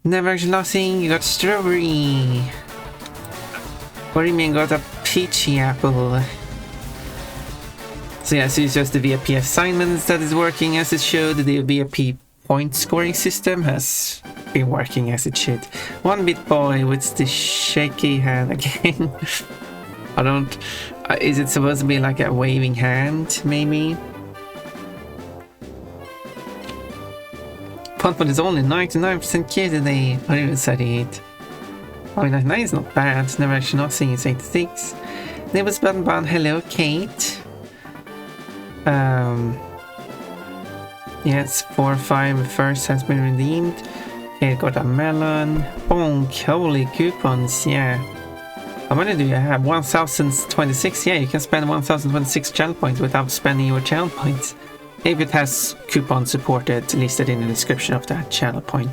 Never actually nothing. You got strawberry. What do you mean got a peachy apple? So yeah, so it's just the VIP assignments that is working as it should. The VIP point scoring system has been working as it should. 1-bit boy with the shaky hand again. I don't... is it supposed to be like a waving hand, maybe? Puntman is only 99% Q today, or even 38. Oh, 99 is not bad. Never actually not seeing it's 86. Neighbors Bun. Hello, Kate. Yes, 4-5 first has been redeemed. Kate got a melon. Bonk, holy coupons, yeah. How many do you have? 1026? Yeah, you can spend 1026 channel points without spending your channel points. If it has coupon supported listed in the description of that channel point.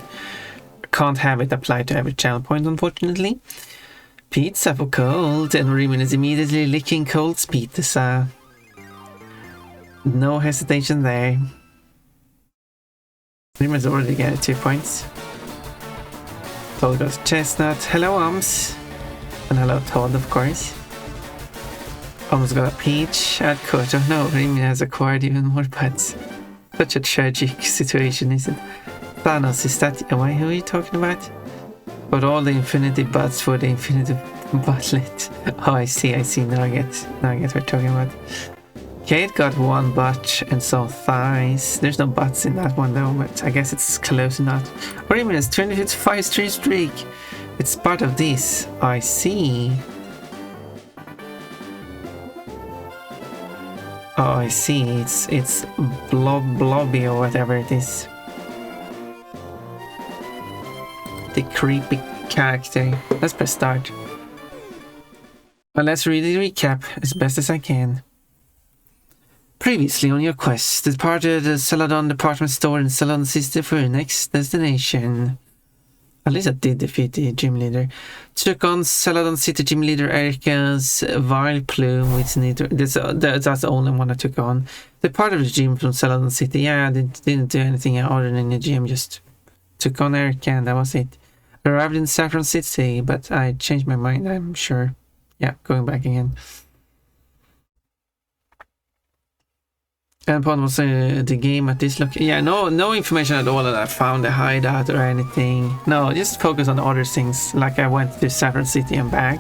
Can't have it applied to every channel point, unfortunately. Pizza for cold, and Riemann is immediately licking Cold's pizza. No hesitation there. Riemann's already got 2 points. Toad goes Chestnut. Hello, Ums. And hello, Toad, of course. Almost got a peach at Koto. No, Riemann has acquired even more pets. Such a tragic situation, isn't it? Thanos, is that... who are you talking about? But all the infinity butts for the infinity butlet. Oh, I see. Now I get what we're talking about. Kate got 1 butt and some thighs. There's no butts in that one though, but I guess it's close enough. Riemann has 25 streak. It's part of this. I see. Oh, I see. It's blobby or whatever it is. The creepy character. Let's press start. Well, let's read the recap as best as I can. Previously on your quest, departed the Celadon department store in Celadon City for your next destination. At least I did defeat the gym leader. Took on Celadon City gym leader Erica's vile plume with neither. That's the only one I took on. Departed the gym from Celadon City. Yeah, I didn't do anything other than in the gym. Just took on Erica and that was it. Arrived in Saffron City, but I changed my mind, I'm sure. Yeah, going back again. And upon was the game at this location. Yeah, no information at all that I found a hideout or anything. No, just focus on other things. Like I went to Saffron City and back.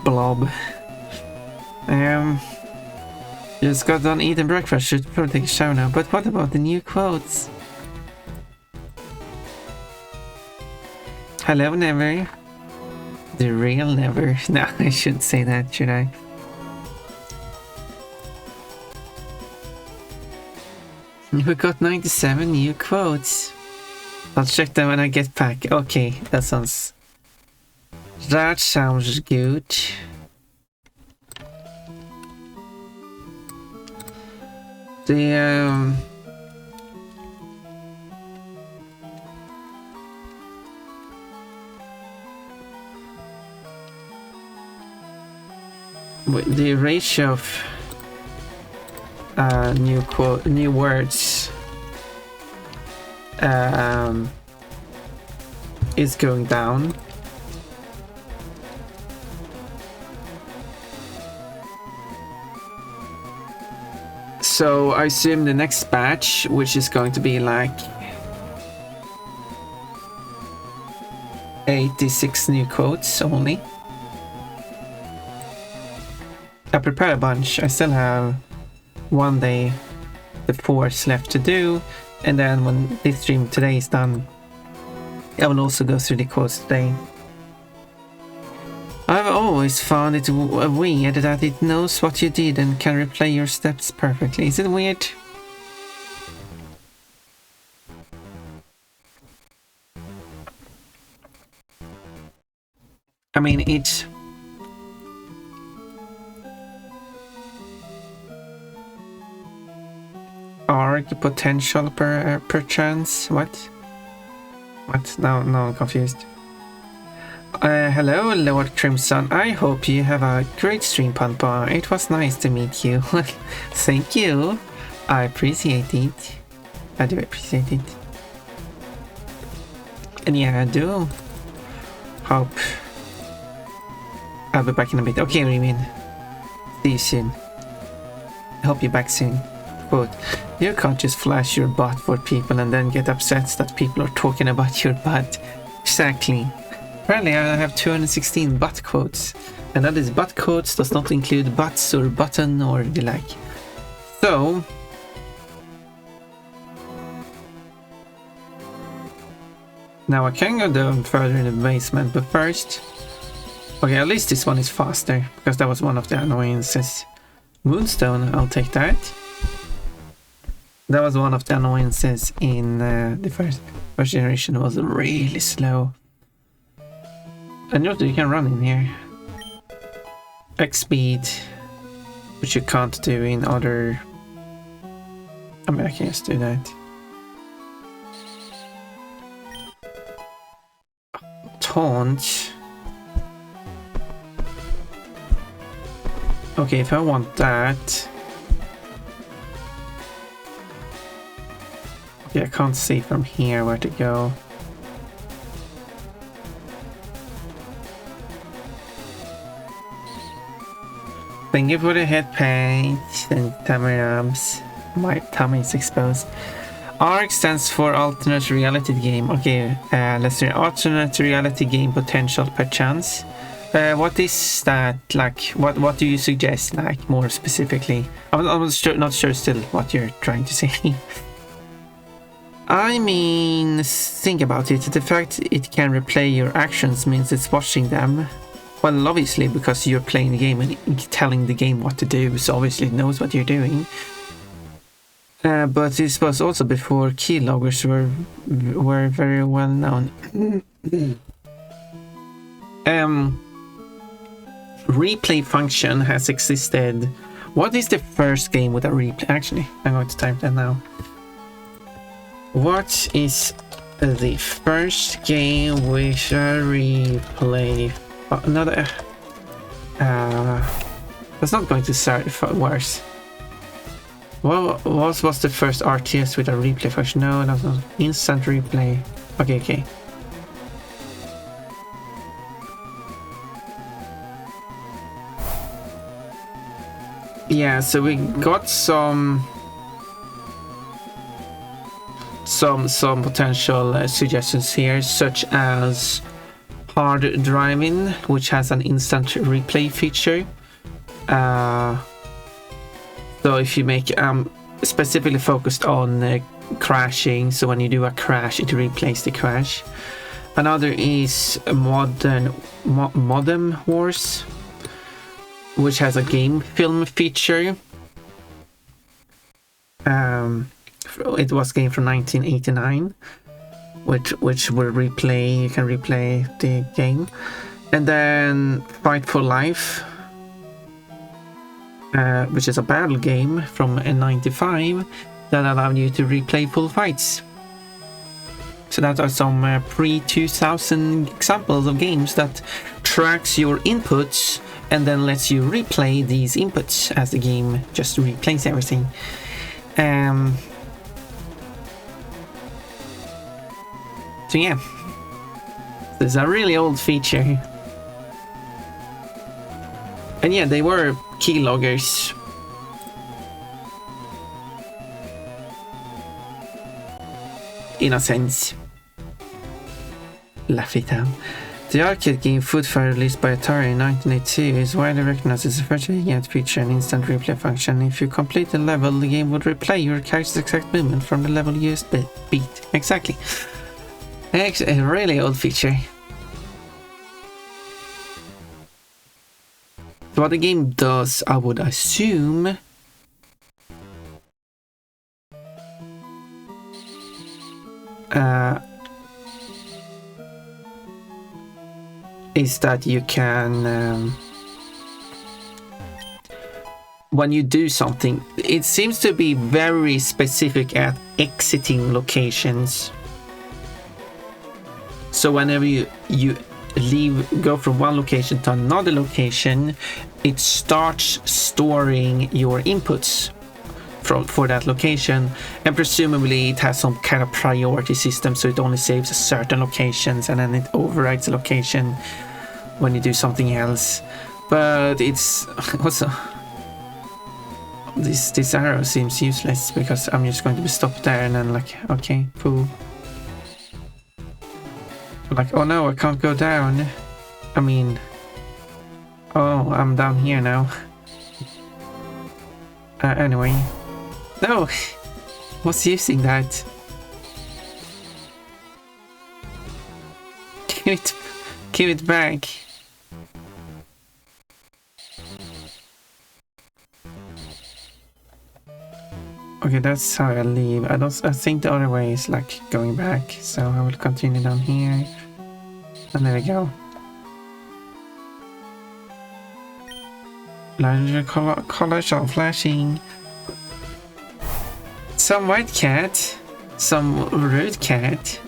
Blob. Just got done eating breakfast. Should probably take a shower now. But what about the new quotes? Hello, Never. The real Never. No, I shouldn't say that, should I? We got 97 new quotes. I'll check them when I get back. Okay, that sounds good. The ratio of new words is going down. So I assume the next batch, which is going to be like 86 new quotes only. I prepared a bunch. I still have one day, the 4th left to do, and then when this stream today is done, I will also go through the quotes today. I've always found it weird that it knows what you did and can replay your steps perfectly. Is it weird? I mean, it's... arg potential per chance. What? Now I'm confused. Hello, Lord Crimson. I hope you have a great stream, Pampa. It was nice to meet you. Thank you. I appreciate it. I do appreciate it. And yeah, I do hope I'll be back in a bit. Okay, Remin. See you soon. I hope you're back soon. Quote, you can't just flash your butt for people and then get upset that people are talking about your butt. Exactly. Apparently I have 216 butt quotes. And that is butt quotes does not include butts or button or the like. So... now I can go down further in the basement, but first... okay, at least this one is faster, because that was one of the annoyances. Moonstone, I'll take that. That was one of the annoyances in the first generation. It was really slow. And note that you can run in here. X speed, which you can't do in other... I mean, I can just do that. Taunt. Okay, if I want that... okay, I can't see from here where to go. Thank you for the head paint and tummy rubs. My tummy is exposed. ARG stands for alternate reality game. Okay, let's see. Alternate reality game potential per chance. What is that like? What do you suggest, like, more specifically? I'm not sure still what you're trying to say. I mean, think about it. The fact it can replay your actions means it's watching them. Well, obviously, because you're playing the game and telling the game what to do, so obviously it knows what you're doing. But this was also before keyloggers were very well known. Replay function has existed. What is the first game with a replay? Actually, I'm going to type that now. What is the first game with a replay? Another. That's not going to start worse. What was the first RTS with a replay function? No, that was instant replay. Okay. Yeah, so we got some potential suggestions here, such as hard driving, which has an instant replay feature. So if you make specifically focused on crashing, so when you do a crash, it replays the crash. Another is Modern Wars, which has a game film feature. It was a game from 1989, which will replay. You can replay the game, and then Fight for Life, which is a battle game from '95 that allowed you to replay full fights. So that are some pre-2000 examples of games that tracks your inputs and then lets you replay these inputs as the game just replays everything. So yeah, this is a really old feature. And yeah, they were keyloggers. In a sense. Laffy. The arcade game Food Fire, released by Atari in 1982, is widely recognized as a virtually yet feature an instant replay function. If you complete the level, the game would replay your character's exact movement from the level you just beat. Exactly. A really old feature. So what the game does, I would assume, is that you can, when you do something, it seems to be very specific at exiting locations. So whenever you go from one location to another location, it starts storing your inputs for that location, and presumably it has some kind of priority system, so it only saves certain locations and then it overrides a location when you do something else. But it's also this arrow seems useless because I'm just going to be stopped there and then like, okay, cool. Like, oh no, I can't go down. I mean, oh, I'm down here now. Anyway, no, what's using that? Give it back. Okay, that's how I leave. I think the other way is like going back, so I will continue down here. And there we go. Larger colors are flashing. Some white cat, some red cat.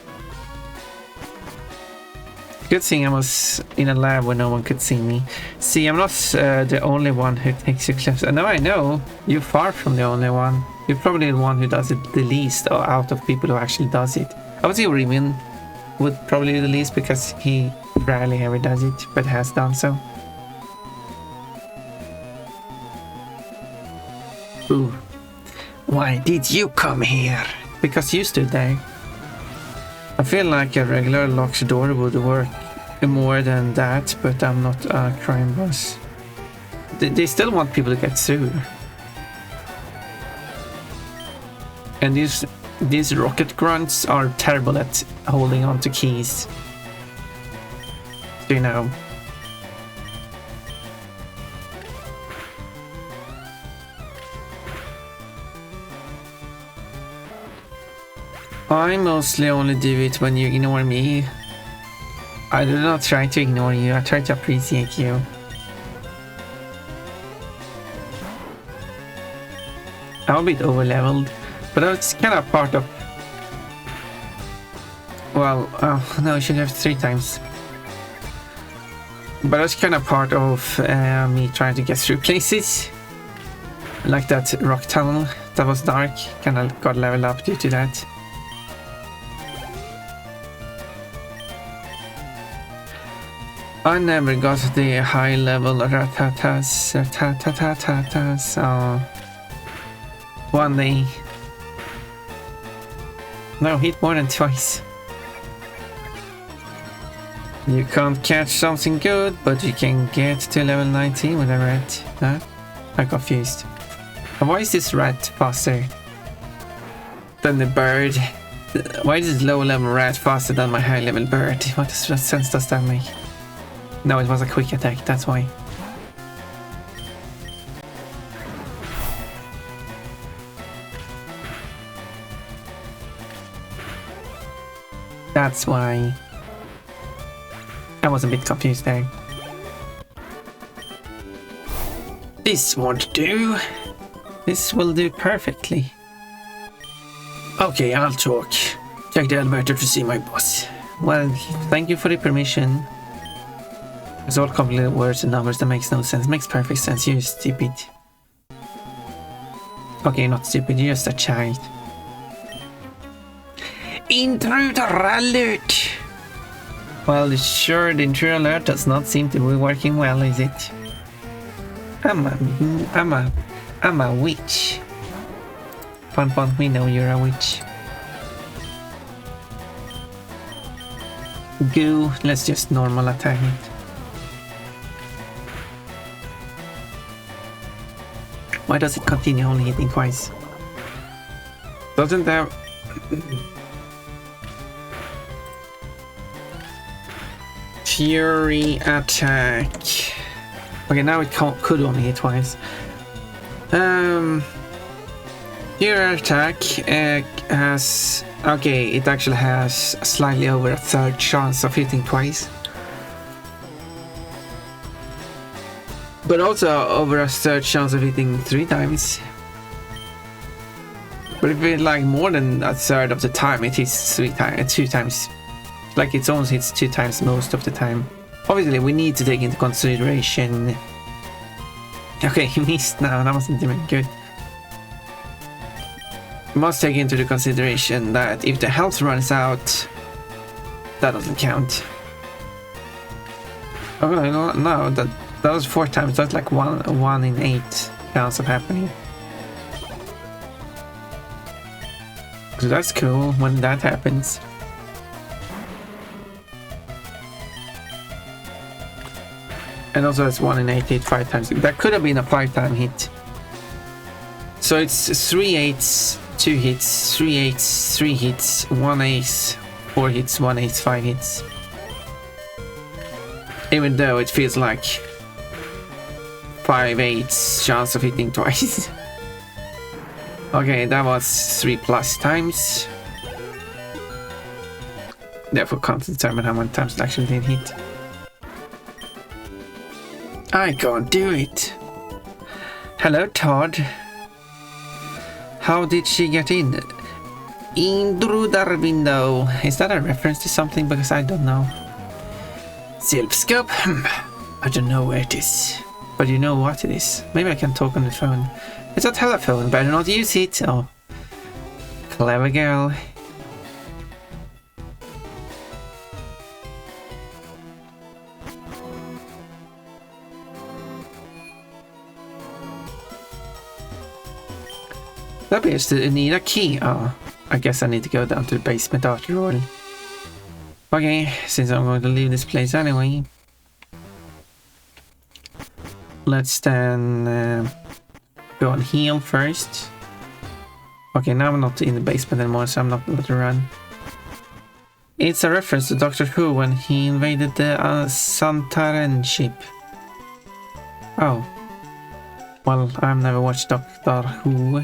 Good thing I was in a lab where no one could see me. See, I'm not the only one who takes your clips. No, I know. You're far from the only one. You're probably the one who does it the least out of people who actually does it. I would say Remian would probably do the least because he rarely ever does it, but has done so. Ooh. Why did you come here? Because you stood there. I feel like a regular locked door would work more than that, but I'm not a crime boss. They still want people to get through. And these rocket grunts are terrible at holding on to keys. So you know. I mostly only do it when you ignore me. I do not try to ignore you, I try to appreciate you. I'm a bit over-leveled, but that's kind of part of... Well, no, I should have 3 times. But that's kind of part of me trying to get through places. Like that rock tunnel that was dark, kind of got leveled up due to that. I never got the high level ratatas. One day. No, hit more than twice. You can't catch something good, but you can get to level 19 with a rat. Huh? I'm confused. Why is this rat faster than the bird? Why is this low level rat faster than my high level bird? What sense does that make? No, it was a quick attack, that's why. That's why. I was a bit confused there. This won't do. This will do perfectly. Okay, I'll talk. Take the elevator to see my boss. Well, thank you for the permission. It's all complicated words and numbers that makes no sense. Makes perfect sense. You're stupid. Okay, not stupid. You're just a child. Intruder alert! Well, sure, the intruder alert does not seem to be working well, is it? I'm a witch. Pon, we know you're a witch. Go, let's just normal attack it. Why does it continue only hitting twice? Doesn't that... Fury attack. Okay, now it could only hit twice. Fury attack has... Okay, it actually has slightly over a third chance of hitting twice. But also over a third chance of hitting 3 times. But if it's like more than a third of the time, it hits 2 times. Like it almost hits 2 times most of the time. Obviously, we need to take into consideration... Okay, he missed now, that wasn't even good. You must take into the consideration that if the health runs out, that doesn't count. Oh no, that was 4 times. That's like 1 in 8 chance of happening. So that's cool when that happens. And also it's 1 in 8 hit 5 times. That could have been a 5-time hit. So it's 3 8s, 2 hits, 3 8s, 3 hits, 1 ace, 4 hits, 1 ace, 5 hits. Even though it feels like 5 8s chance of hitting twice. Okay, that was 3+ times. Therefore can't determine how many times it actually did hit. I can't do it. Hello, Todd. How did she get in? In through the window. Is that a reference to something? Because I don't know. Silpscope? I don't know where it is. But you know what it is. Maybe I can talk on the phone. It's a telephone. Better not use it. Oh. Clever girl. That appears to need a key. Oh, I guess I need to go down to the basement after all. Okay, since I'm going to leave this place anyway. Let's then go and heal first. Okay, now I'm not in the basement anymore, so I'm not going to run. It's a reference to Doctor Who when he invaded the Santaran ship. Oh. Well, I've never watched Doctor Who.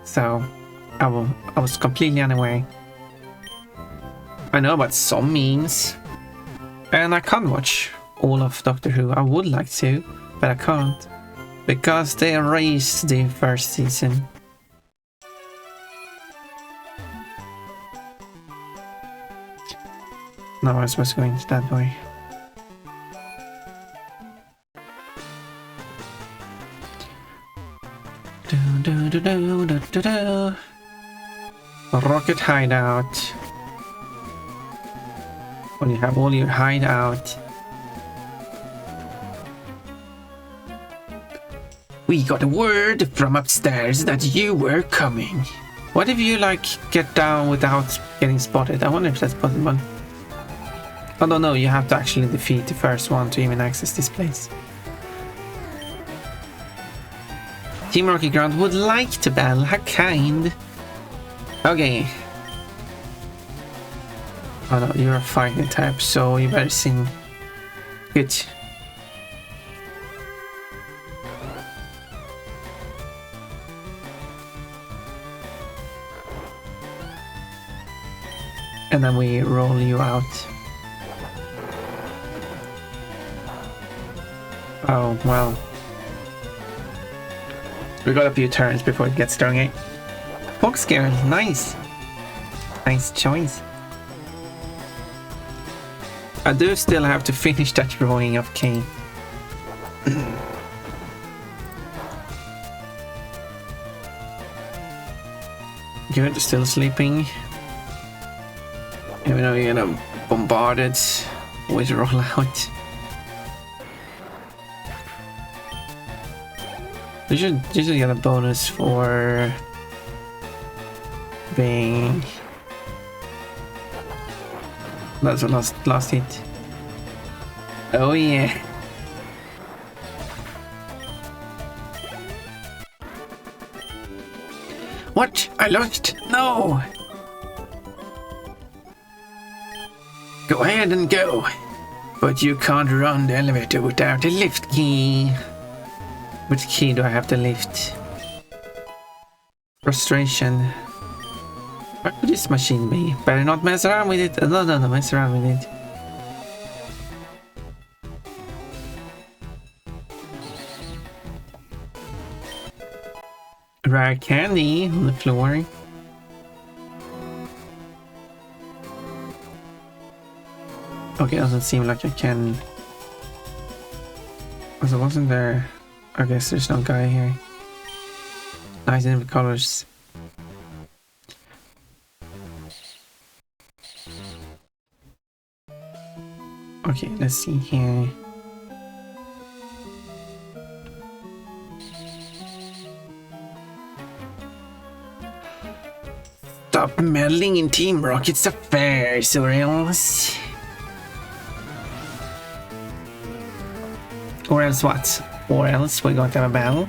So, I was completely unaware. I know about some memes. And I can't watch all of Doctor Who. I would like to, but I can't. Because they erased the first season. No, I was going that way. Rocket hideout. When you have all your hideout. We got a word from upstairs that you were coming. What if you like get down without getting spotted? I wonder if that's possible. I don't know, you have to actually defeat the first one to even access this place. Team Rocky Ground would like to battle, how kind. Okay. Oh no, you're a fighting type, so you better sing. Good. And then we roll you out. Oh, well. We got a few turns before it gets strung, eh? Fox Girl, nice! Nice choice. I do still have to finish that drawing of Kay. Good, still sleeping. Even though you're gonna bombard it with rollout. You should get a bonus for being... That's a last hit. Oh yeah. What? I lost? No! Go ahead and go. But you can't run the elevator without a lift key. Which key do I have to lift? Frustration. Where could this machine be? Better not mess around with it. No, mess around with it. Rare candy on the floor. Okay, doesn't seem like I can... Also, wasn't there... I guess there's no guy here. Nice in the colors. Okay, let's see here. Stop meddling in Team Rocket's affairs, or else. Or else what? Or else we're going to have a battle?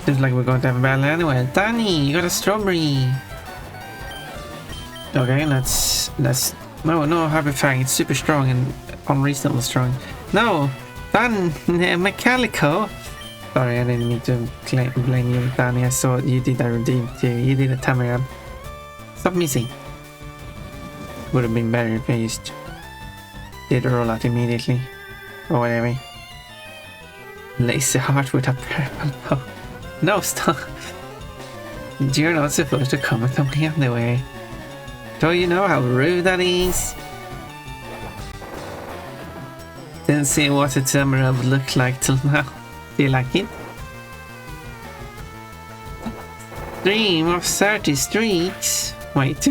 Seems like we're going to have a battle anyway. Danny, you got a strawberry. Okay, let's no, Happy Fang, it's super strong and unreasonably strong. No, Dan, Mechalico. Sorry, I didn't mean to blame you, Danny. I saw you did a redeem too. You did a Tamarab. Stop missing. Would have been better if I just did a rollout immediately. Or whatever. Lazy heart with a purple bow. No, stop. You're not supposed to comment on me anyway. Don't you know how rude that is? Didn't see what a Tamarab looked like till now. Do you like it? Stream of 30 streaks. Wait.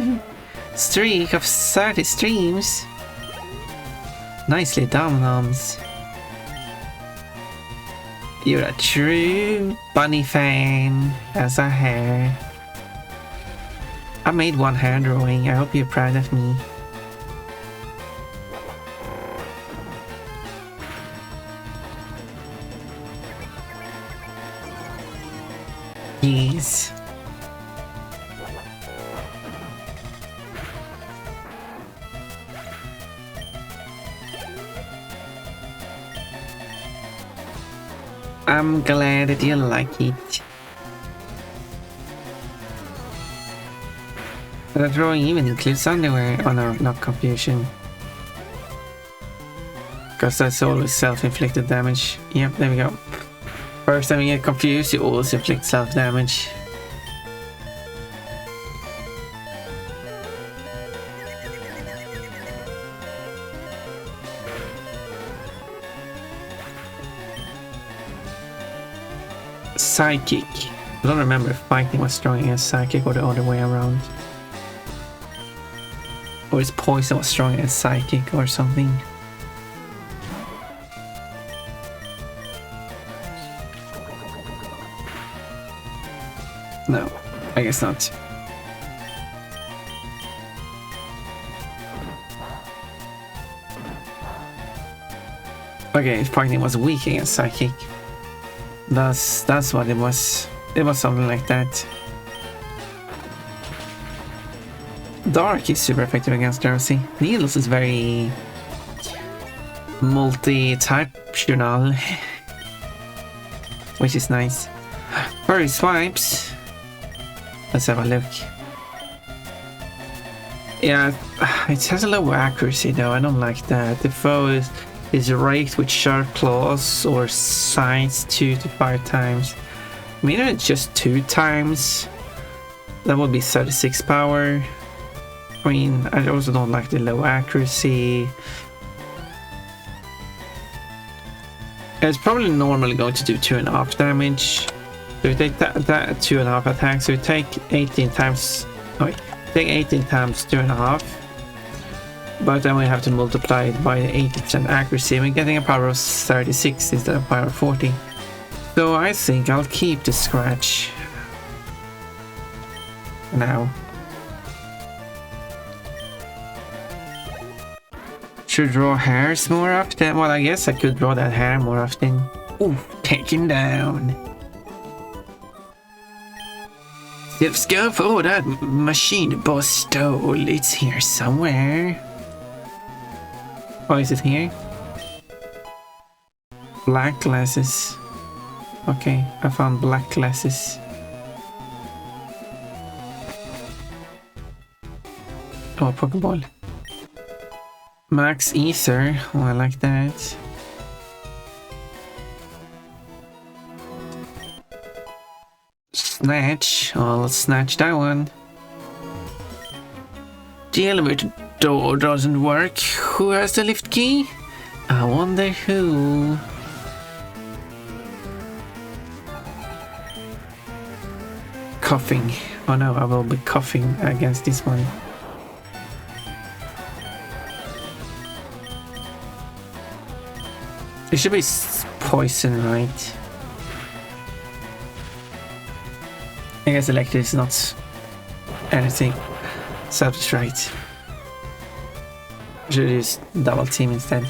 Streak of 30 streams. Nicely done, Noms. You're a true bunny fan, as I heard. I made one hair drawing. I hope you're proud of me. Yes. I'm glad that you like it. The drawing even includes underwear. Oh no, not confusion. Because that's always self-inflicted damage. Yep, there we go. First time you get confused, you always inflict self-damage. Psychic. I don't remember if fighting was strong against psychic or the other way around. Or is poison was strong against psychic or something. No, I guess not. Okay, fighting was weak against psychic. That's what it was. It was something like that. Dark is super effective against Darcy. Needles is very multi-type-tional, which is nice. Furry swipes. Let's have a look. Yeah, it has a low accuracy though. I don't like that. The foe is raked with sharp claws or sides 2 to 5 times. I mean, it's just 2 times. That would be 36 power. I mean, I also don't like the low accuracy. It's probably normally going to do 2.5 damage. So you take that 2.5 attacks, so you take 18 times. Wait, take 18 times 2.5. But then we have to multiply it by the 80% accuracy. We're getting a power of 36 instead of power of 40. So I think I'll keep the scratch now. Should draw hairs more often? Well, I guess I could draw that hair more often. Ooh, take him down. Let's go for that machine the boss stole. It's here somewhere. Oh, is it here? Black glasses. Okay, I found black glasses. Oh, Pokeball. Max Ether. Oh, I like that. Snatch. Oh, let's snatch that one. The elevator door doesn't work. Who has the lift key? I wonder who. coughing. Oh no, I will be coughing against this one. It should be poison, right? I guess electric is not anything. So that's right. Should use double team instead.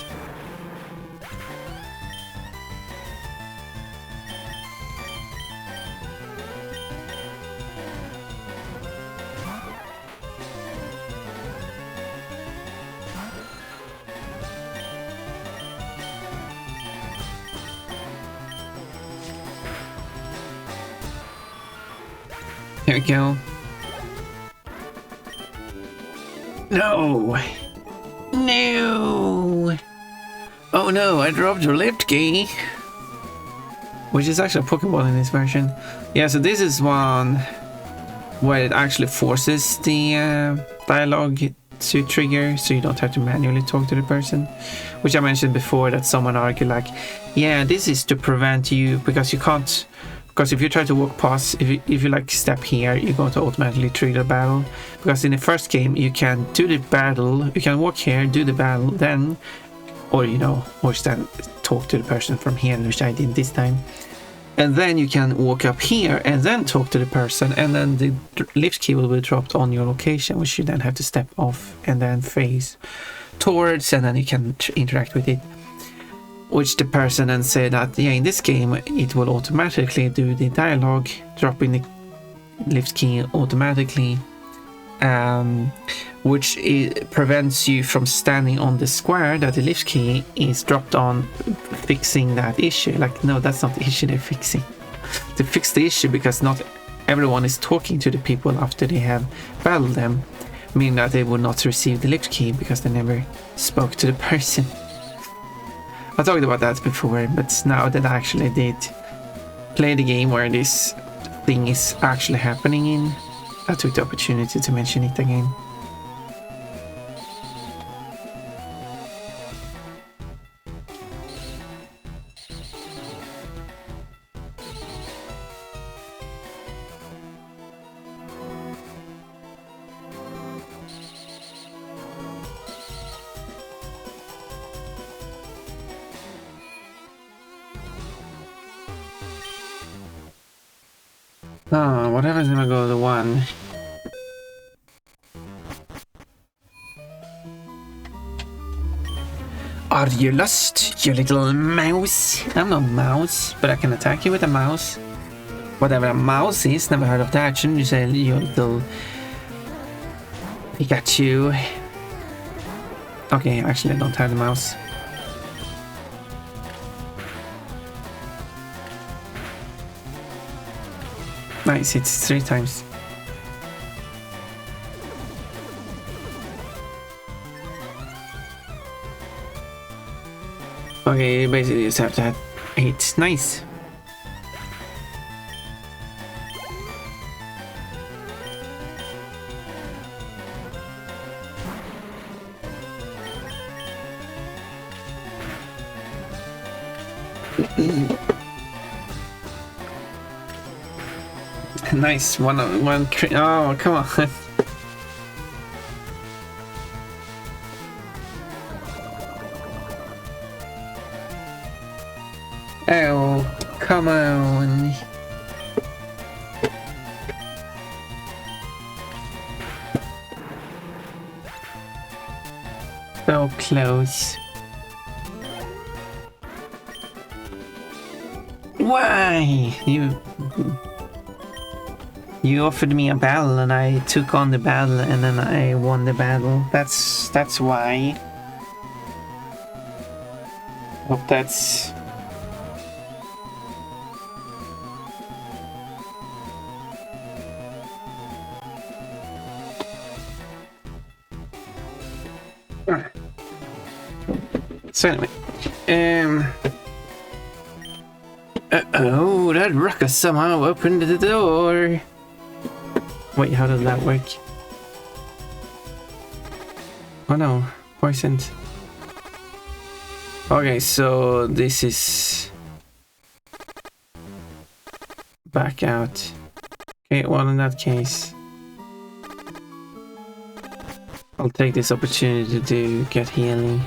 Here we go. No! No! Oh no, I dropped your left key! Which is actually a Pokemon in this version. Yeah, so this is one where it actually forces the dialogue to trigger, so you don't have to manually talk to the person. Which I mentioned before, that someone argued like, yeah, this is to prevent you, because you can't... Because if you try to walk past, if you like step here, you're going to automatically trigger the battle. Because in the first game, you can do the battle, you can walk here, do the battle, then, or you know, or stand, talk to the person from here, which I did this time. And then you can walk up here and then talk to the person, and then the lift key will be dropped on your location, which you then have to step off and then face towards, and then you can interact with it. Which the person then said that, yeah, in this game it will automatically do the dialogue, dropping the lift key automatically, which prevents you from standing on the square that the lift key is dropped on, fixing that issue. Like, no, that's not the issue they're fixing. To fix the issue, because not everyone is talking to the people after they have battled them, meaning that they would not receive the lift key because they never spoke to the person. I talked about that before, but now that I actually did play the game where this thing is actually happening in, I took the opportunity to mention it again. Oh, what happens if I go to 1? Are you lost, you little mouse? I'm not a mouse, but I can attack you with a mouse. Whatever a mouse is, never heard of that. Shouldn't you say, you little Pikachu? Okay, actually I don't have the mouse. Nice, it's 3 times. Okay, basically you just have to have 8. Nice. Nice, one. Oh, come on. Oh, come on. So close. Why? You offered me a battle and I took on the battle and then I won the battle. That's why. Hope that's... So anyway, uh-oh, that ruckus somehow opened the door. Wait, how does that work? Oh no, poisoned. Okay, so this is... back out. Okay, well, in that case, I'll take this opportunity to get healing.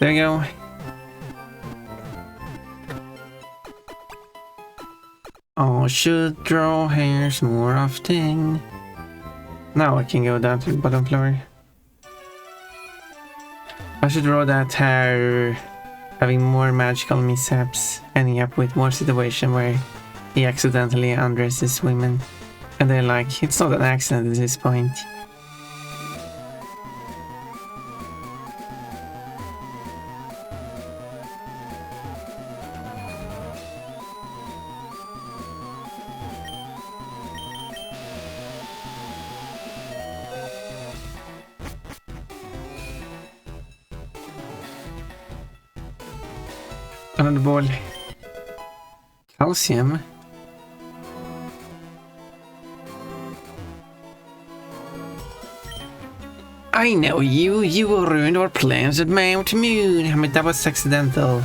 There you go. I should draw hairs more often. Now I can go down to the bottom floor. I should draw that hair having more magical mishaps, ending up with more situation where he accidentally undresses women. And they're like, it's not an accident at this point. Another ball. Calcium. I know you. You ruined our plans at Mount Moon. I mean, that was accidental.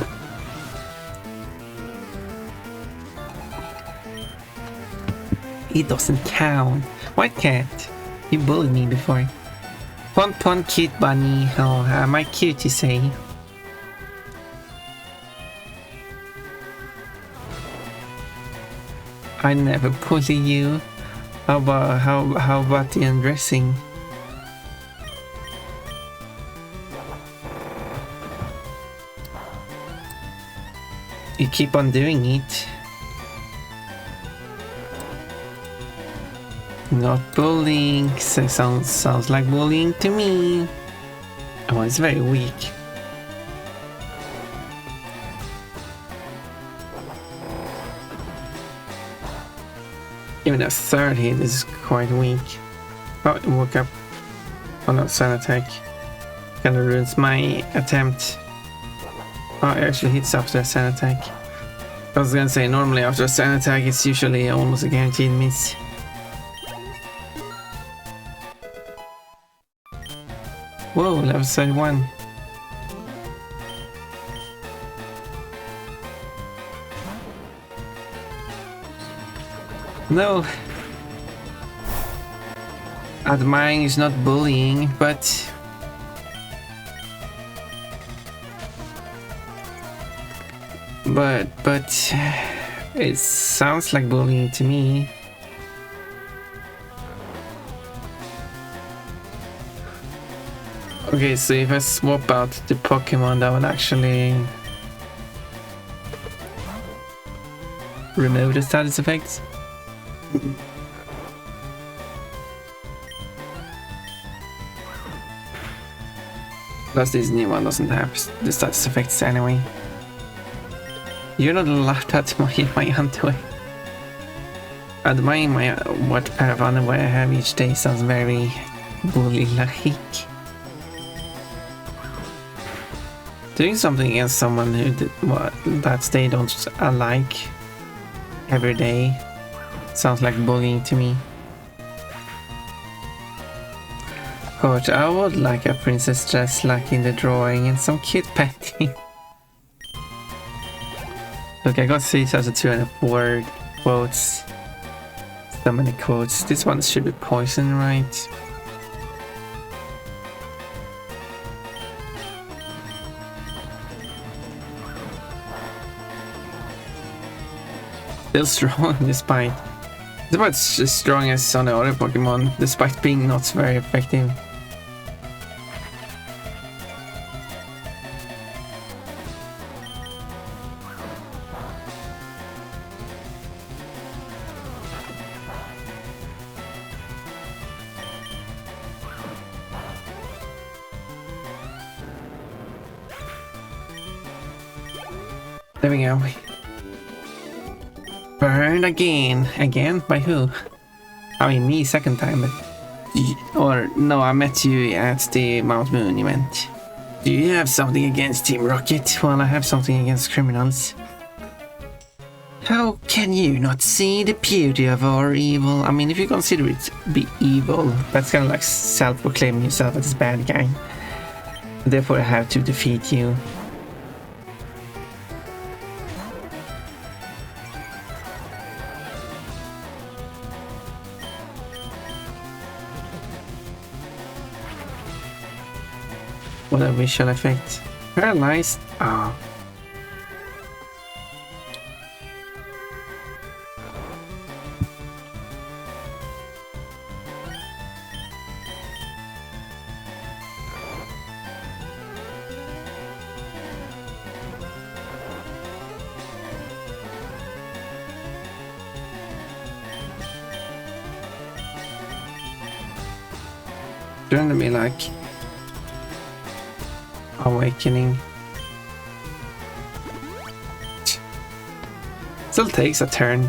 It doesn't count. White cat. You bullied me before. Pon cute bunny. Oh, am I cute, you say? I never bully you. How about the undressing? You keep on doing it. Not bullying. So sounds like bullying to me. Oh, it's very weak. Even a third hit is quite weak. Oh, it woke up. Oh no, sun attack. Kinda ruins my attempt. Oh, it actually hits after a sun attack. I was gonna say, normally after a sun attack it's usually almost a guaranteed miss. Whoa, level 31. No. Admiring is not bullying, but it sounds like bullying to me. Okay, so if I swap out the Pokémon, that would actually remove the status effects. Plus this new one doesn't have the status effects anyway. You're not allowed to admire my underwear. Admiring my what pair of underwear I have each day sounds very bully-like. Doing something against someone who that they don't like every day sounds like bullying to me. But I would like a princess dress like in the drawing and some cute petting. Look, I got 3,204 quotes. So many quotes. This one should be poison, right? Still strong despite it's about as strong as on the other Pokemon, despite being not very effective. There we go. Burned again. Again? By who? I mean, me second time, but... Or, no, I met you at the Mount Moon event. Do you have something against Team Rocket? Well, I have something against criminals. How can you not see the beauty of our evil? I mean, if you consider it be evil, that's kind of like self-proclaiming yourself as a bad guy. Therefore, I have to defeat you. What a visual effect. Paralyzed. Ah. Oh. Gonna be like awakening. Still takes a turn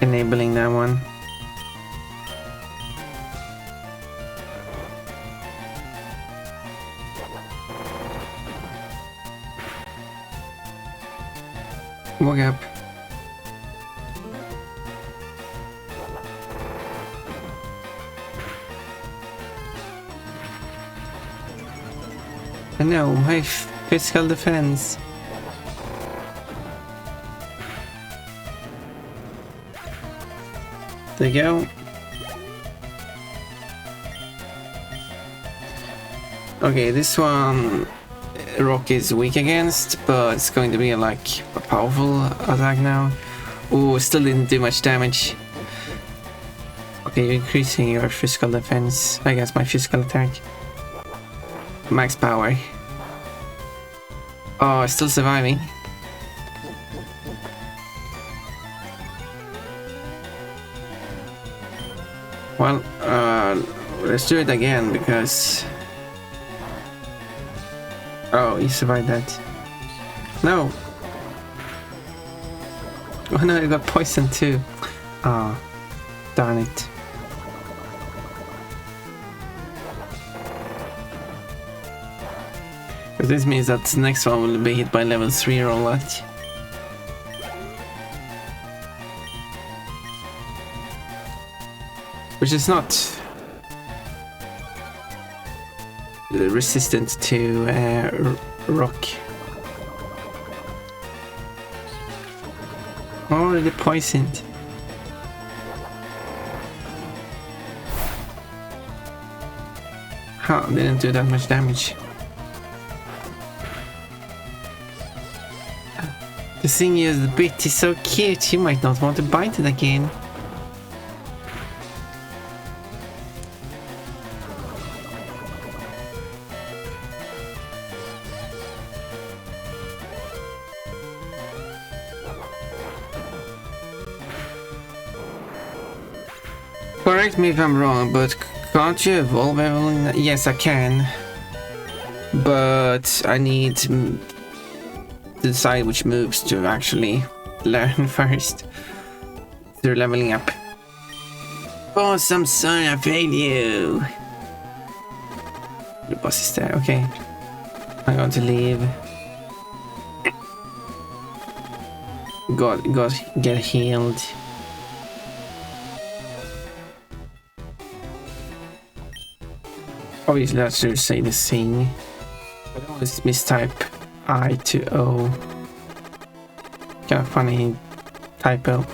enabling that one. Walk up. No, my physical defense. There you go. Okay, this one rock is weak against, but it's going to be like a powerful attack now. Oh, still didn't do much damage. Okay, you're increasing your physical defense. I guess my physical attack. Max power. Oh, still surviving. Well, let's do it again because... Oh, he survived that. No! Oh no, he got poisoned too. Ah, oh, darn it. But this means that the next one will be hit by level 3 or what? Which is not resistant to rock. Already poisoned. Huh, didn't do that much damage. The thing is, the bit is so cute, you might not want to bite it again. Correct me if I'm wrong, but can't you evolve everyone? Yes, I can. But I need to decide which moves to actually learn first. Through leveling up. Boss, I'm sorry I failed you. The boss is there, okay. I'm going to leave. Get healed. Obviously, I should say the thing. I always mistype I to O. Kind of funny typo.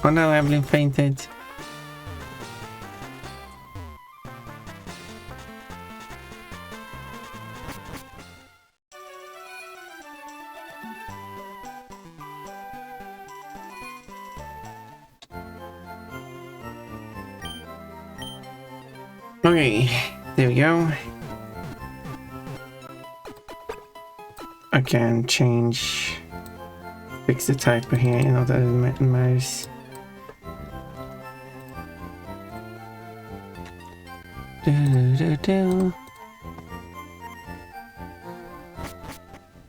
Oh no, Evelyn fainted. Okay, there we go. I can fix the typo here in other matters.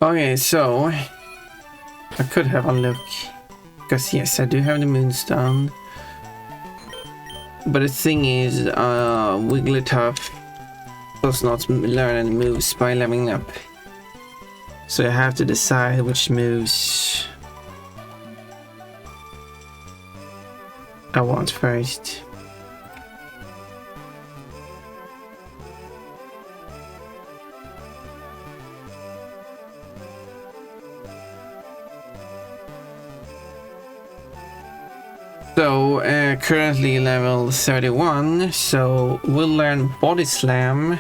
Okay, so I could have a look, because yes, I do have the moonstone. But the thing is, Wigglytuff does not learn any moves by leveling up. So I have to decide which moves I want first. So, currently level 31, so we'll learn Body Slam.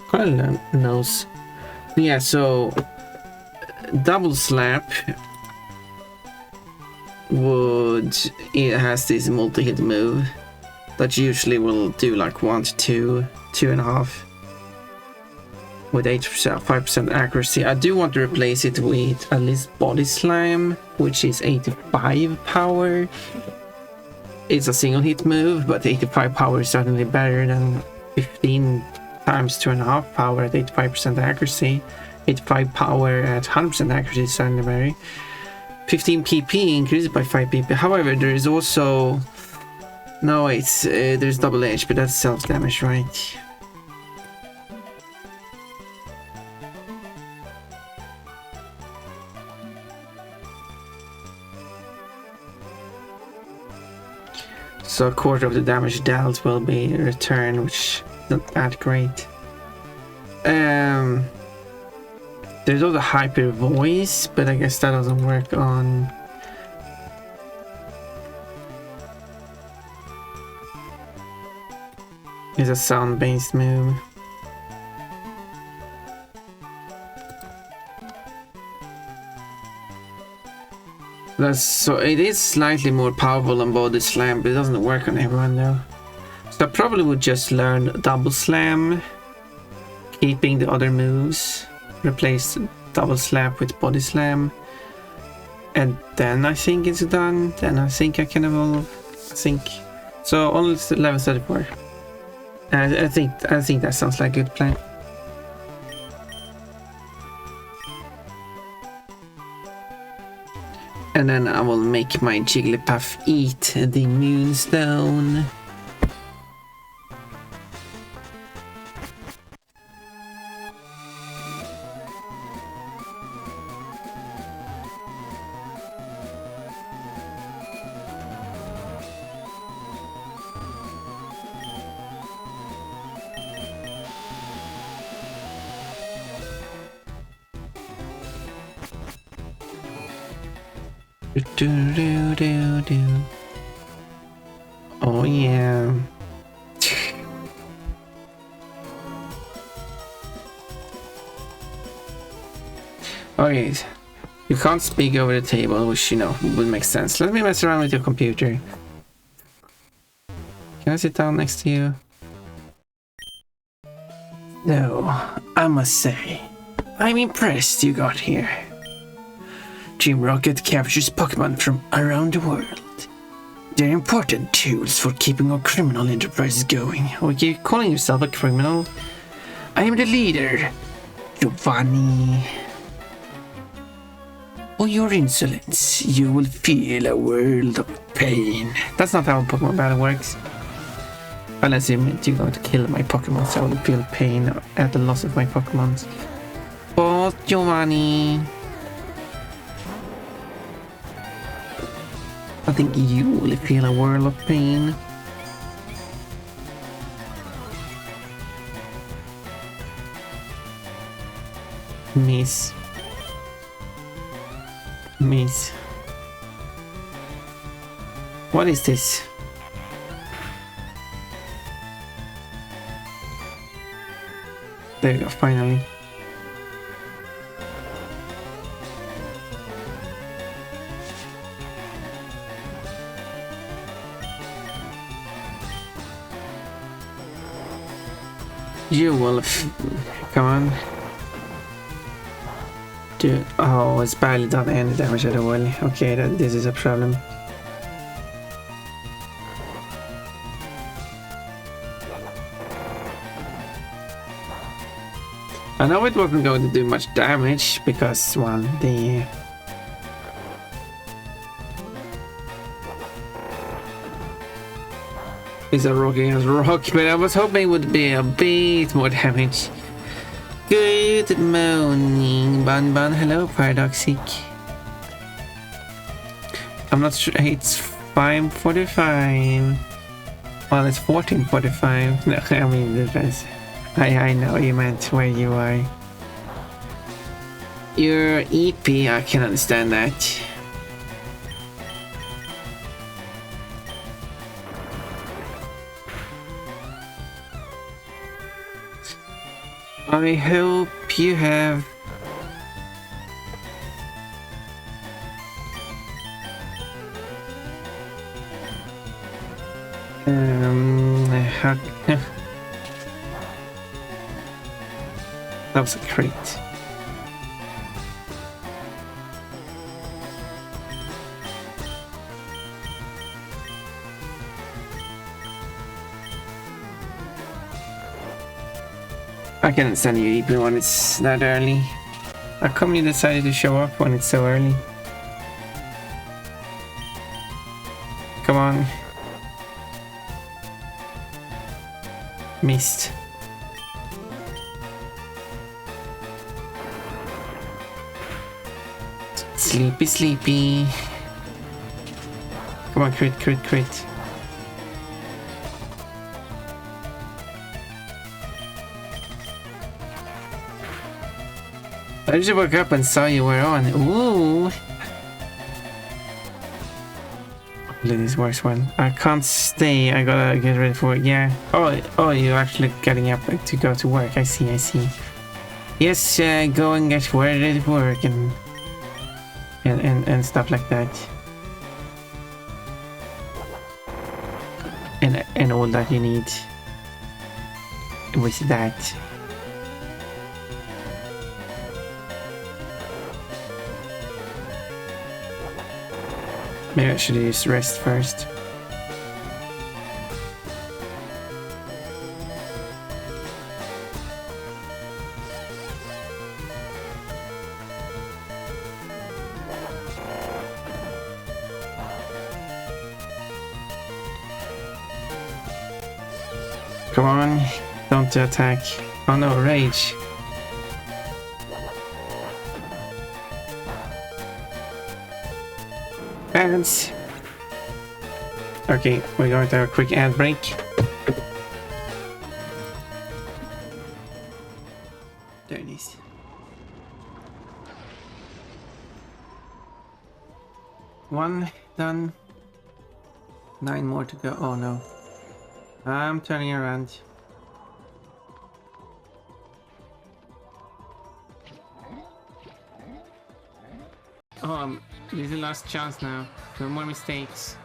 Quite knows. Yeah, so Double Slap it has this multi-hit move that usually will do like 1 to 2, 2.5 with 8%, 5% accuracy. I do want to replace it with at least Body Slam, which is 85 power. It's a single hit move, but 85 power is certainly better than 15 times 2.5 power at 85% accuracy. 85 power at 100% accuracy is certainly better. 15 PP increased by 5 PP. However, there is also no, it's there's double edge, but that's self damage, right? So a quarter of the damage dealt will be returned, which is not that great. There's also hyper voice, but I guess that doesn't work on. It's a sound-based move. So it is slightly more powerful than Body Slam, but it doesn't work on everyone though. So I probably would just learn Double Slam, keeping the other moves, replace Double Slap with Body Slam, and then I think it's done. Then I think I can evolve. I think so. Only level 34. I think that sounds like a good plan. And then I will make my Jigglypuff eat the Moonstone. Oh yeah. Okay, you can't speak over the table, which you know would make sense. Let me mess around with your computer. Can I sit down next to you? No, I must say, I'm impressed you got here. Team Rocket captures Pokémon from around the world. They're important tools for keeping our criminal enterprises going. Are you calling yourself a criminal? I am the leader, Giovanni. For your insolence, you will feel a world of pain. That's not how Pokemon battle works. Unless you meant you're going to kill my Pokemon, so I will feel pain at the loss of my Pokemon. But Giovanni, I think you will feel a world of pain. Miss. What is this? There you go, finally. You will come on. Dude, oh, it's barely done any damage at all. Okay, this is a problem. I know it wasn't going to do much damage because, well, the is a rock against rock, but I was hoping it would be a bit more damage. Good morning, Bun. Hello, Paradoxic. I'm not sure. It's 5:45. Well, it's 14:45. No, I mean, I know you meant where you are. You're EP, I can understand that. I hope you have that was a crate. I can understand you even when it's that early. How come you decided to show up when it's so early? Come on. Missed. Sleepy, sleepy. Come on, crit, crit, crit. I just woke up and saw you were on. Ooh. This worst one. I can't stay. I gotta get ready for it. Yeah. Oh, you're actually getting up to go to work. I see, I see. Yes, go and get ready to work and stuff like that. And all that you need with that. Maybe I should use rest first. Come on, don't attack. Oh no, rage. Ads. Okay, we're going to have a quick ad break. There it is. One done. 9 more to go. Oh no. I'm turning around. Oh, this is the last chance now. No more mistakes.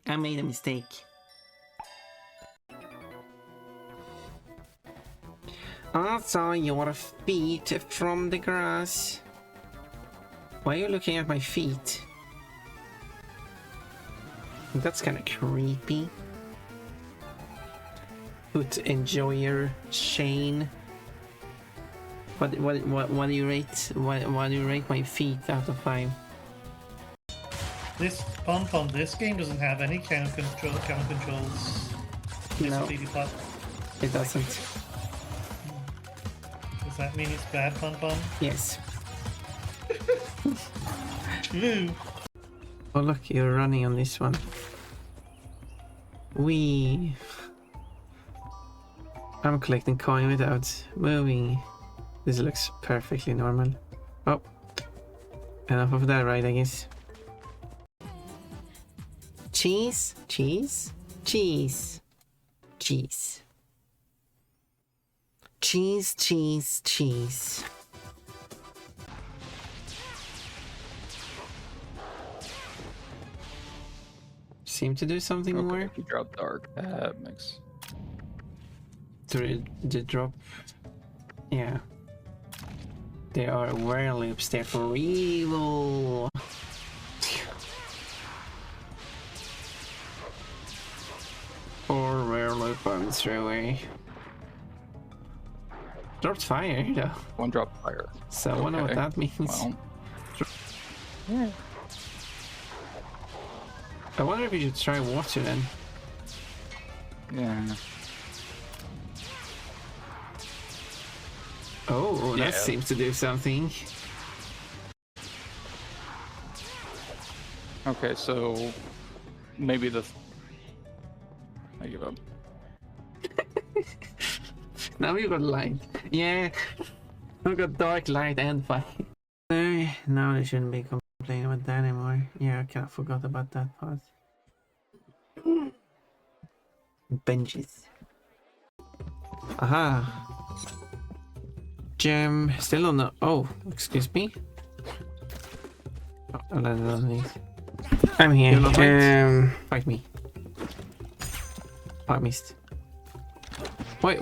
I made a mistake. I saw your feet from the grass. Why are you looking at my feet? That's kind of creepy. Foot enjoyer Shane. What do you rate? What do you rate my feet out of 5? This pump on this game doesn't have any counter controls. No, it doesn't. Does that mean it's bad, Pon? Yes. True. Oh look, you're running on this one. Wee. I'm collecting coin without moving. This looks perfectly normal. Oh, enough of that, right? I guess. Cheese, cheese, cheese, cheese, cheese, cheese, cheese. Seem to do something more. If you drop dark, that makes. The drop. Yeah. There are werewolves there for real. Or werewolf bombs through away. Dropped fire though. One drop fire. So I wonder what that means. Well, yeah. I wonder if you should try water then. Yeah. Oh, that Yeah. seems to do something. Okay, so maybe I give up. Now you got light. Yeah. We got dark, light, and fire. Now they shouldn't be complaining about that anymore. Yeah, okay, I forgot about that part. Benches. Aha. Gem. Still on the... Oh, excuse me. Oh, I'll let it underneath. I'm here. You're not right. Fight me. I missed. Wait.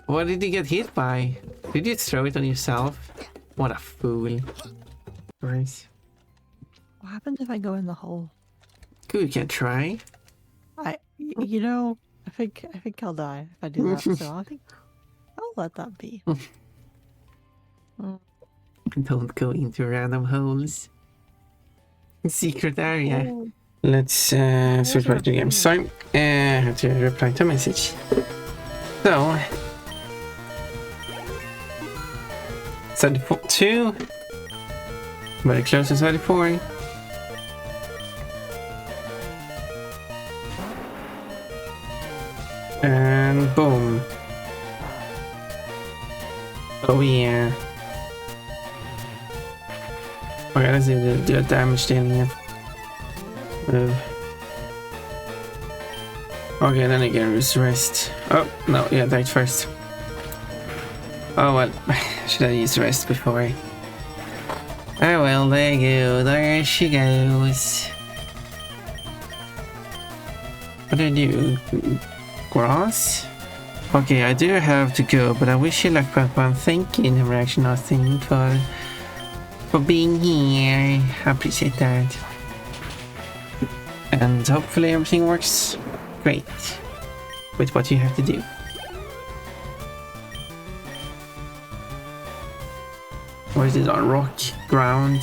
What did you get hit by? Did you throw it on yourself? What a fool. Right. What happens if I go in the hole? Good, you can try. You know, I think I'll die if I do that. So I think I'll let that be. Don't go into random holes. Secret area. Let's switch back to the game. So I have to reply to a message. So 32. Very close to 34. And boom. Oh yeah. Okay, let's do a damage dealing here. Move. Okay, then again, rest. Oh, no, yeah, died first. Oh well, should have used rest before. Oh well, there you go, there she goes. What did I do? Grass? Okay, I do have to go, but I wish you luck, Papa. Thank you, Interaction Nothing, for being here. I appreciate that. And hopefully everything works great with what you have to do. Or is it on rock ground?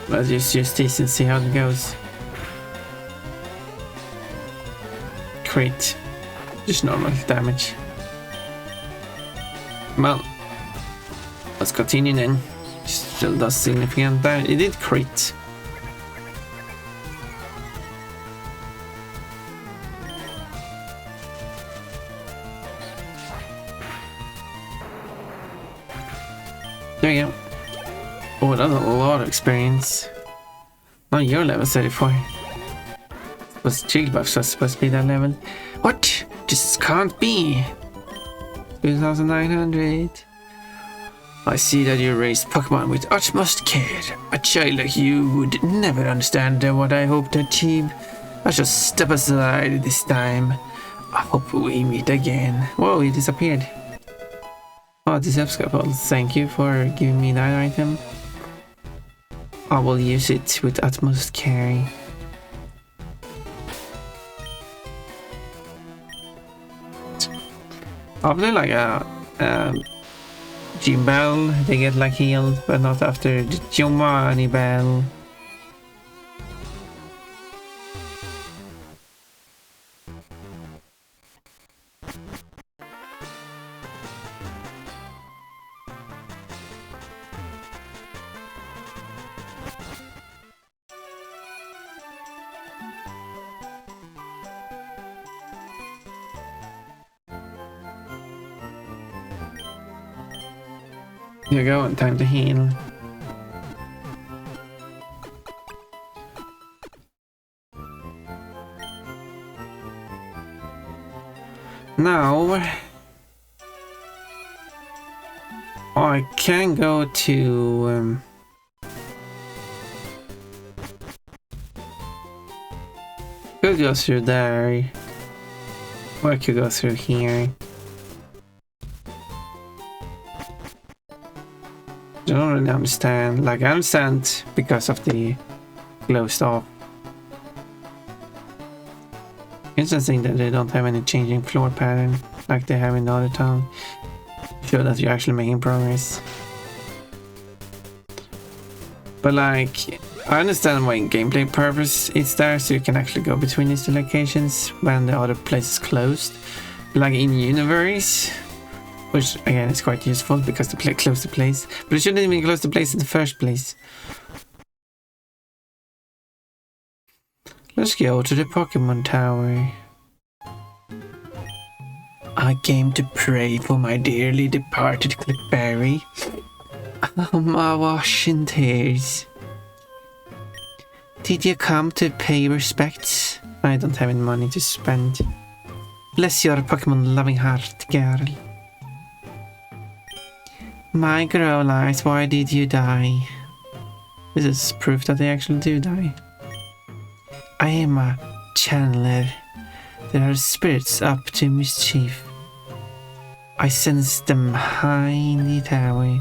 Let's just use this and see how it goes. Crit. Just normal damage. Well, let's continue then. Still does significant damage. It did crit. There you go. Oh, that's a lot of experience. Now you're level 34. Was Jigglypuff supposed to be that level? What? Just can't be. 2,900. I see that you raised Pokemon with utmost care. A child like you would never understand what I hope to achieve. I shall step aside this time. I hope we meet again. Whoa, he disappeared. Oh, this escapade. Thank you for giving me that item. I will use it with utmost care. Probably like a Gym Bell, they get like healed, but not after the Giovanni Bell. Here you go, and time to heal. Now I can go to could go through there, or I could go through here. I don't really understand. Like, I understand because of the closed off. Interesting that they don't have any changing floor pattern like they have in the other town. Show that you're actually making progress. But like, I understand why in gameplay purpose it's there, so you can actually go between these two locations when the other place is closed. like in universe, which again is quite useful because they close the place, but it shouldn't even close the place in the first place. Let's go to the Pokemon Tower. I came to pray for my dearly departed Clipberry. My washing tears. Did you come to pay respects? I don't have any money to spend. Bless your Pokemon loving heart, girl. My girl eyes, why did you die? This is proof that they actually do die. I am a channeler. There are spirits up to mischief. I sense them high in the tower.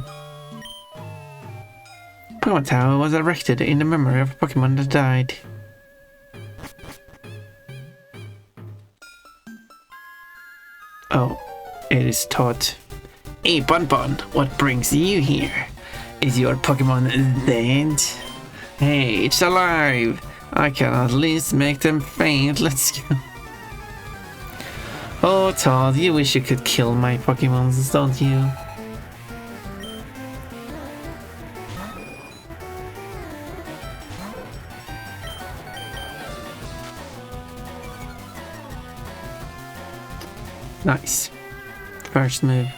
Pokemon Tower was erected in the memory of a Pokemon that died. Oh, it is Todd. Hey Bonbon, what brings you here? Is your Pokemon dead? Hey, it's alive! I can at least make them faint, let's go. Oh Todd, you wish you could kill my Pokemons, don't you? Nice. First move.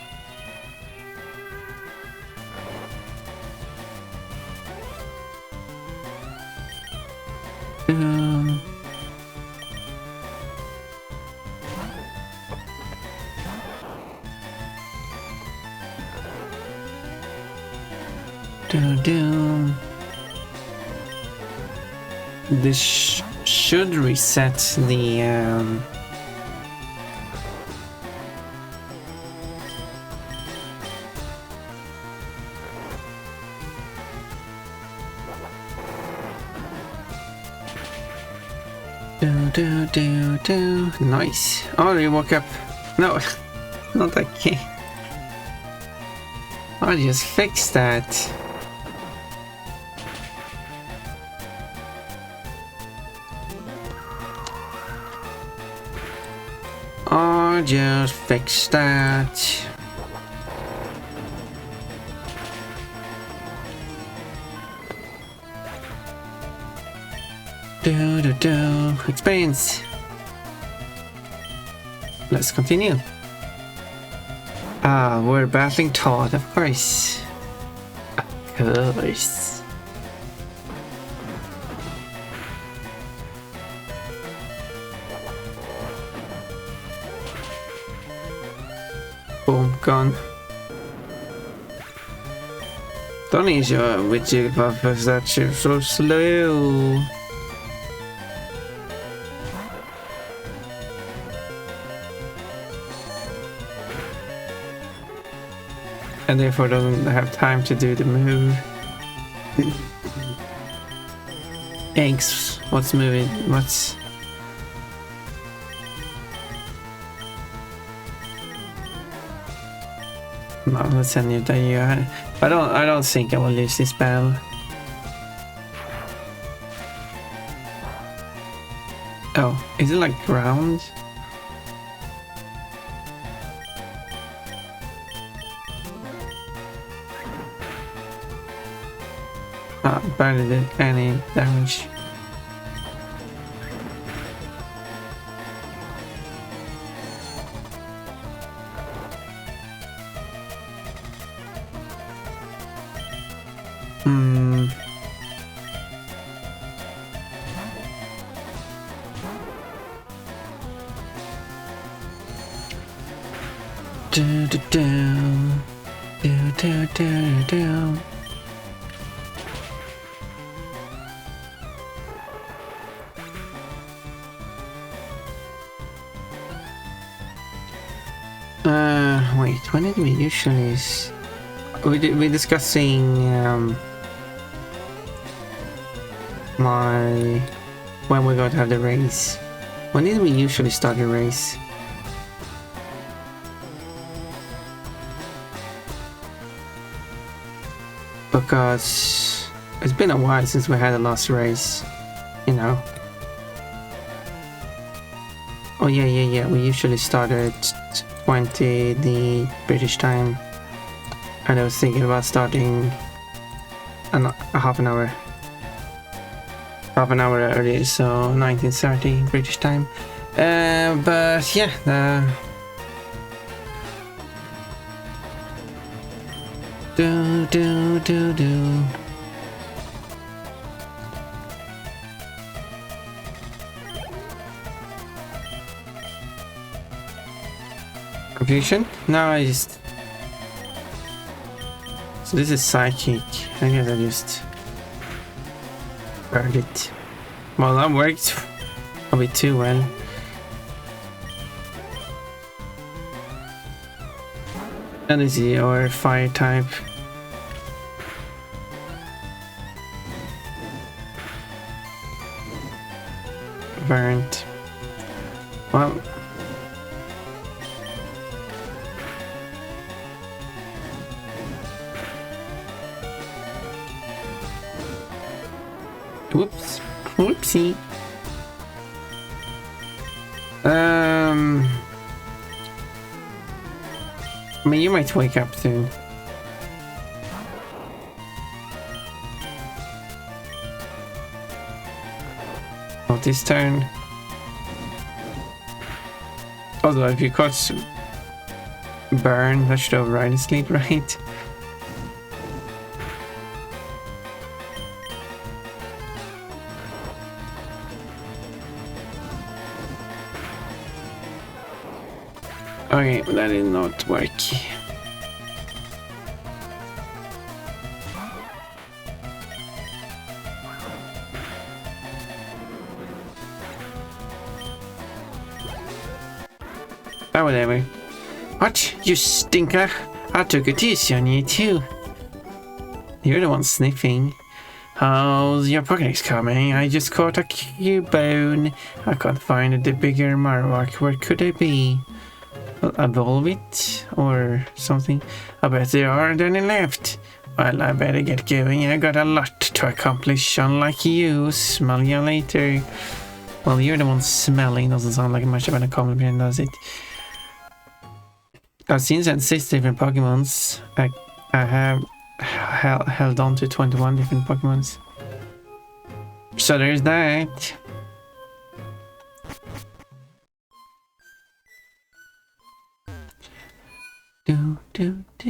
This should reset the Nice. Oh, you woke up. No, not that key. I just fixed that. I just fixed that. Experience. Let's continue. Ah, we're battling Todd, of course. Of course. Boom, gone. Don't need your Wigglypuff if that ship's so slow. And therefore doesn't have time to do the move. Eggs, what's moving? What's... No, let's send you there. I don't think I will lose this battle. Oh, is it like ground? Barely did any damage. Wait, when did we usually... We're discussing when we're going to have the race. When did we usually start a race? Because it's been a while since we had a last race, you know. Oh yeah. We usually start at 20 the British time. And I was thinking about starting a half an hour earlier, so 1930 British time. But yeah, do. Confusion? No, I just... So this is psychic. I guess I just burned it. Well, that worked a bit too well. Energy or fire type. Burnt. Well. Whoops. Whoopsie. I mean, you might wake up soon. Not this turn. Although if you caught burn, that should override his sleep, right? Okay, that did not work. Oh, whatever. What? You stinker! I took it easy on you too. You're the one sniffing. How's your Pokédex coming? I just caught a Cubone. I can't find the bigger Marowak. Where could they be? Evolve it or something. I bet there aren't any left. Well, I better get going. I got a lot to accomplish, unlike you. Smell you later. Well, you're the one smelling. Doesn't sound like much of a compliment, does it? I've seen 6 different Pokemons. I have held on to 21 different Pokemons. So there's that. Do. Do.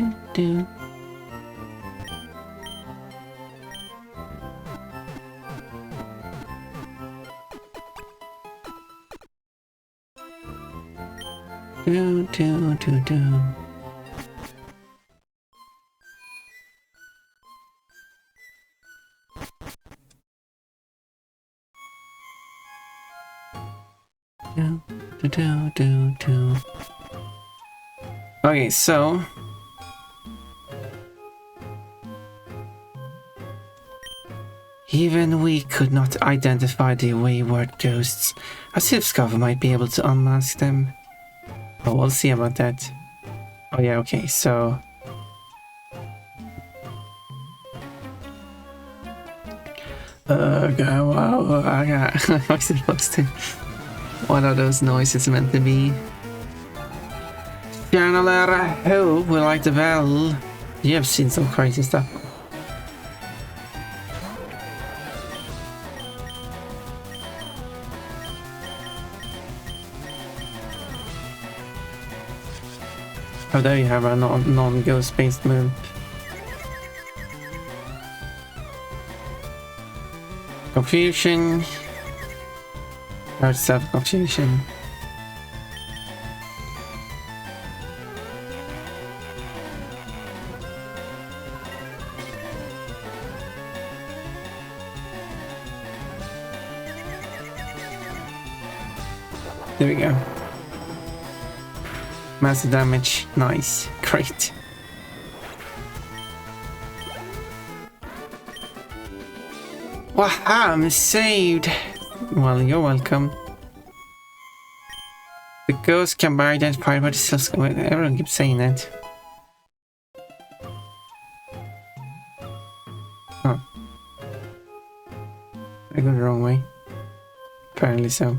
Okay, so even we could not identify the wayward ghosts. A Silph might be able to unmask them. Oh, we'll see about that. Oh yeah, okay, so wow, I got what's supposed to. What are those noises meant to be? Channeler, who will like the bell? You have seen some crazy stuff. Oh, there you have a non-ghost based move. Confusion. Or self-confusion. There we go. Massive damage. Nice. Great. Wow, I'm saved. Well, you're welcome. The ghost can be identified by the cells. Everyone keeps saying that. Oh. I go the wrong way. Apparently so.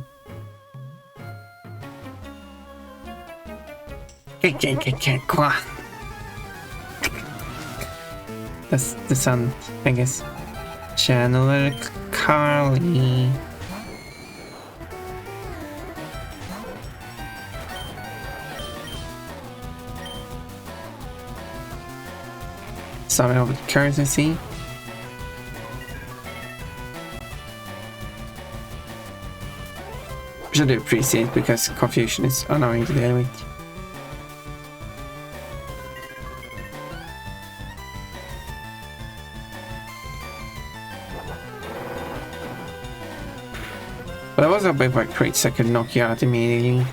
Qua. That's the sun, I guess. Channeler Carly. Sorry over the currency. Which I do appreciate because confusion is annoying to deal with. But I was hoping for crits I could knock you out immediately.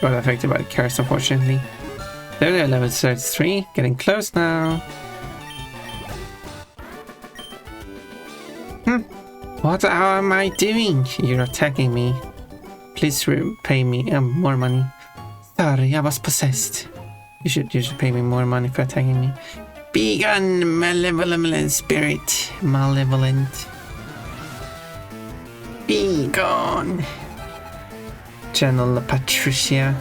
Got affected by the curse, unfortunately. They're level 33, getting close now. What am I doing? You're attacking me. Please pay me more money. Sorry, I was possessed. You should pay me more money for attacking me. Be gone, malevolent spirit. Malevolent. Be gone. Channel Patricia.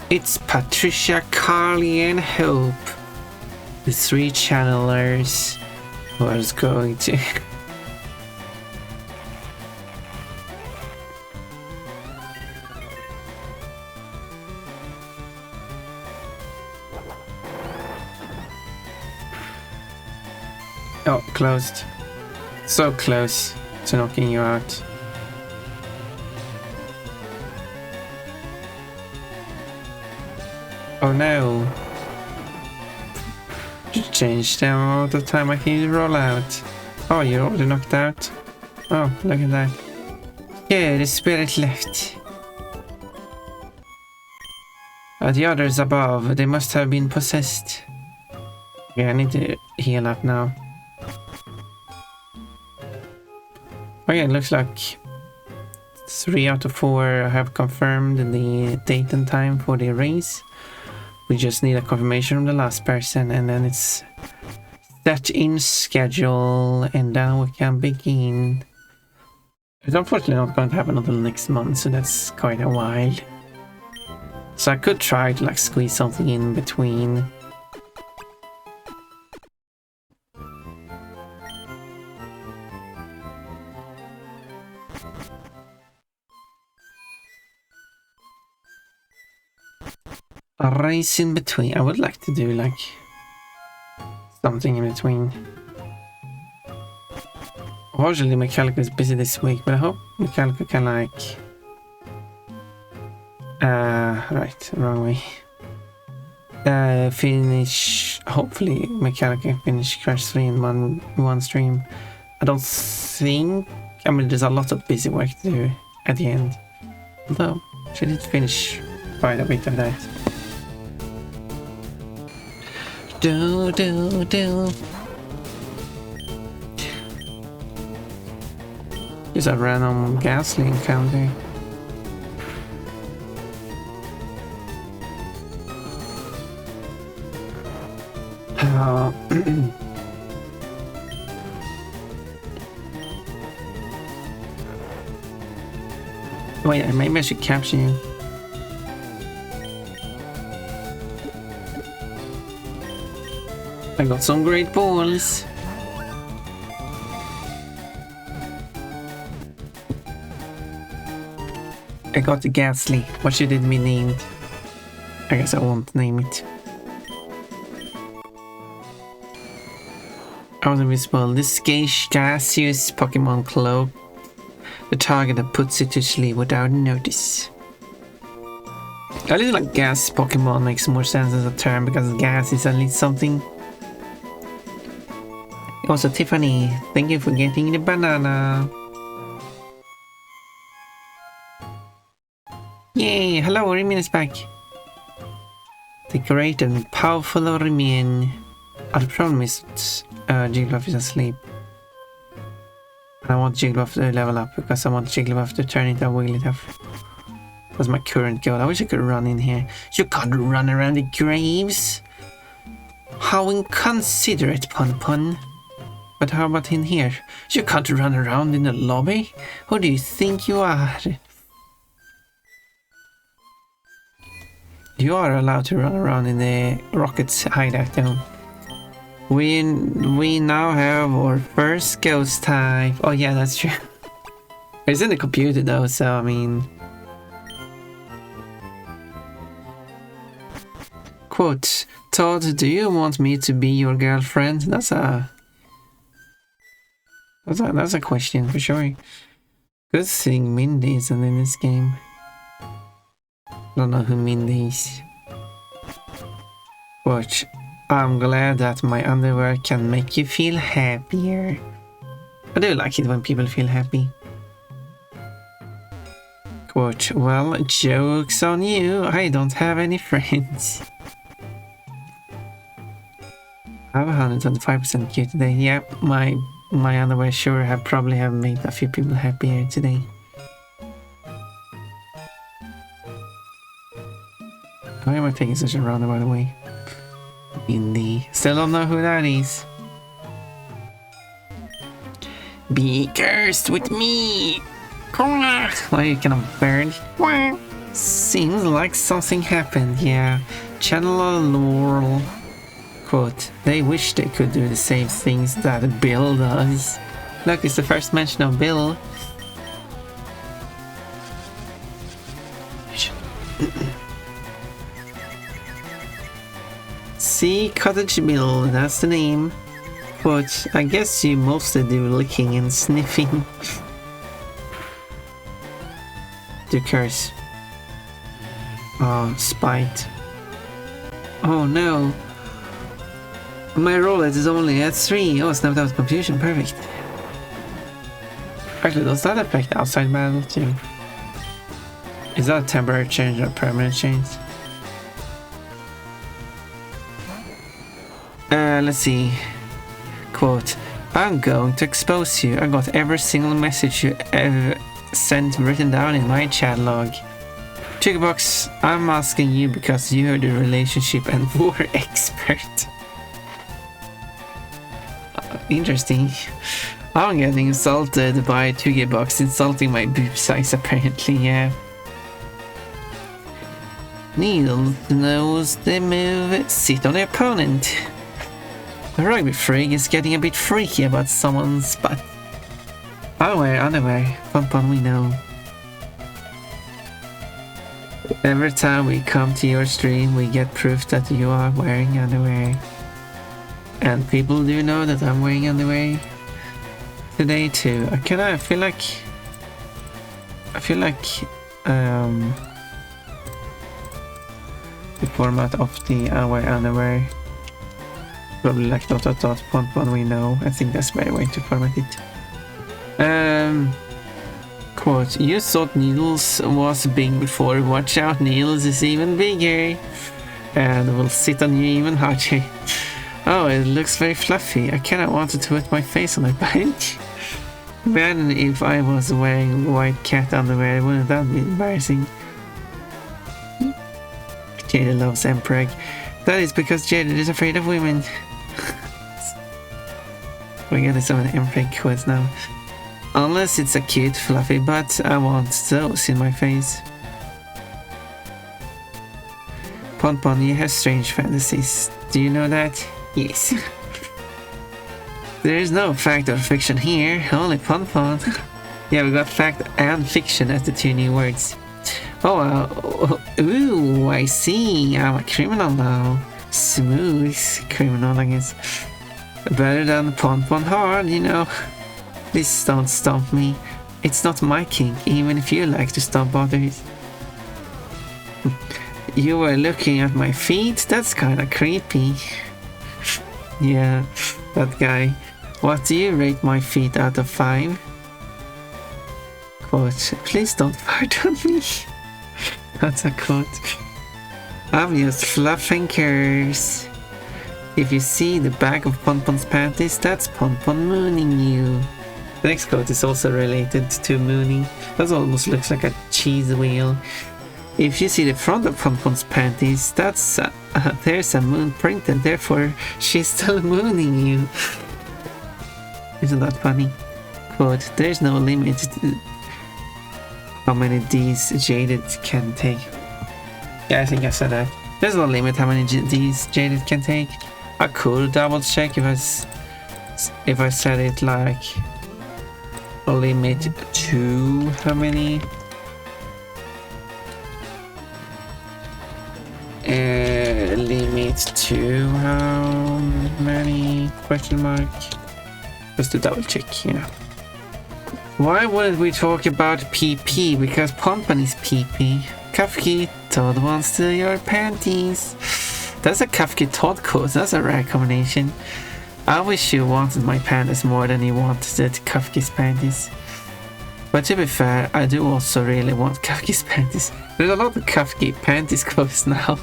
It's Patricia, Carly, and Hope. The 3 channelers who I was going to. Oh, closed. So close to knocking you out. Oh no. Just change the amount of time I can roll out. Oh, you're already knocked out? Oh, look at that. Yeah, the spirit left. The others above, they must have been possessed. Okay, I need to heal up now. Okay, it looks like 3 out of 4 have confirmed the date and time for the race. We just need a confirmation from the last person and then it's set in schedule and then we can begin. It's unfortunately not going to happen until next month, so that's quite a while. So I could try to like squeeze something in between. A race in between. I would like to do like something in between. Unfortunately, Mechanical is busy this week, but I hope Mechanical can like right, wrong way. Finish. Hopefully, Mechanical can finish Crash 3 in one stream. I don't think. I mean, there's a lot of busy work to do at the end. Although she did finish quite a bit of that. Do. Here's a random ghastly encounter. Wait, maybe I should capture you. I got some great balls. I got the ghastly. What should it be named? I guess I won't name it. I was invisible. This gaseous Pokemon cloak. The target that puts it to sleep without notice. A little like gas Pokemon makes more sense as a term because gas is at least something. Also, Tiffany, thank you for getting the banana. Yay! Hello, Remian is back. The great and powerful Remian. The problem is Jigglypuff is asleep. And I want Jigglypuff to level up because I want Jigglypuff to turn into a Wigglytuff. That's my current goal. I wish I could run in here. You can't run around the graves. How inconsiderate, Pun Pun. But how about in here? You can't run around in the lobby? Who do you think you are? You are allowed to run around in the Rocket's hideout though. We now have our first ghost type. Oh yeah, that's true. It's in the computer though, so I mean... Quote, Todd, do you want me to be your girlfriend? That's a question for sure. Good thing Mindy isn't in this game. I don't know who Mindy is. But I'm glad that my underwear can make you feel happier. I do like it when people feel happy. Quote, well, joke's on you, I don't have any friends. I have 125% Q today. Yep, my underwear sure probably have made a few people happier today. Why am I taking such a roundabout way? Mindy. Still don't know who that is. Be cursed with me! Like kind of bird. Seems like something happened, yeah. Channel a Laurel. Quote, they wish they could do the same things that Bill does. Look, it's the first mention of Bill. See, Cottage Bill, that's the name. But I guess you mostly do licking and sniffing. To curse. Oh, spite. Oh no. My roulette is only at 3. Oh, snapped out confusion. Perfect. Actually, does that affect outside battle too? Is that a temporary change or permanent change? Let's see. Quote, I'm going to expose you. I got every single message you ever sent written down in my chat log. Chickenbox, I'm asking you because you're the relationship and war expert. Interesting. I'm getting insulted by Chickenbox insulting my boob size apparently, yeah. Needle knows the move, sit on the opponent. The rugby freak is getting a bit freaky about someone's butt. I'll wear underwear, Pom we know. Every time we come to your stream, we get proof that you are wearing underwear. And people do know that I'm wearing underwear today too. I feel like the format of the I wear underwear probably like ... Pom we know. I think that's the better way to format it. Quote, you thought Needles was big before, watch out, Needles is even bigger and will sit on you even harder. Oh, it looks very fluffy. I kinda wanted to put my face on my bench. Imagine if I was wearing white cat underwear, wouldn't that be embarrassing? Jada loves Emperor. That is because Jada is afraid of women. We're getting some of the Emperor quotes now. Unless it's a cute fluffy butt, I want those in my face. Pon, you have strange fantasies. Do you know that? Yes. There is no fact or fiction here, only Pon. Yeah, we got fact and fiction as the two new words. Oh, ooh, I see. I'm a criminal now. Smooth criminal, I guess. Better than Pon hard, you know. Please don't stomp me. It's not my kink, even if you like to stomp others. You were looking at my feet? That's kinda creepy. Yeah, that guy. What do you rate my feet out of 5? Quote, please don't fart on me. That's a quote. I'm just fluffing curves. If you see the back of Pon's panties, that's Pon mooning you. The next quote is also related to mooning. That almost looks like a cheese wheel. If you see the front of Pon's panties, that's there's a moon printed, therefore she's still mooning you. Isn't that funny? Quote, there's no limit to how many D's Jaded can take. Yeah, I think I said that. There's no limit how many D's Jaded can take. I could double check if I said it like a limit to how many. Limit to how many? Question mark. Just to double check, you know. Why wouldn't we talk about PP? Because Pompon is PP. Kafki, Todd wants to your panties. That's a Kafki Todd quote. That's a rare combination. I wish you wanted my panties more than you wanted Kafki's panties. But to be fair, I do also really want Kafki's panties. There's a lot of Kafki panties quotes now.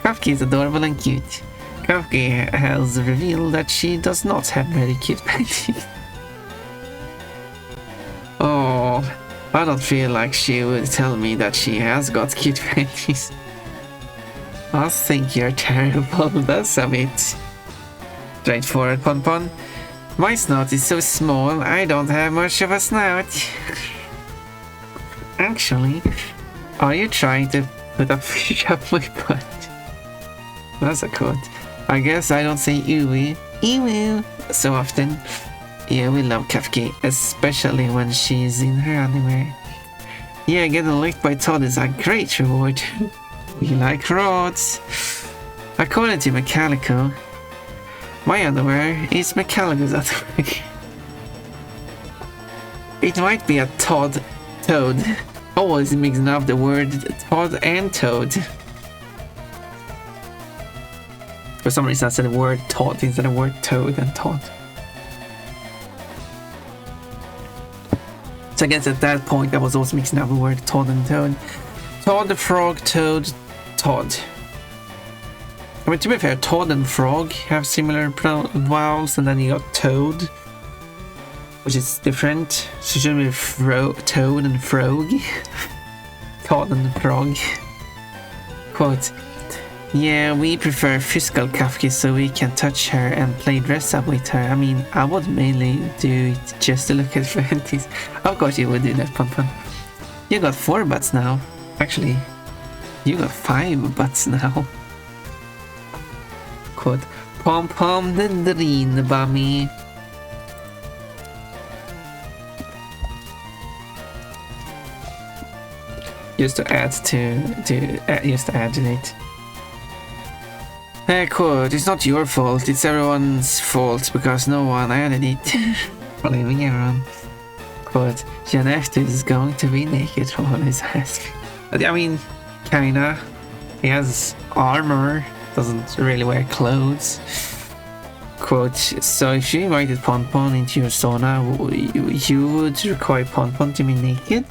Kafki is adorable and cute. Kafki has revealed that she does not have very cute panties. Oh, I don't feel like she would tell me that she has got cute panties. I think you're terrible, that's a bit straightforward, Pon. My snout is so small, I don't have much of a snout. Actually, are you trying to put a fish up my butt? That's a quote. I guess I don't say ooey, ew so often. Yeah, we love Kafki, especially when she's in her underwear. Yeah, getting licked by Todd is a great reward. We like rods. According to Mechanico, my underwear is Mechanico's underwear. It might be a toad. Always mixing up the word Todd and Toad. For some reason I said the word Todd instead of the word Toad and Todd. So I guess at that point I was also mixing up the word Todd and Toad. Todd the frog, Toad, Todd. I mean, to be fair, Todd and frog have similar vowels, and then you got Toad, which is different. So it should be Toad and frog. Todd and frog. Quote, yeah, we prefer physical Kafki so we can touch her and play dress up with her. I mean, I would mainly do it just to look at panties. Of course you would do that, Pon. You got 4 butts now. Actually, you got 5 butts now. Quote, Pom the dream bummy. Just to add to it. Quote, it's not your fault, it's everyone's fault because no one added it. Blaming everyone. Quote, Janef is going to be naked for his ass. I mean, kinda. He has armor, doesn't really wear clothes. Quote, so if you invited Pon into your sauna, you would require Pon to be naked?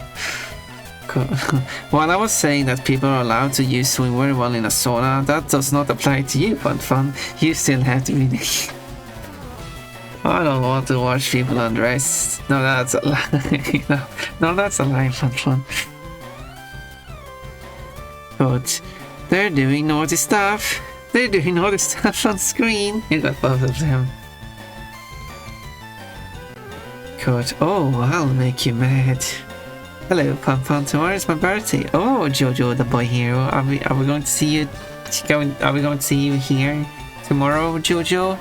While I was saying that people are allowed to use swimwear while in a sauna, that does not apply to you, Pon. You still have to be naked. I don't want to watch people undress. No, that's a lie. no, that's a lie, Pon. Quote, they're doing naughty stuff. They're doing naughty stuff on screen. You got both of them. Quote, oh, I'll make you mad. Hello, Pon. Tomorrow's my birthday. Oh, Jojo, the boy hero. Are we going to see you? Are we going to see you here tomorrow, Jojo?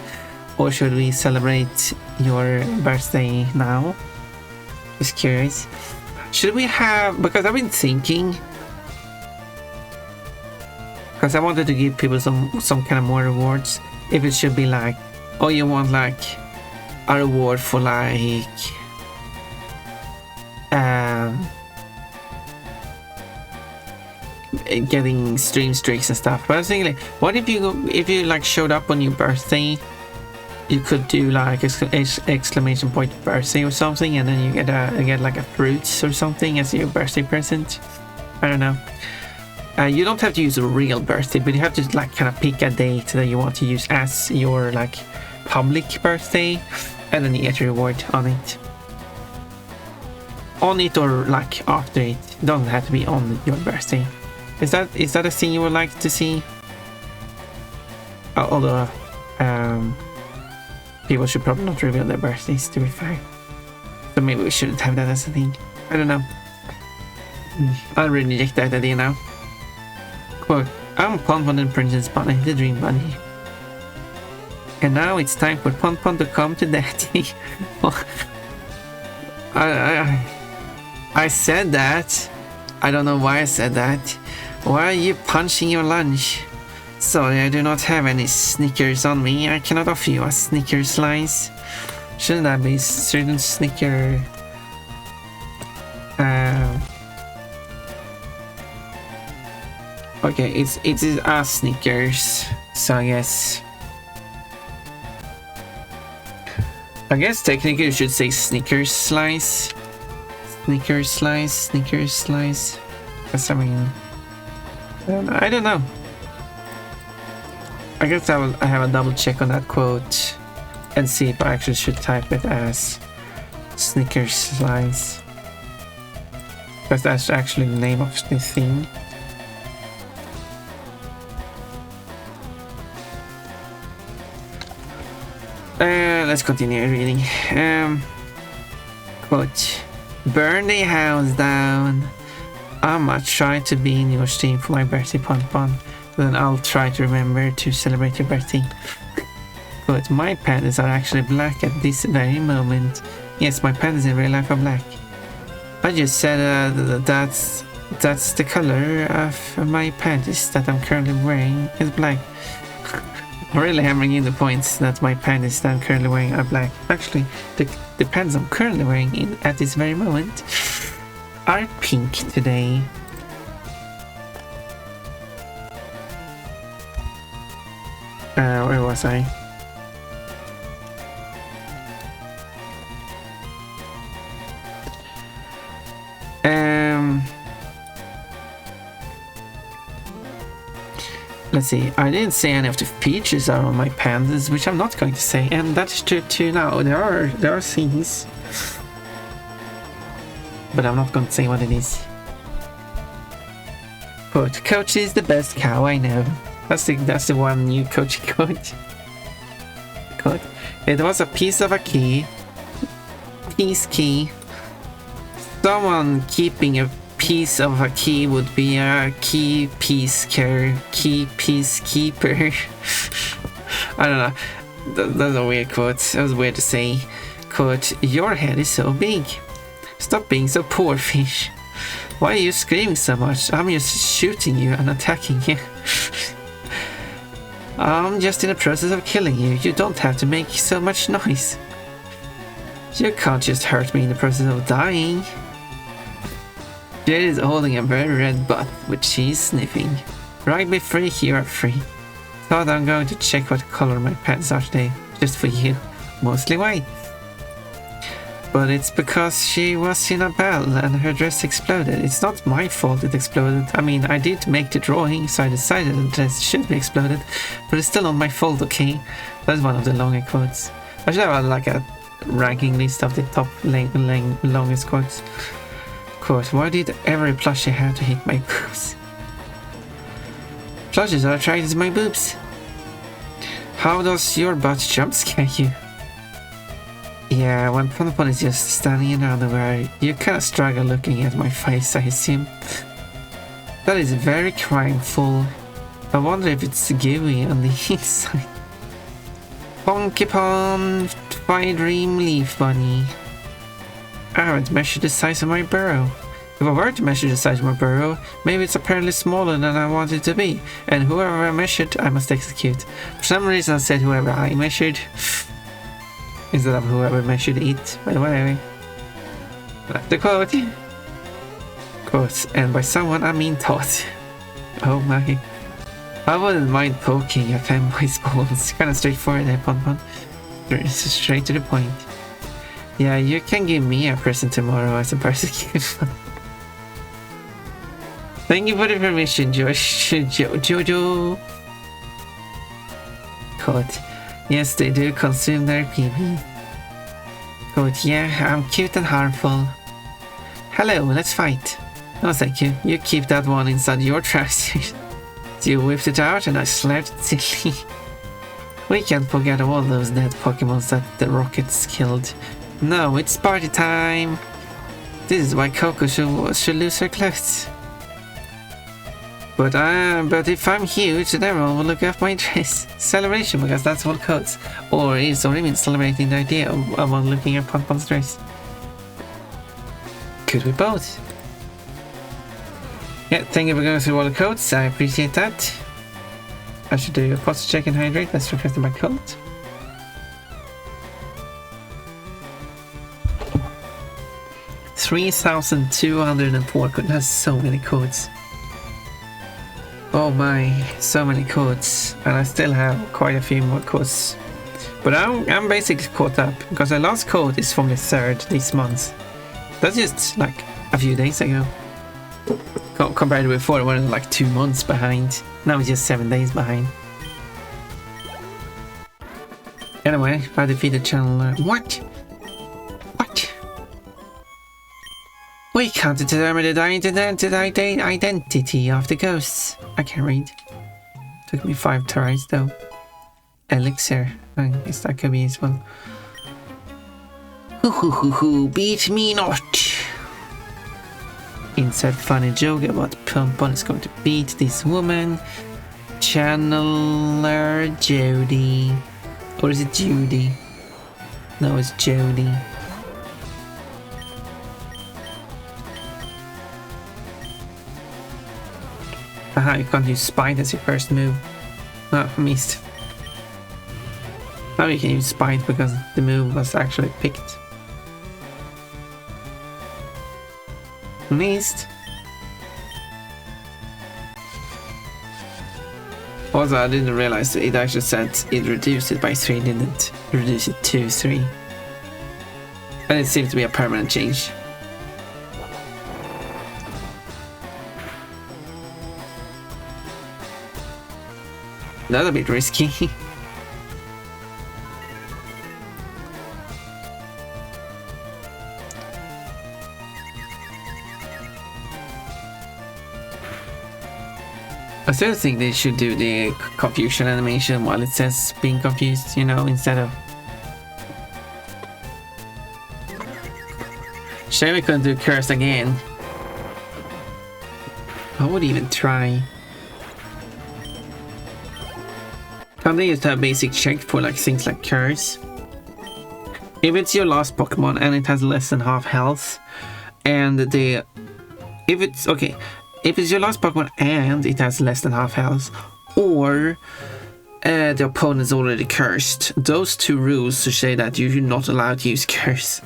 Or should we celebrate your birthday now? Just curious. Should we have? Because I've been thinking. Because I wanted to give people some kind of more rewards. If it should be like, oh, you want like a reward for like. Getting stream streaks and stuff. But I was thinking, like, what if you like showed up on your birthday, you could do like exclamation point birthday or something, and then you get like a fruit or something as your birthday present. I don't know. You don't have to use a real birthday, but you have to like kind of pick a date that you want to use as your like public birthday, and then you get a reward on it. On it or like after it. It doesn't have to be on your birthday. Is that a thing you would like to see? Although, People should probably not reveal their birthdays, to be fair. So maybe we shouldn't have that as a thing. I don't know. I'll reject that idea now. Quote, I'm Ponpon and Princess Bunny, the Dream Bunny. And now it's time for Ponpon to come to Daddy. I said that. I don't know why I said that. Why are you punching your lunch? Sorry, I do not have any Snickers on me. I cannot offer you a Snickers slice. Shouldn't that be certain Snicker? Okay, it is a Snickers. So I guess technically you should say Snickers slice. Snickers slice, Snickers slice. Because I mean, I don't know. I guess I have a double check on that quote and see if I actually should type it as Snickers slice. Because that's actually the name of the thing. Let's continue reading. Quote, burn the house down. I might try to be in your stream for my birthday, Ponpon. Then I'll try to remember to celebrate your birthday. Quote, my panties are actually black at this very moment. Yes, my panties in real life are black. I just said that's the color of my panties that I'm currently wearing is black. I'm really hammering in the points that my panties that I'm currently wearing are black. Actually, the pants I'm currently wearing at this very moment are pink today. Where was I? Let's see, I didn't say any of the features are on my pandas, which I'm not going to say, and that's true too now. There are things, but I'm not going to say what it is. Quote, Coach is the best cow I know. That's the one new coaching quote. Quote, it was a piece of a key. Piece key. Someone keeping a piece of a key would be a key piece keeper. I don't know. That's a weird quote. That was weird to say. Quote, your head is so big. Stop being so poor, fish. Why are you screaming so much? I'm just shooting you and attacking you. I'm just in the process of killing you. You don't have to make so much noise. You can't just hurt me in the process of dying. Jade is holding a very red butt, which she's sniffing. Rugby free, you are free. Thought I'm going to check what color my pants are today, just for you. Mostly white. But it's because she was in a battle and her dress exploded. It's not my fault it exploded. I mean, I did make the drawing, so I decided the dress should be exploded. But it's still not my fault, okay? That's one of the longer quotes. I should have like a ranking list of the top longest quotes. Quote, why did every plushie have to hit my boobs? Plushies are attracted to my boobs. How does your butt jump scare you? Yeah, when Ponpon is just standing in underwear, you kinda struggle looking at my face, I assume. That is very crimeful. I wonder if it's gooey on the inside. Ponky Pon, my dream leaf bunny. I haven't measured the size of my burrow. If I were to measure the size of my burrow, maybe it's apparently smaller than I want it to be, and whoever I measured, I must execute. For some reason I said whoever I measured, instead of whoever measured it, but whatever. That's the quote. Quote, and by someone I mean taught. Oh my. I wouldn't mind poking a fanboy's balls. Kinda straightforward there, Ponpon. Straight to the point. Yeah, you can give me a present tomorrow as a persecuted one. Thank you for the permission, Jojo. Quote, yes, they do consume their PB. Quote, yeah, I'm cute and harmful. Hello, let's fight. No, thank you. You keep that one inside your trousers. So you whipped it out and I slapped it silly. We can't forget all those dead Pokémons that the rockets killed. No, it's party time! This is why Coco should lose her clothes. But if I'm huge, then everyone will look at my dress. Celebration, because that's what counts. Or it's only been celebrating the idea of looking at Ponpon's dress. Could we both? Yeah, thank you for going through all the codes. I appreciate that. I should do a posture check and hydrate as requested by Colt. $3,204 codes. That's so many codes. Oh my, so many codes. And I still have quite a few more codes. But I'm basically caught up because the last code is from the 3rd this month. That's just like a few days ago. Compared to before, we were like 2 months behind. Now it's just 7 days behind. Anyway, I defeated Channeler. What? What? We can't determine the identity of the ghosts. I can't read. Took me 5 tries though. Elixir. I guess that could be as well. Beat me not. Insert funny joke about Pompon is going to beat this woman. Channeler Jody. Or is it Judy? No, it's Jody. Aha, you can't use Spite as your first move. Oh, missed. Now you can use Spite because the move was actually picked. Missed. Also, I didn't realize it actually said it reduced it by 3, didn't reduce it to 3. And it seems to be a permanent change. That's a bit risky. I still think they should do the confusion animation while it says being confused, you know, instead of... Shame we couldn't do curse again. I would even try. Can't they just have basic check for like things like curse? If it's your last Pokemon and it has less than half health, and if it's your last Pokemon and it has less than half health, or the opponent's already cursed, those 2 rules to say that you're not allowed to use curse.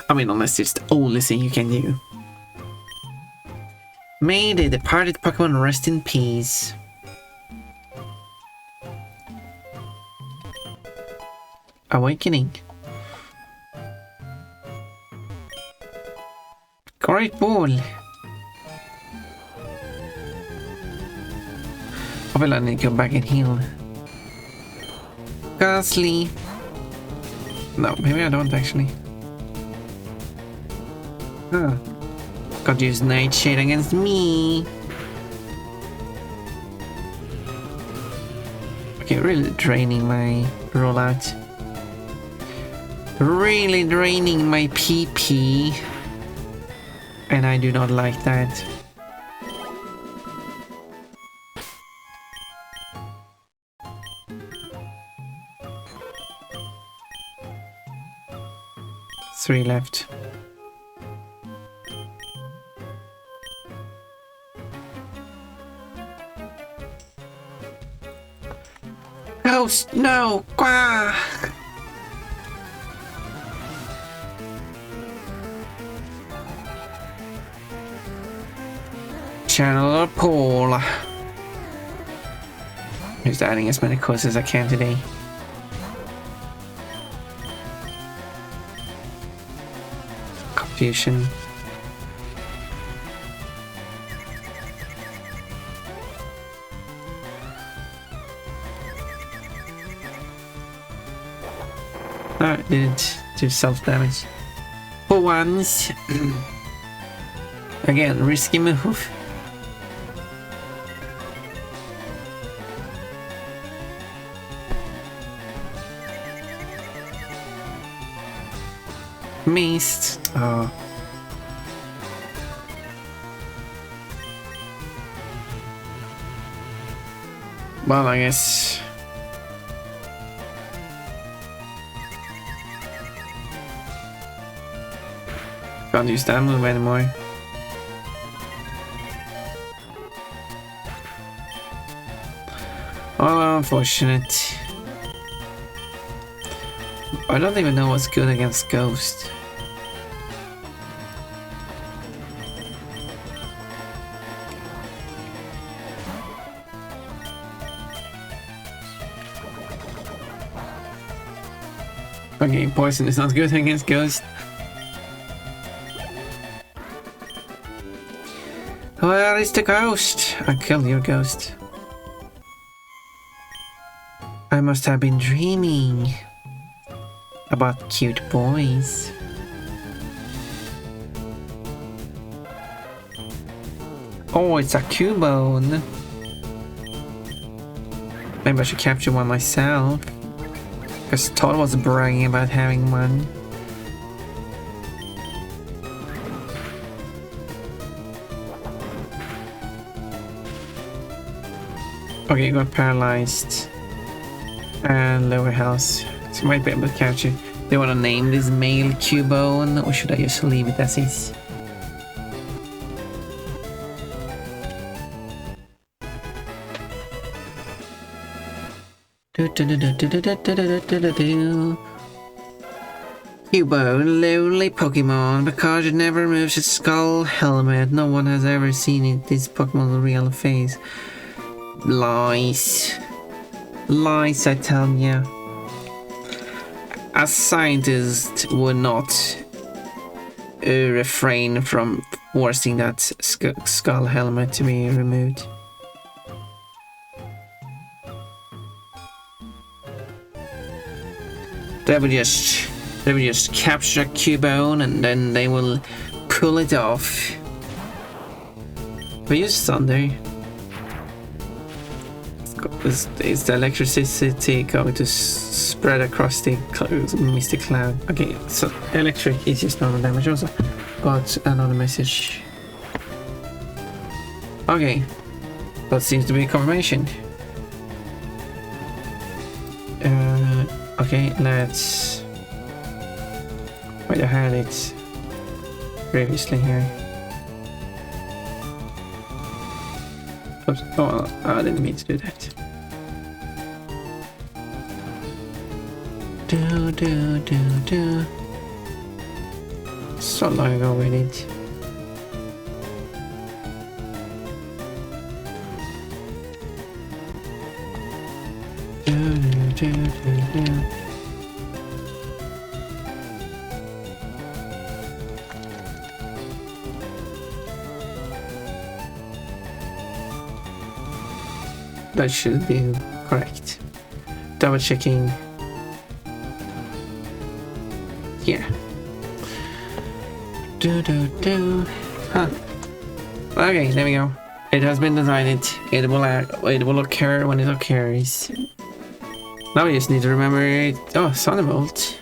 I mean, unless it's the only thing you can do. May the departed Pokemon rest in peace. Awakening. Great ball. I will need to go back and heal. Ghastly. No, maybe I don't actually. Huh. Got to use Nightshade against me. Okay, really draining my rollout. Really draining my PP. And I do not like that. Three left. Ghost, no! Quah! Channel Paul. Just adding as many codes as I can today. Confusion. Oh, it didn't do self-damage. For once. Again, risky move. missed. Oh. Well, I guess. Can't use that move anymore. Oh, unfortunate. I don't even know what's good against Ghost. Okay, poison is not good against Ghost. Where is the ghost? I killed your ghost. I must have been dreaming about cute boys. Oh, it's a Cubone. Maybe I should capture one myself. Because Todd was bragging about having one. Okay, got paralyzed. And lower health. So might be able to catch it. Do you want to name this male Cubone, or should I just leave it as is? Cubone, lonely Pokemon, because it never removes its skull helmet. No one has ever seen it, this Pokemon's real face. Lies. Lies, I tell ya. A scientist would not refrain from forcing that skull helmet to be removed. They will just capture Cubone and then they will pull it off. We use thunder. Is the electricity going to spread across the misty cloud? Okay, so electric is just normal damage also. Got another message. Okay, that seems to be confirmation. Okay, let's... Wait, I had it previously here. Oops. Oh, I didn't mean to do that. Do. So long ago we did. Do. That should be correct. Double checking. Yeah. Do. Huh. Okay, there we go. It has been decided. It will occur when it occurs. Now we just need to remember it. Oh, Thunderbolt.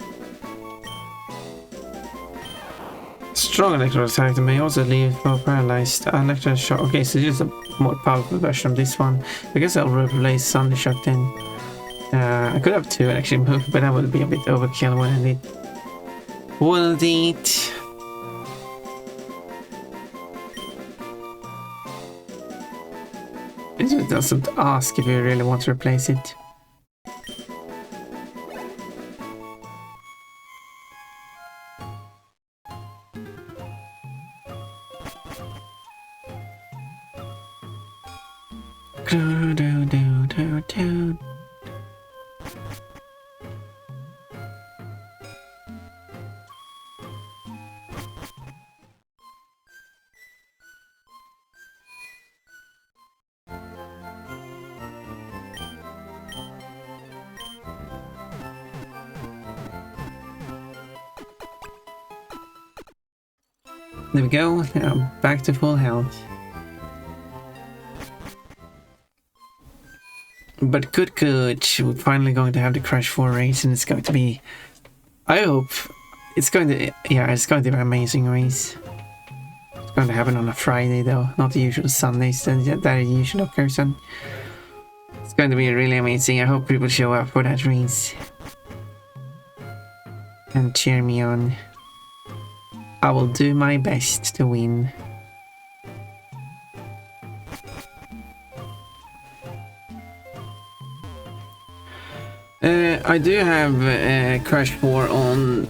Strong electrical attack may also leave more paralyzed. Electrical shock. Okay, so this is a more powerful version of this one. I guess I'll replace Thunder Shock then. I could have two actually, but that would be a bit overkill when I did. Wouldn't it? It doesn't ask if you really want to replace it. There we go, now back to full health. But good, we're finally going to have the Crash 4 race and it's going to be, I hope, it's going to be an amazing race. It's going to happen on a Friday though, not the usual Sundays that it usually occurs on. It's going to be really amazing. I hope people show up for that race and cheer me on. I will do my best to win. I do have Crash 4 on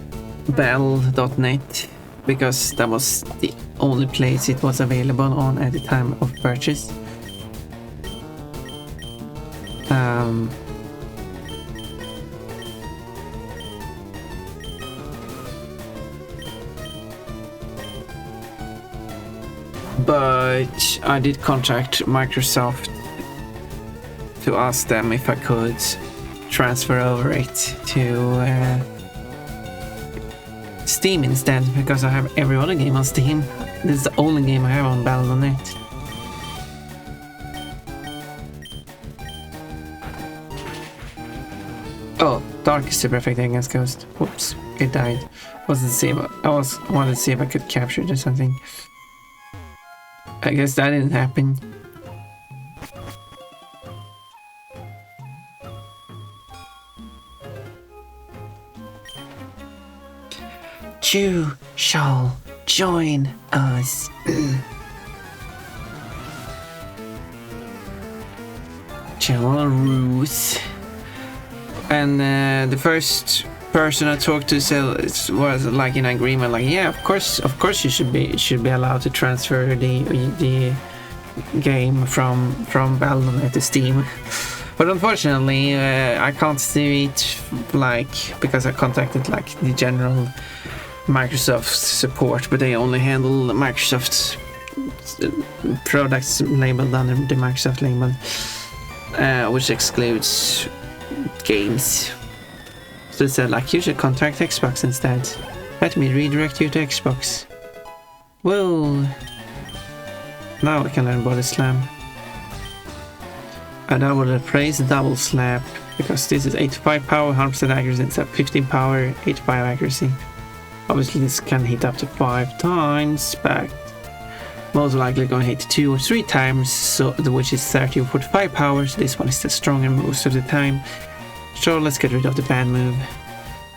battle.net because that was the only place it was available on at the time of purchase. But I did contact Microsoft to ask them if I could transfer over it to Steam instead, because I have every other game on Steam. This is the only game I have on Battle.net. Oh, Dark is the perfect against Ghost. Whoops, it died. Wanted to see if I could capture it or something. I guess that didn't happen. You shall join us. General Ruth. And the first person I talked to said it was like in agreement, like, yeah, of course you should be allowed to transfer the game from Battle.net to Steam. But unfortunately, I can't do it, like, because I contacted like the general Microsoft support, but they only handle Microsoft products labeled under the Microsoft label, which excludes games. So they said, like, you should contact Xbox instead. Let me redirect you to Xbox. Whoa! Now we can learn Body Slam. And I will replace Double Slap, because this is 85 power, 100% accuracy, instead of 15 power, 85 accuracy. Obviously this can hit up to 5 times, but most likely going to hit 2 or 3 times, so which is 30 or 45 powers. This one is the stronger most of the time. So let's get rid of the bad move.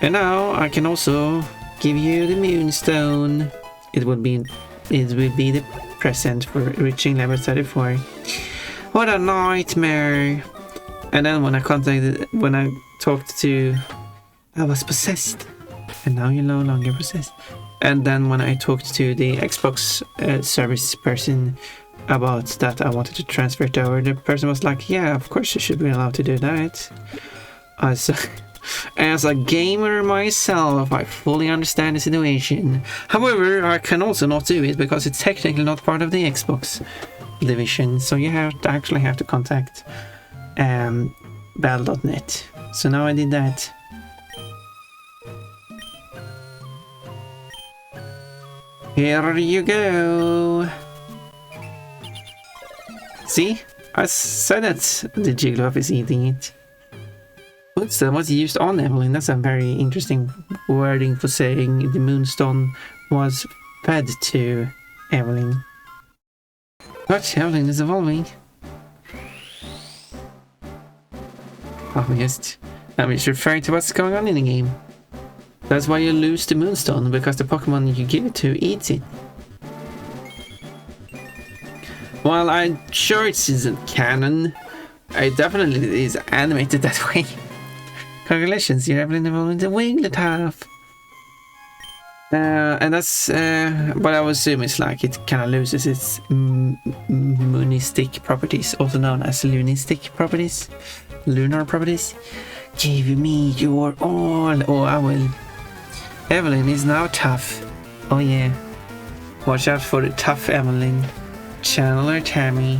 And now I can also give you the Moonstone. It will be the present for reaching level 34. What a nightmare! And then when I talked to, I was possessed. And now you're no longer possessed. And then when I talked to the Xbox service person about that, I wanted to transfer it over, the person was like, yeah, of course you should be allowed to do that. As a gamer myself, I fully understand the situation. However, I can also not do it because it's technically not part of the Xbox division. So you actually have to contact Battle.net. So now I did that. Here you go. See? I said that the Jigglypuff is eating it. Moonstone was used on Evelyn. That's a very interesting wording for saying the Moonstone was fed to Evelyn. But Evelyn is evolving. I'm just referring to what's going on in the game. That's why you lose the Moonstone, because the Pokemon you give it to eats it. While I'm sure it isn't canon, it definitely is animated that way. Congratulations, you're Evelyn evolving the Wigglytuff. And that's what I would assume is like it kind of loses its moonistic properties, also known as lunistic properties, lunar properties. Give me your all, or I will. Evelyn is now tough. Oh yeah. Watch out for the tough Evelyn. Channeler Tammy.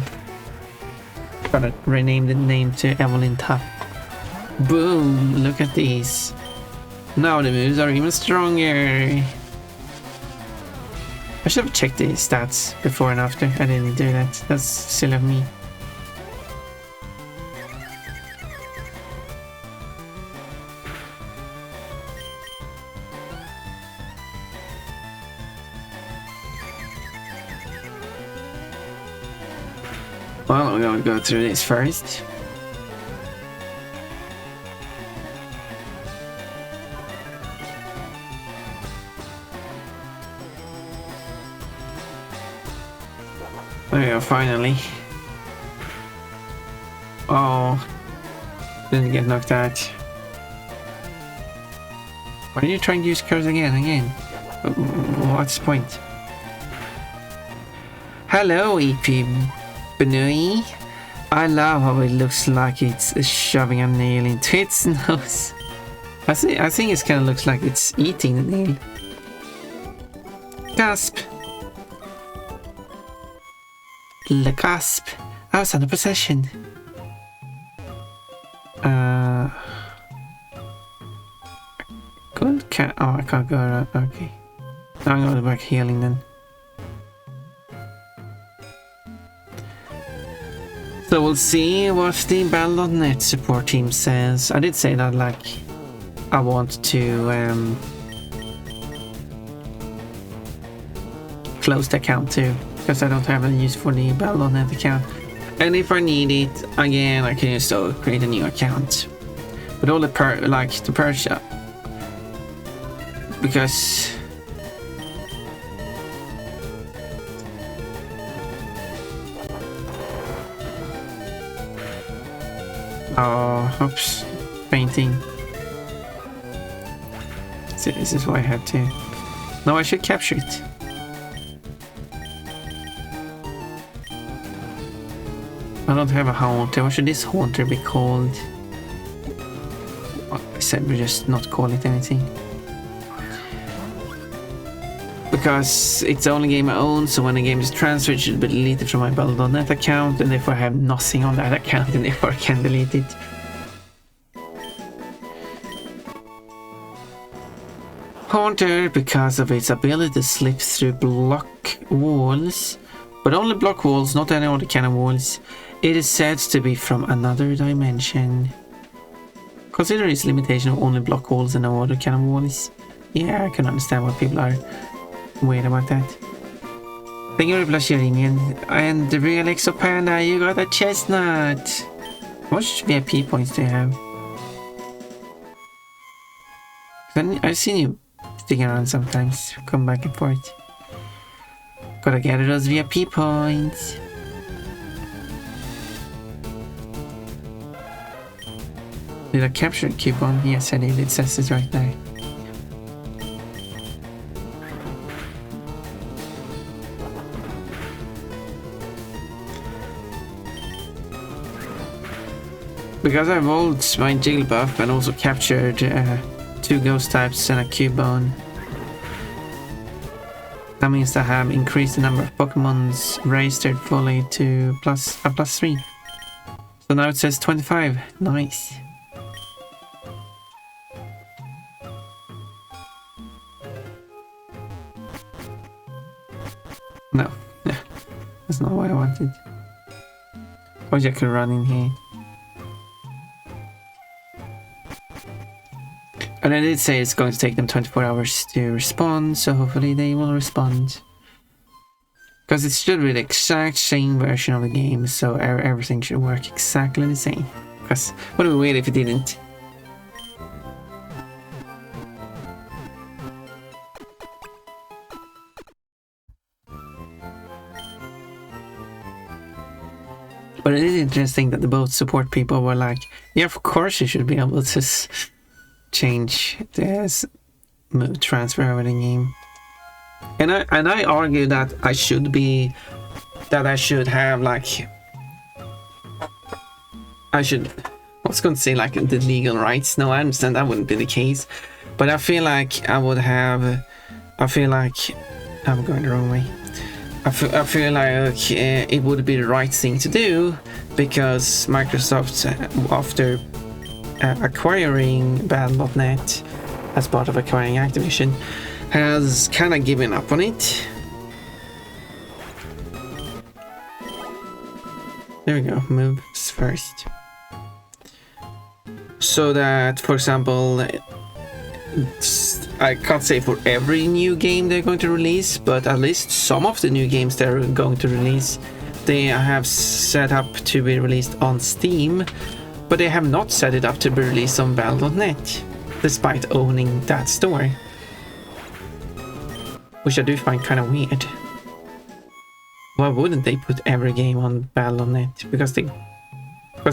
Gotta rename the name to Evelyn Tough. Boom! Look at these. Now the moves are even stronger. I should have checked the stats before and after. I didn't do that. That's silly of me. Well, we're gonna go through this first. There we go, finally. Oh, didn't get knocked out. Why are you trying to use curse again? What's the point? Hello, EP Benui. I love how it looks like it's shoving a nail into its nose. I think it kind of looks like it's eating the nail. Gasp! Le gasp! I was under possession. Good. Oh, I can't go around. Okay. Now I'm going back healing then. So we'll see what the Battle.net support team says. I did say that, like, I want to close the account too, because I don't have any use for the Battle.net account. And if I need it again, I can just create a new account. But all the Persia, because oh, oops, painting. So this is why I had to. No, I should capture it. I don't have a haunter. What should this haunter be called? I said we just not call it anything. Because it's the only game I own, so when a game is transferred, it should be deleted from my Battle.net account, and therefore I have nothing on that account, and therefore I can delete it. Haunter, because of its ability to slip through block walls, but only block walls, not any other kind of walls. It is said to be from another dimension. Consider its limitation of only block walls and no other kind of walls. Yeah, I can understand why people are weird about that. Thank you very much, Jeremian. And the real Exo Panda, you got a chestnut. How much VIP points do you have? I've seen you sticking around sometimes, come back and forth. Gotta gather those VIP points. Did I capture a coupon? Yes, I did. It says it right there. Because I rolled my Jigglypuff and also captured 2 ghost types and a coupon. That means I have increased the number of Pokemon's registered fully to +3. So now it says 25. Nice. No, that's not what I wanted. Or I could run in here. And I did say it's going to take them 24 hours to respond, so hopefully they will respond. Because it should be the exact same version of the game, so everything should work exactly the same. Because what would be weird if it didn't? But it is interesting that the both support people were like, yeah, of course you should be able to change this move transfer over the game. And I argue that I should have like, I was going to say like the legal rights. No, I understand that wouldn't be the case, but I feel like I'm going the wrong way. I feel like it would be the right thing to do, because Microsoft, after acquiring Battle.net as part of acquiring Activision, has kind of given up on it. There we go, moves first. So that, for example, I can't say for every new game they're going to release, but at least some of the new games they're going to release they have set up to be released on Steam, but they have not set it up to be released on Battle.net, despite owning that store. Which I do find kind of weird. Why wouldn't they put every game on Battle.net? Because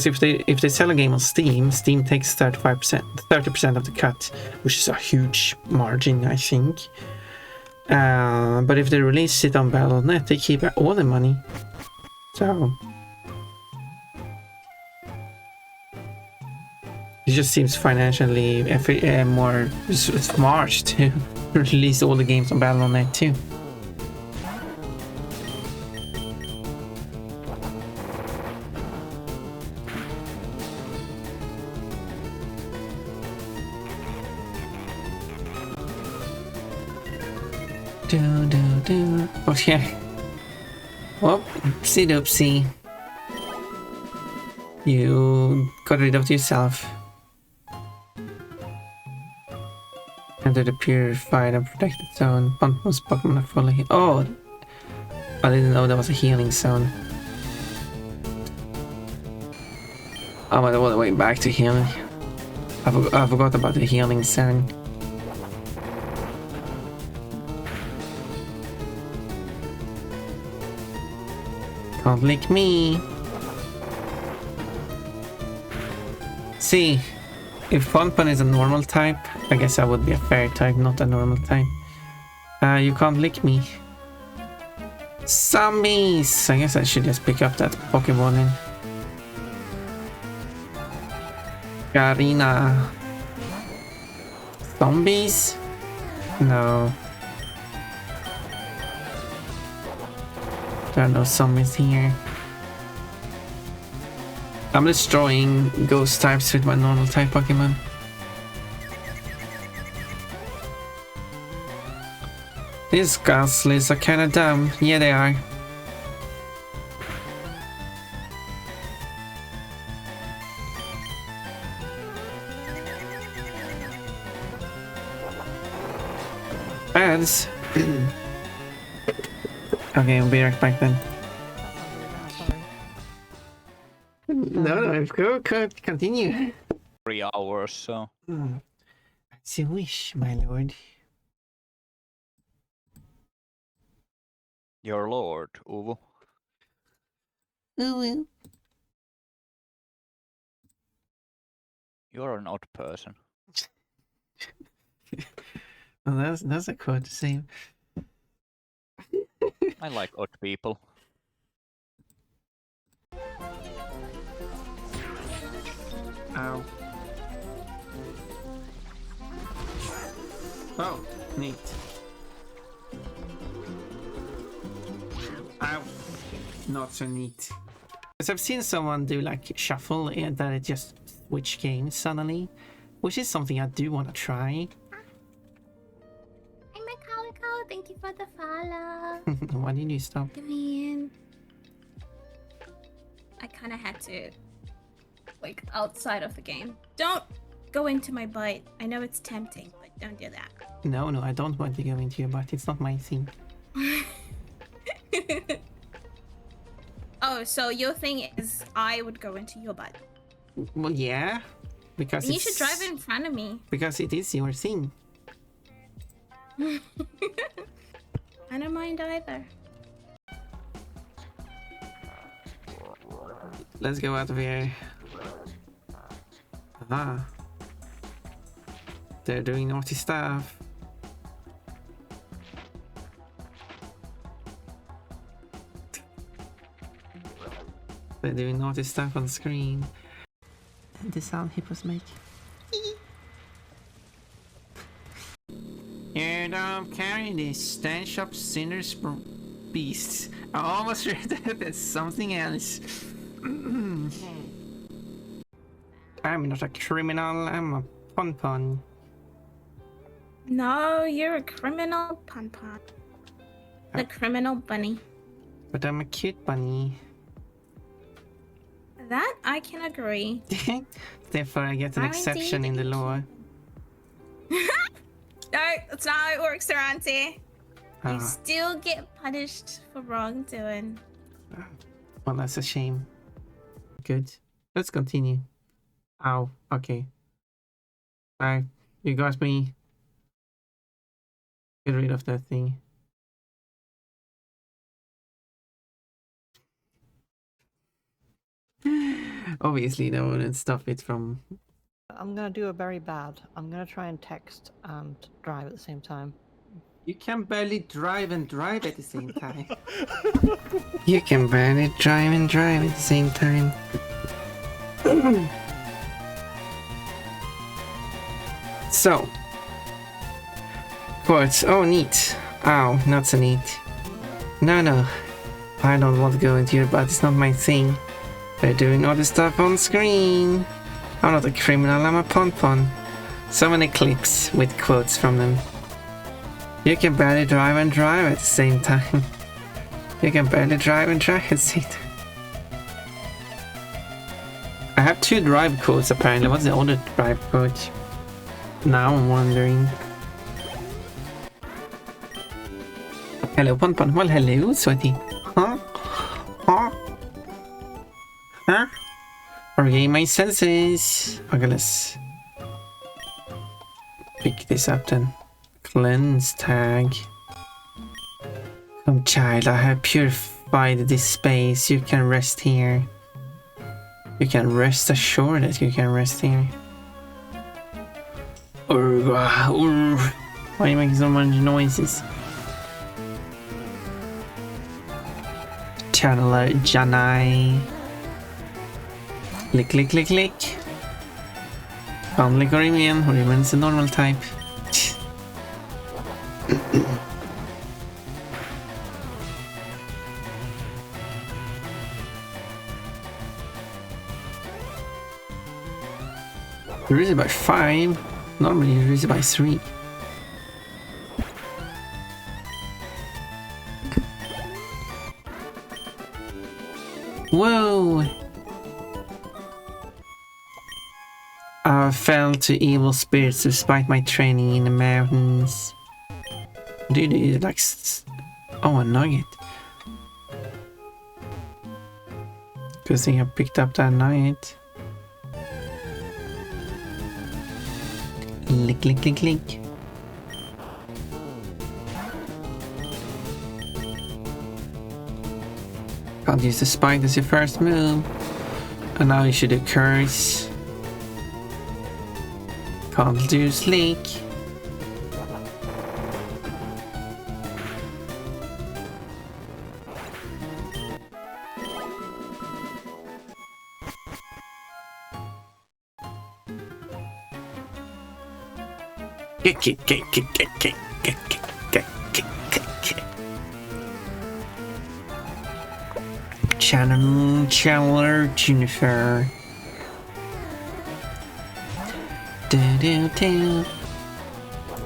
if they sell a game on Steam, Steam takes 30% of the cut, which is a huge margin, I think. But if they release it on Battle.net, they keep all the money. So it just seems financially more smart to release all the games on Battle.net too. Okay. Whoopsie doopsie. You got rid of yourself. Enter the purified and protected zone. Most Pokemon are fully. Oh! I didn't know there was a healing zone. I'm on the way back to healing. I forgot about the healing zone. Can't lick me. See, if Funpun is a normal type, I guess I would be a fairy type, not a normal type. You can't lick me. Zombies! I guess I should just pick up that Pokemon then. Garina. Zombies? No. There are no zombies here. I'm destroying ghost types with my normal type Pokemon. These Ghastlies are kinda dumb. Yeah, they are. Ads. Okay, we'll be right back then. No, go continue. 3 hours, so. As you wish, my lord. Your lord, Uvo. Ooh. You're an odd person. Well, that's a quote to say. I like odd people. Ow. Oh, neat. Ow. Not so neat. Because I've seen someone do like shuffle and that it just switch games suddenly, which is something I do want to try. Hi, Macalico. Thank you for the follow. Why did you stop? I mean, I kind of had to, like, outside of the game. Don't go into my butt. I know it's tempting, but don't do that. No, I don't want to go into your butt. It's not my thing. Oh, so your thing is I would go into your butt. Well, yeah. Because And you should drive in front of me. Because it is your thing. I don't mind either. Let's go out of here. Ah. They're doing naughty stuff. They're doing naughty stuff on the screen. The sound hippos make. You don't carry this stench of sinners beasts. I almost read that as something else. I'm not a criminal, I'm a pon-pon. No, you're a criminal, Pon-Pon. The criminal bunny. But I'm a cute bunny. That I can agree. Therefore I get an I'm exception in indeed the law. No, that's not how it works around here. You Ah. still get punished for wrongdoing. Well, that's a shame. Good. Let's continue. Ow. Okay. Alright. You got me. Get rid of that thing. Obviously, they wouldn't stop it from... I'm gonna do a very bad. I'm gonna try and text and drive at the same time. You can barely drive and drive at the same time. You can barely drive and drive at the same time. So. Quartz. Oh, neat. Ow, not so neat. No. I don't want to go into your butt. It's not my thing. They're doing all the stuff on screen. I'm not a criminal, I'm a pon-pon. So many clips with quotes from them. You can barely drive and drive at the same time. You can barely drive and drive at the same time. I have 2 drive quotes apparently. What's the other drive quote? Now I'm wondering. Hello, pon-pon. Well, hello, sweaty. Huh? Regain my senses. Okay, let's pick this up then. Cleanse tag. Come, child, I have purified this space. You can rest here. You can rest assured that you can rest here. Why are you making so much noises? Channeler Janai. Click, click, click, click. Can't lick or remains a normal type. You raise it by 5. Normally you raise it by 3. Whoa! I fell to evil spirits despite my training in the mountains. Dude, it's like... Oh, a nugget. Good thing I picked up that nugget. Lick, lick, lick, lick. Can't use the spike as your first move. And now you should do curse. Can't do sleek. Channeler Junifer.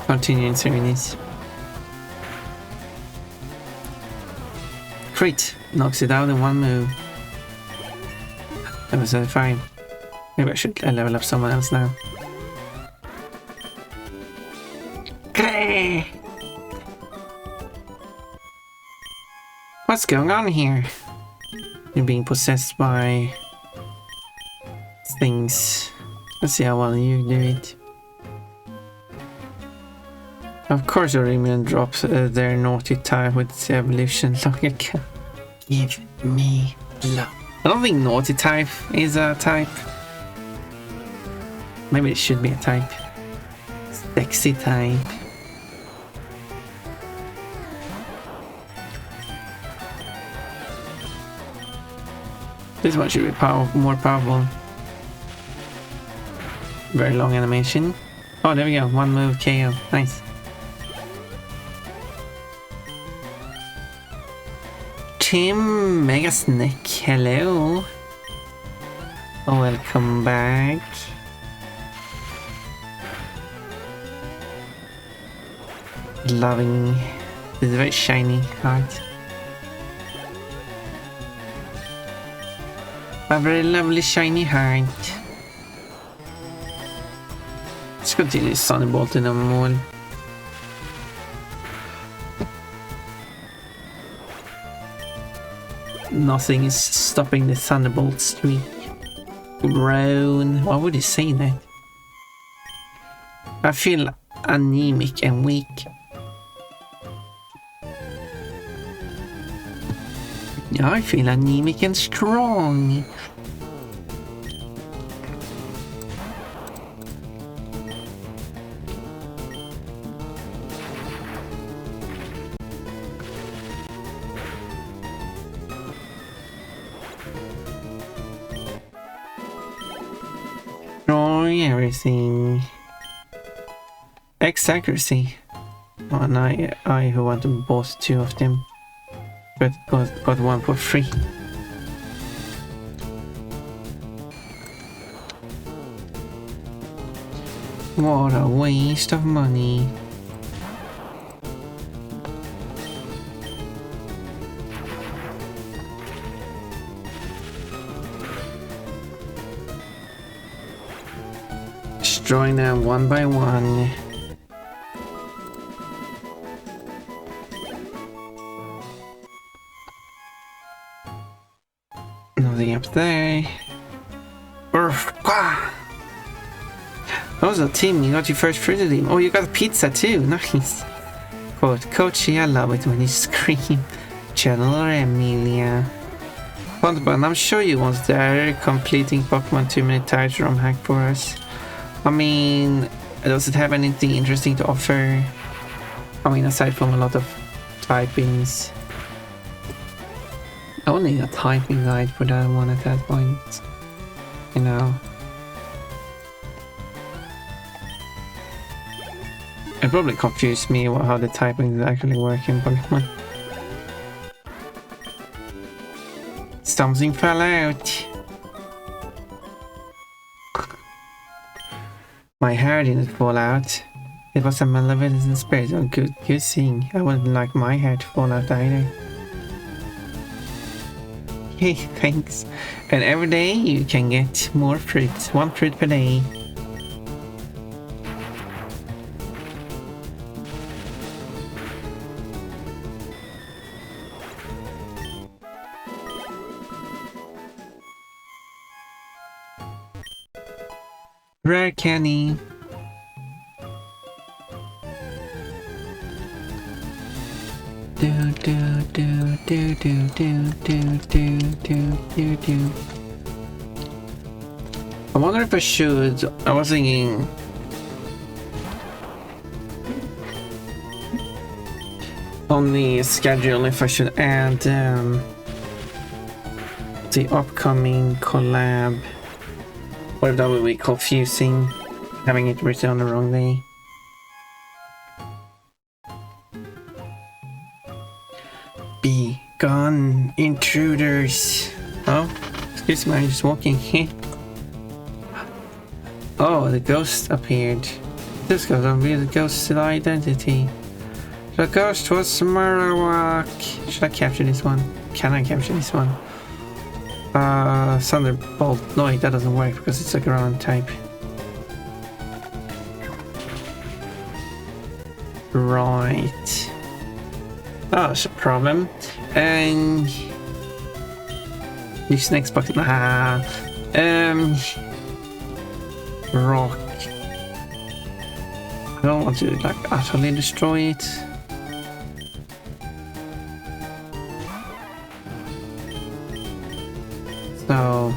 Continue answering this. Crit knocks it out in 1 move. That was fine. Maybe I should level up someone else now. What's going on here? You're being possessed by things. Let's see how well you do it. Of course your immune drops their naughty type with the evolution logic. Give me love. I don't think naughty type is a type. Maybe it should be a type. Sexy type. This one should be more powerful. Very long animation. Oh, there we go. 1 move KO. Nice. Tim Megasnick. Hello. Welcome back. Loving this very shiny heart. A very lovely shiny heart. Let's continue Sunnybolt in a mall. nothing is stopping the Thunderbolt streak. Groan. Why would you say that? I feel anemic and weak. I feel anemic and strong. Destroy everything. X accuracy. Oh, and I who want to boss 2 of them. But got 1 for free. What a waste of money. Destroy them one by one. Nothing up there. That was a team. You got your first fruit team. Oh, you got a pizza too. Nice. Quote, Coachy, I love it when you scream. Channel or Emilia. But I'm sure you was there completing Pokemon 2-minute types ROM hack for us. I mean, does it have anything interesting to offer? I mean, aside from a lot of typings. I would need a typing guide for that one at that point. You know. It probably confused me about how the typings actually work in Pokemon. Something fell out. My hair didn't fall out. It was a malevolent spirit. Oh, good seeing. I wouldn't like my hair to fall out either. Hey, thanks. And every day you can get more fruits. 1 fruit per day. Rare candy. I wonder if I should. I was thinking on the schedule if I should add the upcoming collab. What if that would be confusing, having it written on the wrong day? Be gone, intruders! Oh, excuse me, I'm just walking here. Oh, the ghost appeared. This got a real ghost's identity. The ghost was Marowak. Should I capture this one? Can I capture this one? Thunderbolt. No, that doesn't work because it's a ground type. Right. Oh, that's a problem. And this next Pokemon. Rock. I don't want to like utterly destroy it. So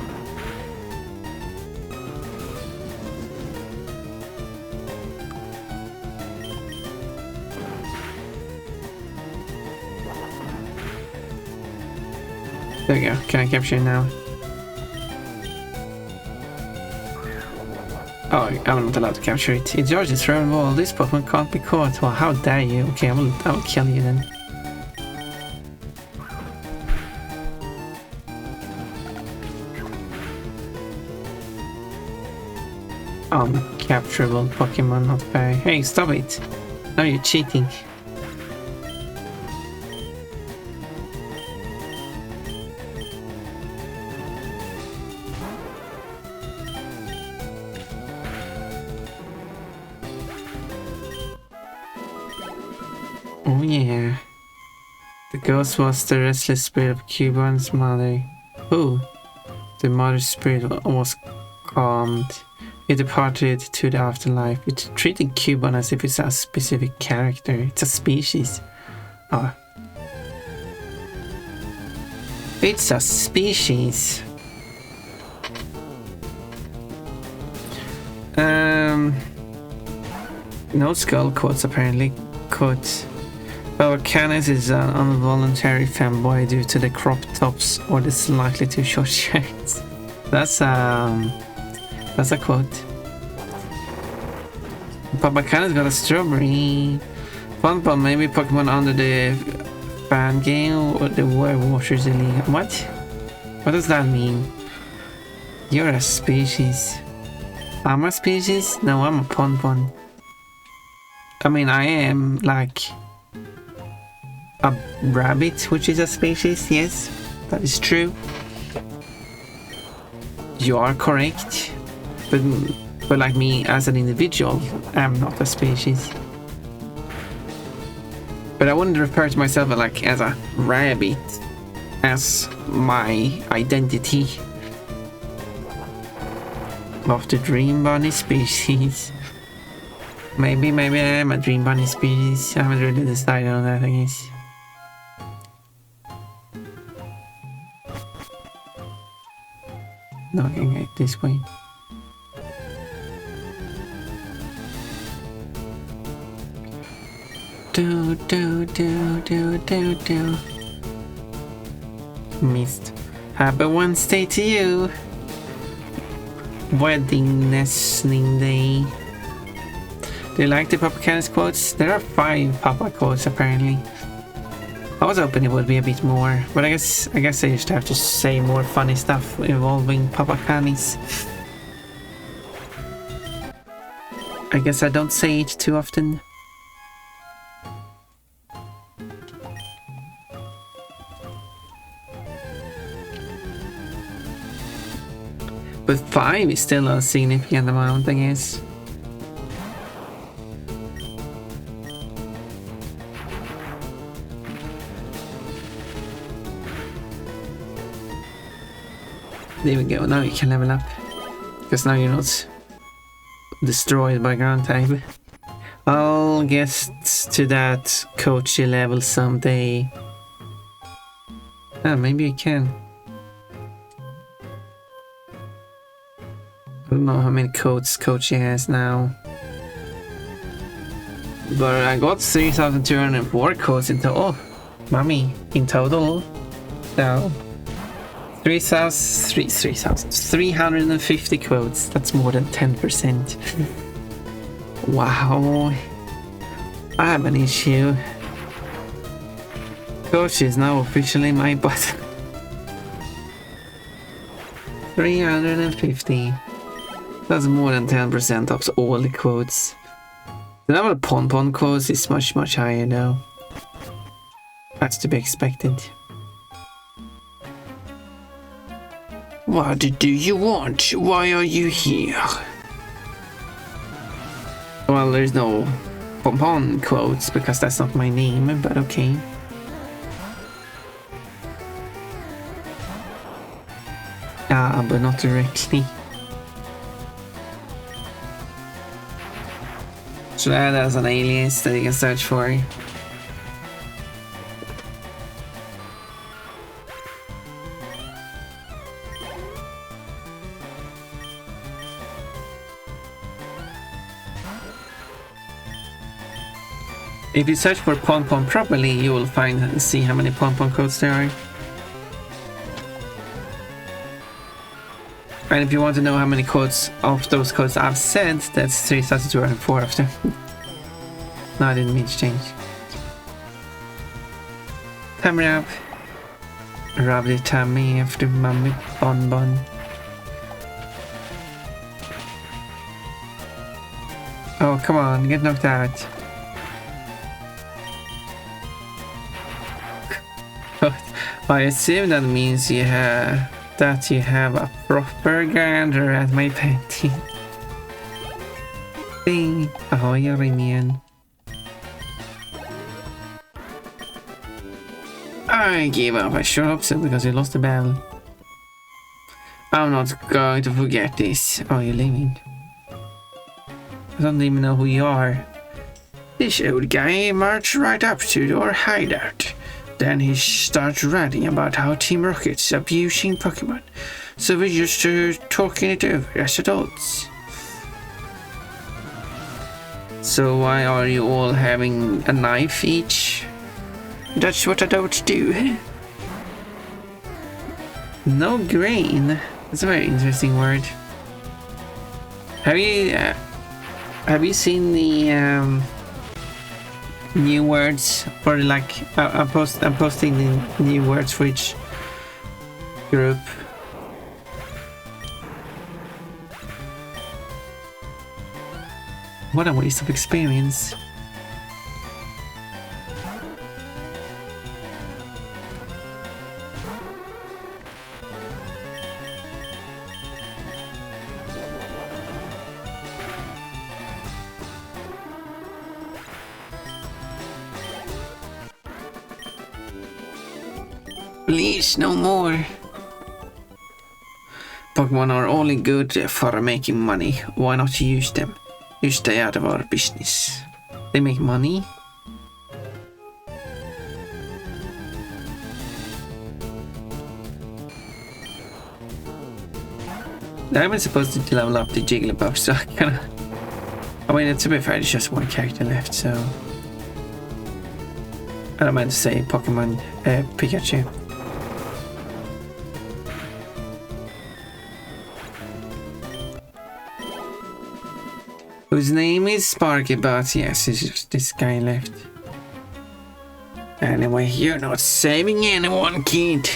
there we go. Can I capture it now? Oh, I'm not allowed to capture it. It's yours, it's thrown wall. This Pokemon can't be caught. Well, how dare you? Okay, I will kill you then. Capturable Pokemon, not fair. Hey, stop it! Now you're cheating. Oh yeah. The ghost was the restless spirit of Cuban's mother. Who? The mother's spirit was calmed. It departed to the afterlife. It treated Cuban as if it's a specific character. It's a species. Ah. It's a species. No skull quotes apparently. Quote. Well, Canis is an involuntary femboy due to the crop tops or the slightly too short shirts. That's a quote. Papa Canis got a strawberry. Fun, maybe Pokemon under the fan game or the Werewatchers Elite. What? What does that mean? You're a species. I'm a species? No, I'm a Pon. I mean, I am like a rabbit, which is a species. Yes, that is true. You are correct. But like me as an individual, I'm not a species. But I wouldn't refer to myself like as a rabbit as my identity of the dream bunny species. Maybe I am a dream bunny species. I haven't really decided on that, I guess. No, I can get this way. Do. Missed. Happy Wednesday to you. Wedding nesting day. Do you like the Papa Canis quotes? There are 5 Papa quotes apparently. I was hoping it would be a bit more, but I guess I used to have to say more funny stuff involving Papa Canis. I guess I don't say it too often. But 5 is still a significant amount, I guess. There we go, now you can level up. Because now you're not destroyed by ground type. I'll get to that coachy level someday. Ah, maybe you can. I don't know how many coats Coachy has now. But I got 3,204 coats in total. Oh, mommy, in total. So 3,350 quotes. That's more than 10%. Wow. I have an issue. Coach is now officially my butt. 350. That's more than 10% of all the quotes. The number of Pon quotes is much higher though. That's to be expected. What do you want? Why are you here? Well, there's no Pon quotes because that's not my name, but okay. Ah, but not directly. Should I add as an alias that you can search for? If you search for Pon properly, you will find and see how many Pon codes there are. And if you want to know how many codes of those codes I've said, that's 3,204 of them. No, I didn't mean to change. Tummy up. Rub the tummy after mummy Bon. Oh, come on, get knocked out. I assume that means you have a proper gander at my painting. Ding! Ahoy, Remian. I give up. I sure hope so, because we lost the battle. I'm not going to forget this. Oh, you're leaving. I don't even know who you are. This old guy marched right up to your hideout. Then he starts ranting about how Team Rocket's abusing Pokemon. So we're just talking it over as adults. So why are you all having a knife each? That's what adults do. No grain. That's a very interesting word. Have you seen the new words, or like I'm posting the new words for each group. What a waste of experience. Please, no more. Pokemon are only good for making money. Why not use them? You stay out of our business. They make money? I'm supposed to level up the Jigglypuff, so I kinda... I mean, to be fair, there's just one character left, so... I don't meant to say Pokemon Pikachu. Whose name is Sparky, but yes, it's just this guy left. Anyway, you're not saving anyone, kid.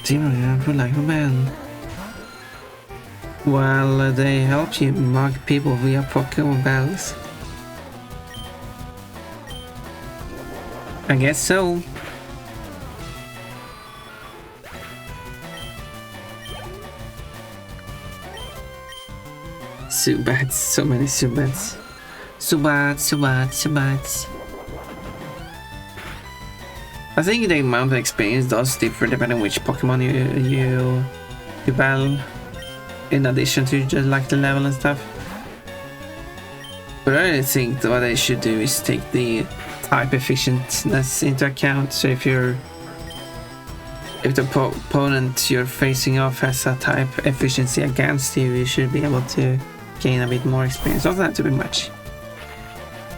Zero, you don't feel like a man. Well, they help you mug people via Pokemon battles. I guess so. Subats, so many Subats. Subats. I think the amount of experience does differ depending on which Pokemon you battle, in addition to just like the level and stuff. But I think what they should do is take the type efficientness into account. So if the opponent you're facing off has a type efficiency against you, you should be able to gain a bit more experience. Doesn't have to be much.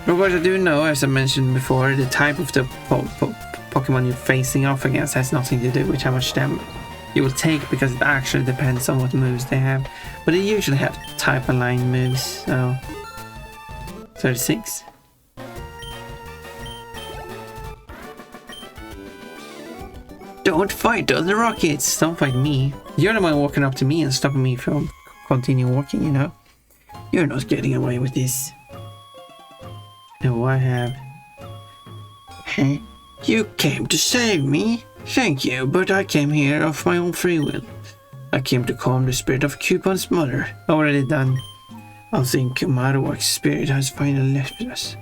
But what I do know, as I mentioned before, the type of the Pokemon you're facing off against has nothing to do with how much damage you will take, because it actually depends on what moves they have. But they usually have type aligned moves, so 36. Don't fight other rockets! Don't fight me. You're the one walking up to me and stopping me from continue walking, you know? You're not getting away with this. No, I have. Hey, you came to save me? Thank you, but I came here of my own free will. I came to calm the spirit of Coupon's mother. Already done. I think Marowak's spirit has finally left us.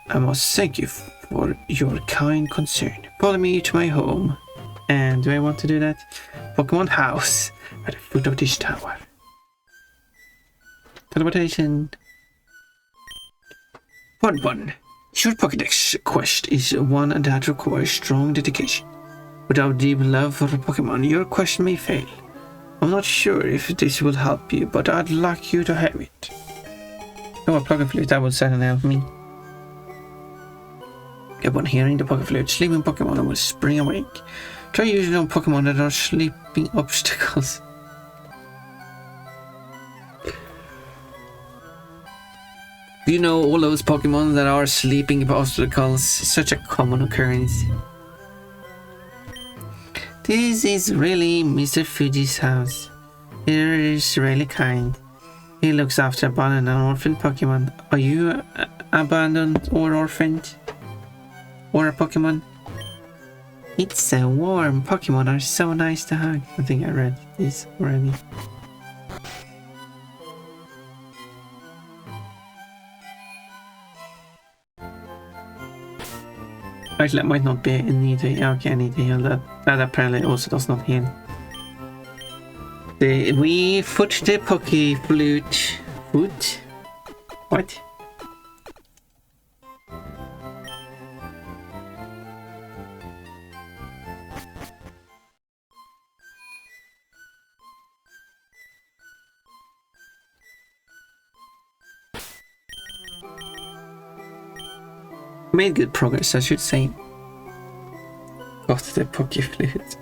I must thank you for your kind concern. Follow me to my home. And do I want to do that? Pokemon house at the foot of this tower. Teleportation. 1-1. Your Pokédex quest is one that requires strong dedication. Without deep love for Pokemon, your quest may fail. I'm not sure if this will help you, but I'd like you to have it. Oh, a Poké Flute, that would certainly help me. Upon hearing the Poké Flute, sleeping Pokemon will spring awake. Try using on Pokemon that are sleeping obstacles. You know, all those Pokemon that are sleeping obstacles, such a common occurrence. This is really Mr. Fuji's house. He is really kind. He looks after abandoned and orphaned Pokemon. Are you abandoned or orphaned? Or a Pokemon? It's so warm. Pokemon are so nice to hug. I think I read this already. Actually, that might not be a need to heal. Okay, I need to heal that. That apparently also does not heal. We foot the Poké Flute. Foot? What? Made good progress, I should say. Got the Poké Flute.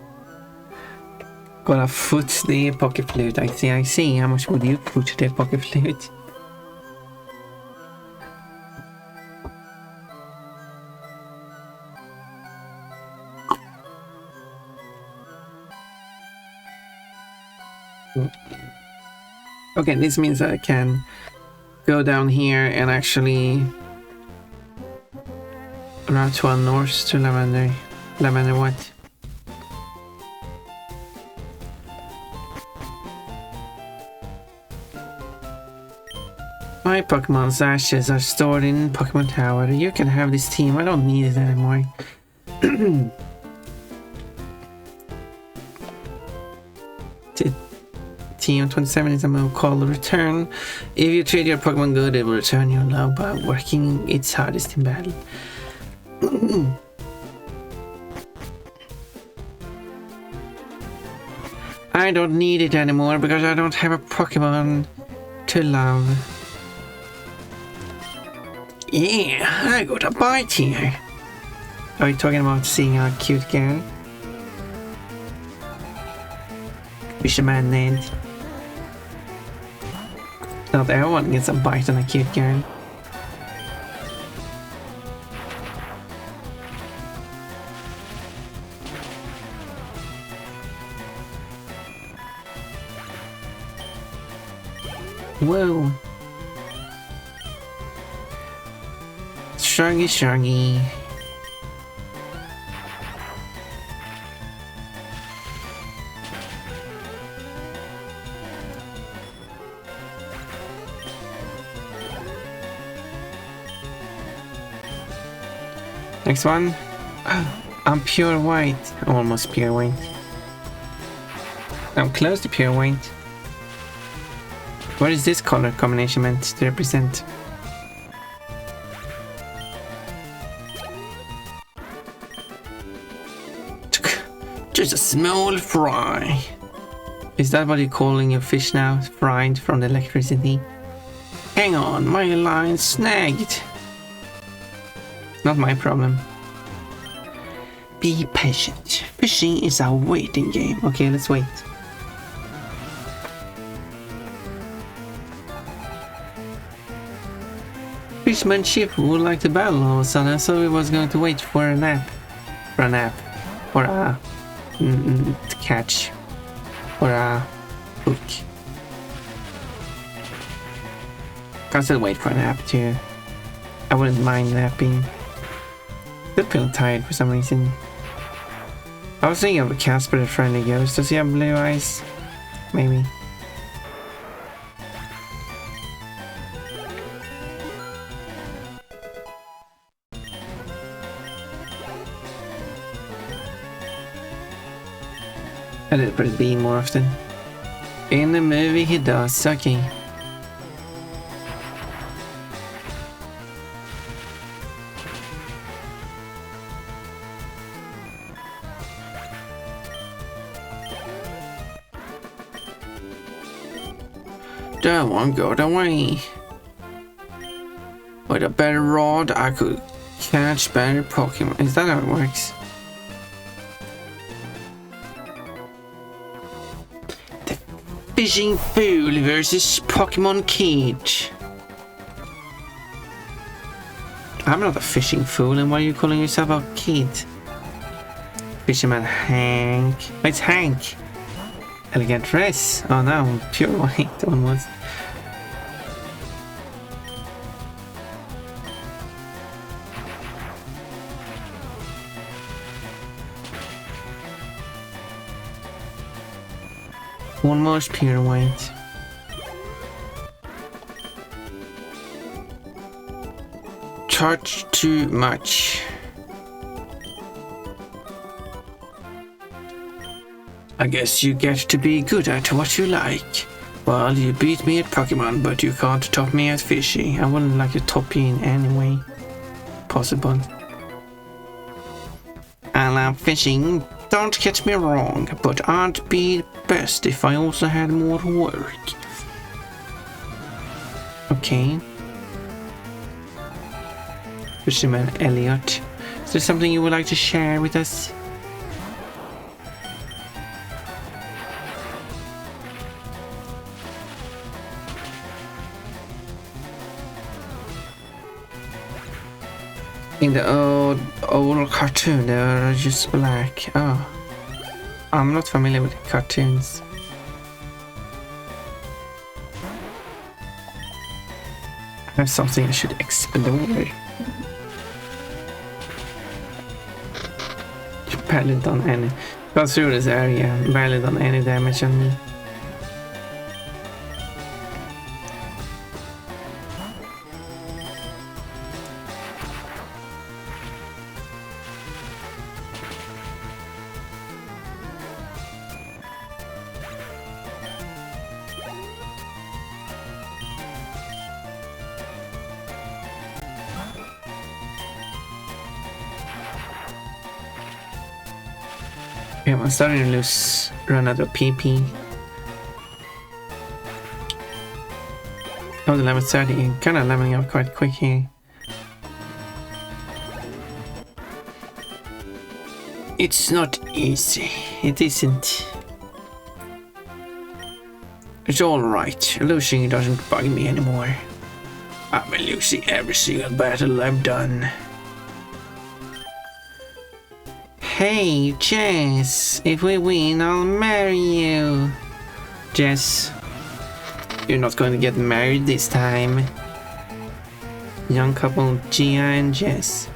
Gotta foot the Poké Flute. I see. How much would you foot the Poké Flute? Okay, this means I can go down here and actually Route 12 north to Lavender. Lavender what? My Pokemon's ashes are stored in Pokemon Tower. You can have this team. I don't need it anymore. Team 27 is a move called Return. If you treat your Pokemon good, it will return your love by working its hardest in battle. I don't need it anymore because I don't have a Pokemon to love. Yeah, I got a bite here. Are you talking about seeing a cute girl? Fisherman Ned. Not everyone gets a bite on a cute girl. Whoa. Shruggy. Next one. I'm pure white. Almost pure white. I'm close to pure white. What is this color combination meant to represent? Just a small fry. Is that what you're calling your fish now? Fried from the electricity? Hang on, my line snagged. Not my problem. Be patient. Fishing is a waiting game. Okay, let's wait. Fishman Chief would like to battle all of a sudden, so he was going to wait for a nap. For a catch. For a hook. Can still wait for a nap too. I wouldn't mind napping. Still feel tired for some reason. I was thinking of a Casper the Friendly Ghost. Does he have blue eyes? Maybe. I did put a B more often. In the movie he does, okay. That one got away. With a better rod, I could catch better Pokemon. Is that how it works? The Fishing Fool versus Pokemon Cage. I'm not a fishing fool, and why are you calling yourself a kid? Fisherman Hank. Oh, it's Hank. Elegant dress. Oh no, pure white almost. Almost pure white. Charge too much. I guess you get to be good at what you like. Well, you beat me at Pokemon, but you can't top me at fishing. I wouldn't like to top you in any way possible. I love fishing, don't get me wrong, but I'd be best if I also had more work. Okay. Fisherman Elliot, is there something you would like to share with us? In the old cartoon, they're just black. Oh, I'm not familiar with cartoons. I have something I should explore. Barely done any. Got through this area, barely done any damage on me. Okay, I'm starting to run out of PP. Oh, the level 30, kind of leveling up quite quick here. It's not easy. It isn't. It's alright. Losing doesn't bug me anymore. I've been losing every single battle I've done. Hey, Jess, if we win, I'll marry you. Jess, you're not going to get married this time. Young couple Gia and Jess.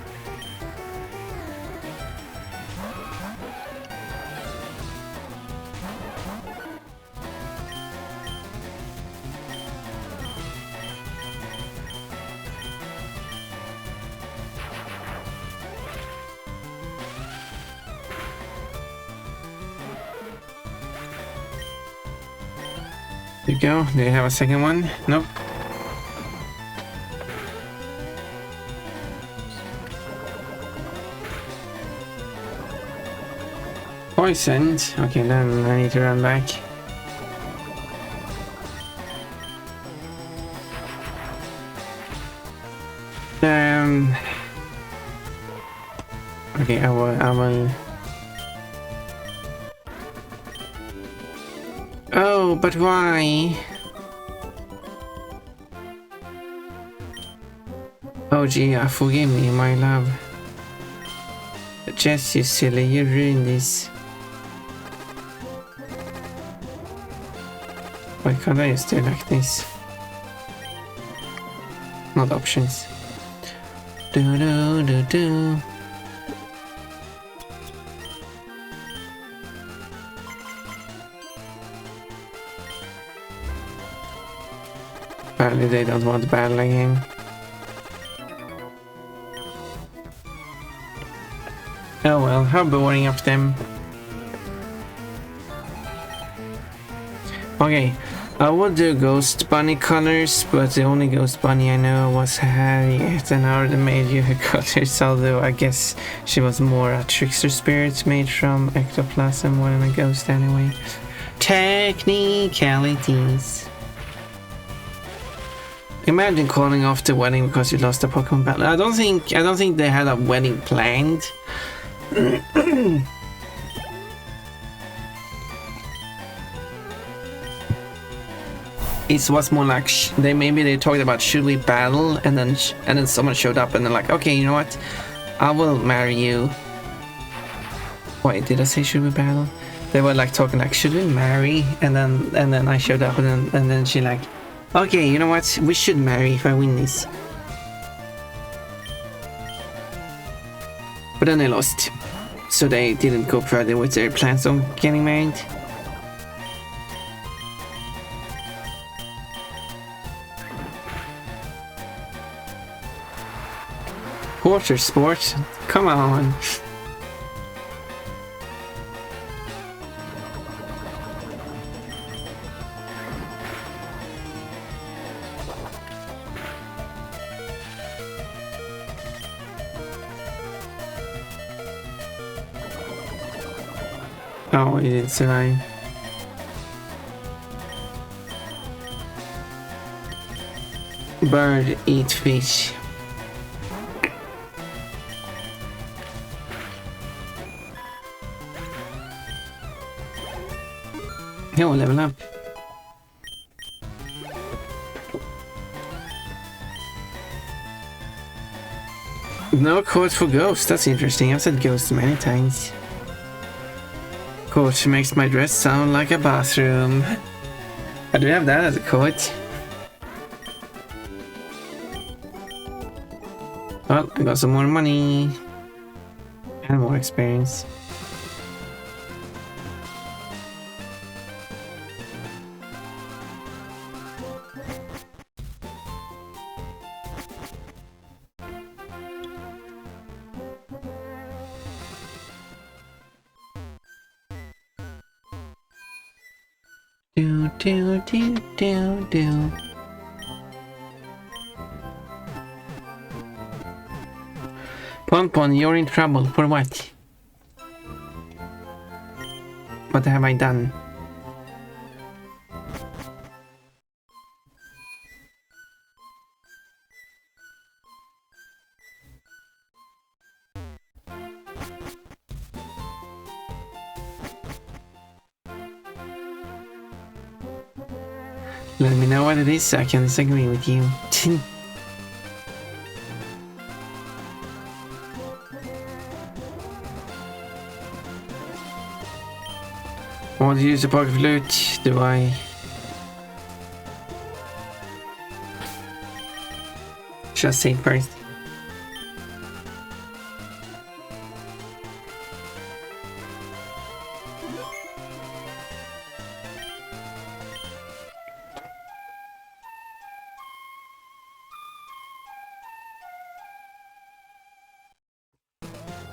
There you go. Do you have a second one? Nope. Poisoned. Okay, then I need to run back. Okay, I will. Oh, but why? Oh, Gia, forgive me, my love. Jess, you silly, you ruined this. Why can't I just do like this? Not options. Do do do do. Apparently they don't want to battle again. Oh well, how boring of them. Okay, I would do Ghost Bunny colors, but the only Ghost Bunny I know was Harriet, and I already made you her colors, although I guess she was more a trickster spirit made from ectoplasm more than a ghost anyway. Technicalities. Imagine calling off the wedding because you lost the Pokemon battle. I don't think they had a wedding planned. It was more like they talked about should we battle, and then someone showed up and they're like, okay, you know what, I will marry you. Wait, did I say should we battle? They were like talking like should we marry, and then I showed up and then she like, okay, you know what, we should marry if I win this. But then they lost, so they didn't go further with their plans on getting married. Water sport? Come on. Oh, he did survive. Bird eat fish. He'll level up. No code for ghost. That's interesting. I've said ghost many times. Coach makes my dress sound like a bathroom. I do have that as a code. Well, I got some more money and more experience. Do do do do do. Pon, you're in trouble. For what? What have I done? Let me know what it is so I can disagree with you. Want to use the pocket flute? Do I? Just say it first.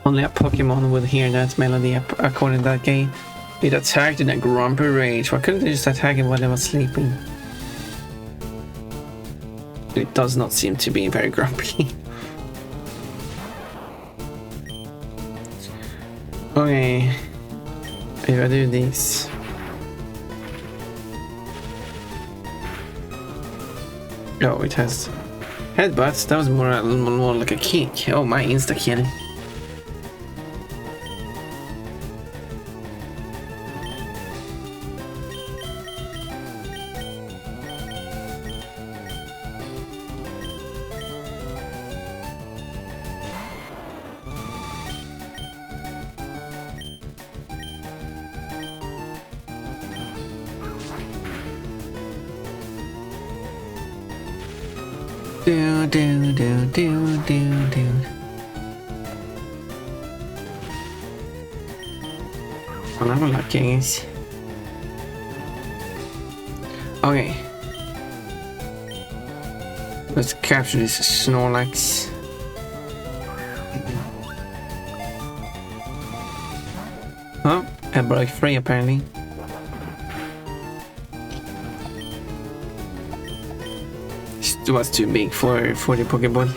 Only a Pokémon would hear that melody according to that game. It attacked in a grumpy rage. Why couldn't they just attack it while it was sleeping? It does not seem to be very grumpy. Okay. If I do this. Oh, it has headbutts. That was more like a kick. Oh, my insta-kill. Do. Well, I'm lucky. Okay. Let's capture this Snorlax. Oh, I broke free apparently. It was too big for the Pokeball.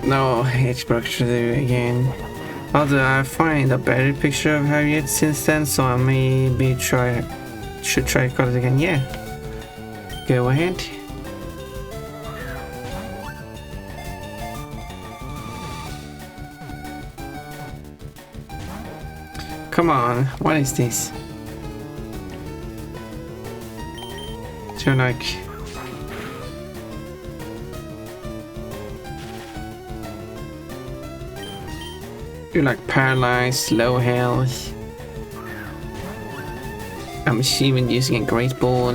No, it's broke through again. Although I find a better picture of Harriet since then, so I maybe should try to cut it again. Yeah, go ahead. Come on, what is this? You're like paralyzed, low health. I'm assuming using a great ball.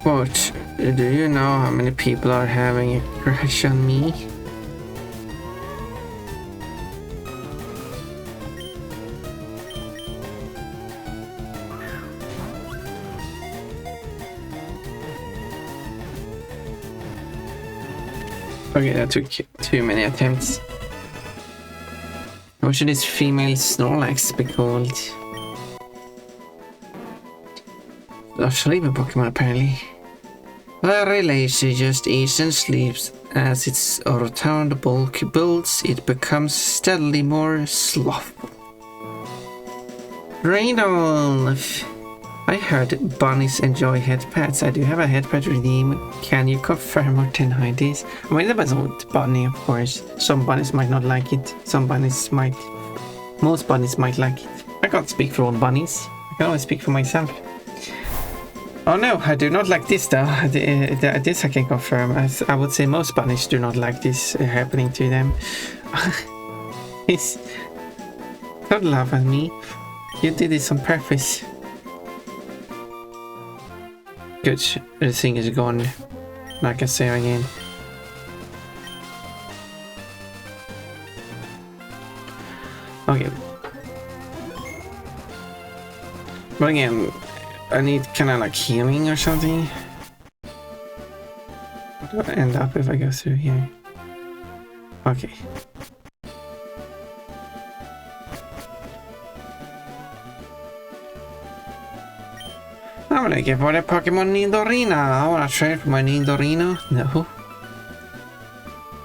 What? Do you know how many people are having a crush on me? Okay, that took too many attempts. What should this female Snorlax be called? sleeping Pokemon apparently. Very lazy, just eats and sleeps. As its rotund bulk builds, it becomes steadily more slothful. Randolph! I heard bunnies enjoy head pats. I do have a head pet redeem. Can you confirm or deny this? I mean, it depends on what bunny, of course. Some bunnies might not like it. Some bunnies might. Most bunnies might like it. I can't speak for all bunnies. I can only speak for myself. Oh no, I do not like this though. This I can confirm. As I would say most bunnies do not like this happening to them. Don't laugh at me. You did this on purpose. Good, the thing is gone. Like I say again. Okay. But again, I need kind of like healing or something. Where do I end up if I go through here? Okay. I'm looking for the Pokemon Nidorina. I wanna trade for my Nidorino. No.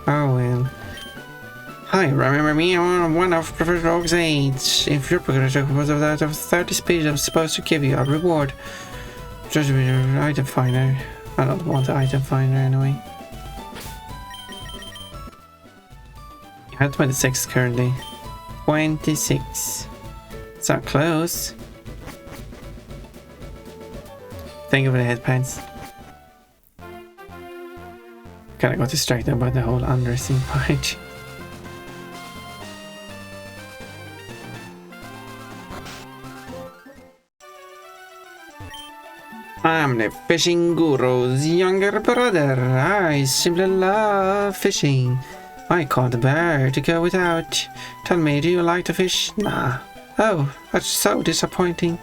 Oh well. Hi, remember me? I'm one of Professor Oak's aides. If your Pokemon was of that of 30 speed, I'm supposed to give you a reward. Just with your item finder. I don't want the item finder anyway. You have 26 currently. 26. It's not close. Thank you for the headpants. Kinda got distracted by the whole undressing part. I'm the fishing guru's younger brother. I simply love fishing. I can't bear to go without. Tell me, do you like to fish? Nah. Oh, that's so disappointing.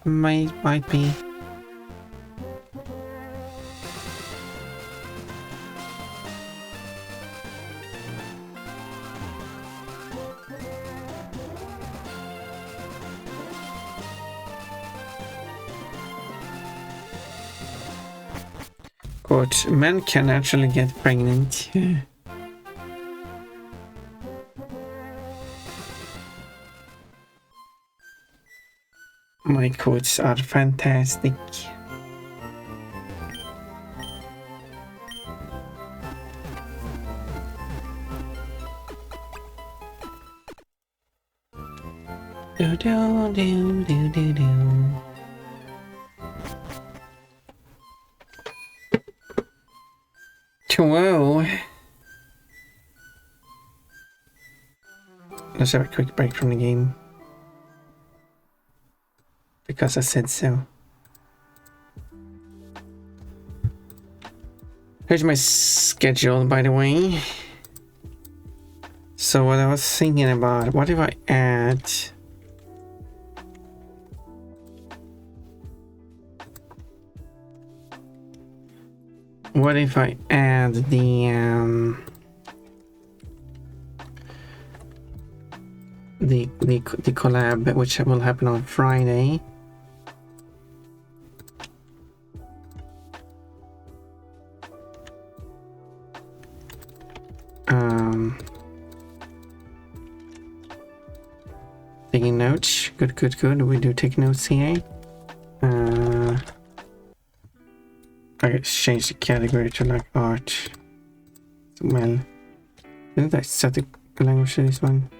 Might be. Quote, men can actually get pregnant. My quotes are fantastic. Do do do do do do. Whoa. Let's have a quick break from the game. Because I said so. Here's my schedule, by the way. So what I was thinking about, what if I add... What if I add the collab, which will happen on Friday? Taking notes. Good. We do take notes here. Okay, change the category to like art. Well, didn't I set the language to this one?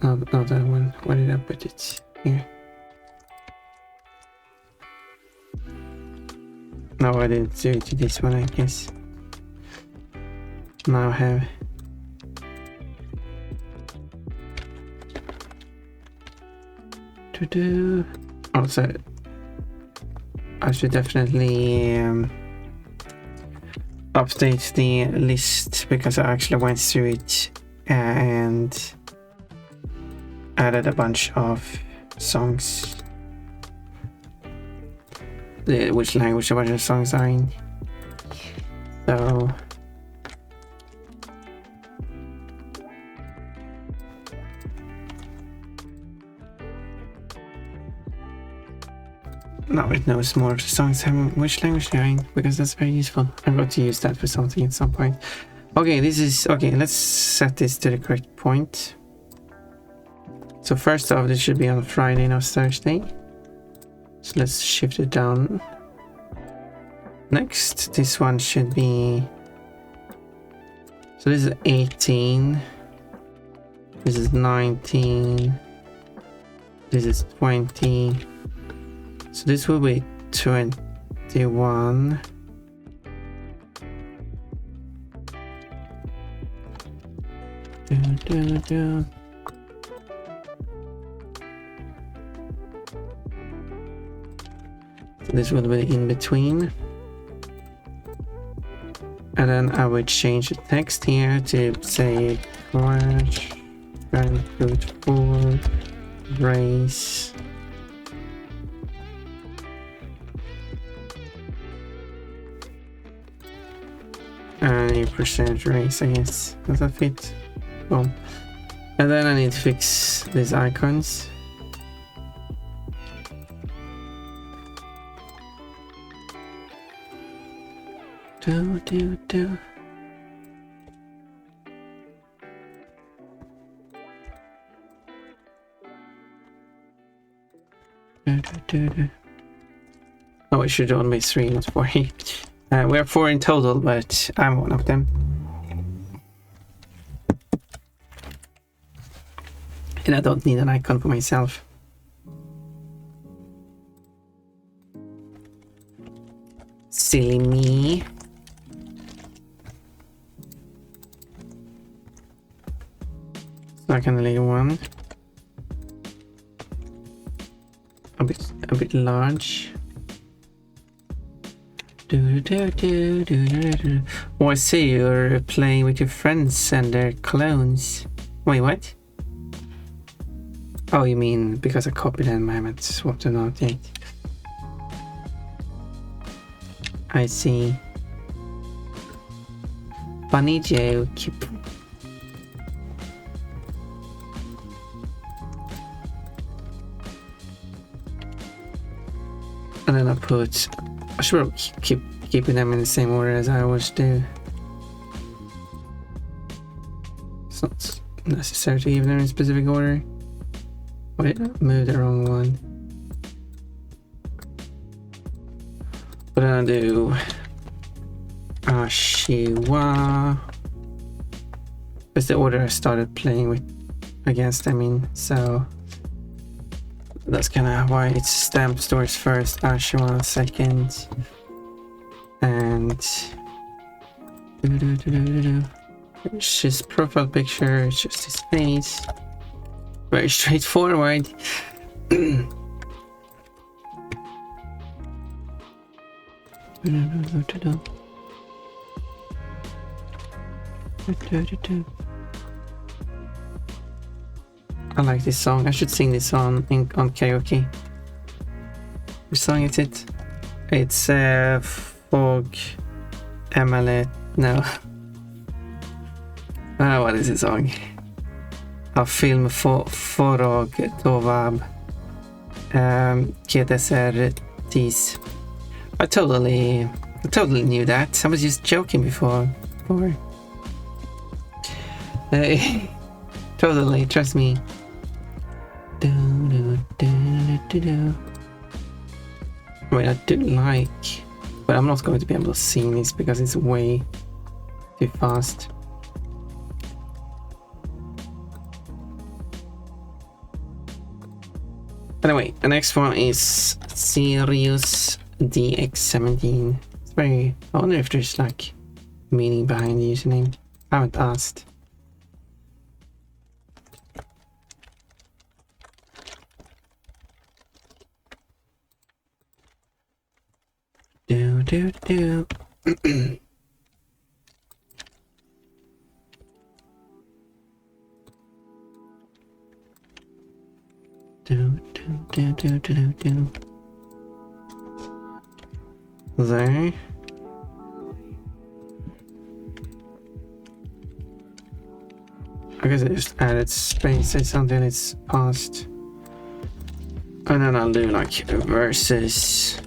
Oh, not that one. Where did I put it? Here. No, I didn't do it to this one, I guess. Now I have. Also, I should definitely update the list because I actually went through it and added a bunch of songs. Which language a bunch of songs are in. So now it knows more songs having which language they're in, because that's very useful. I'm going to use that for something at some point. Okay, this is okay. Let's set this to the correct point. So first off, this should be on Friday, not Thursday. So let's shift it down. Next, this one should be. So this is 18. This is 19. This is 20. So this will be 21. This will be in between. And then I would change the text here to say crash, good for race. And a percentage race, I guess. Does that fit? Boom. And then I need to fix these icons. Do. Oh, it should only be 3, not 4. We're 4 in total, but I'm one of them. And I don't need an icon for myself. Silly me. So I can delete one. A bit large. Oh, I see you're playing with your friends and their clones. Wait, what? Oh, you mean because I copied them, I haven't swapped them out yet. I see. Funny joke. And then I should keeping them in the same order as I always do. It's not necessary to keep them in specific order. Wait, I moved the wrong one. What did I do? Ashiwa. That's the order I started playing with against, I mean, so that's kind of why it's stamp stores first, Ashiwa second, and it's his profile picture, it's just his face. Very straightforward. I like this song. I should sing this song on karaoke. Which song is it? It's Fog Emalet. No. What is the song? A film Forog Tovab KTSR Tis. I totally knew that. I was just joking before. Totally, trust me. Wait, I do like, but I'm not going to be able to sing this because it's way too fast. Anyway, the next one is Sirius DX17. It's very, I wonder if there's like meaning behind the username. I haven't asked. Do. There. I guess I just added spaces until it's passed. And then I'll do like versus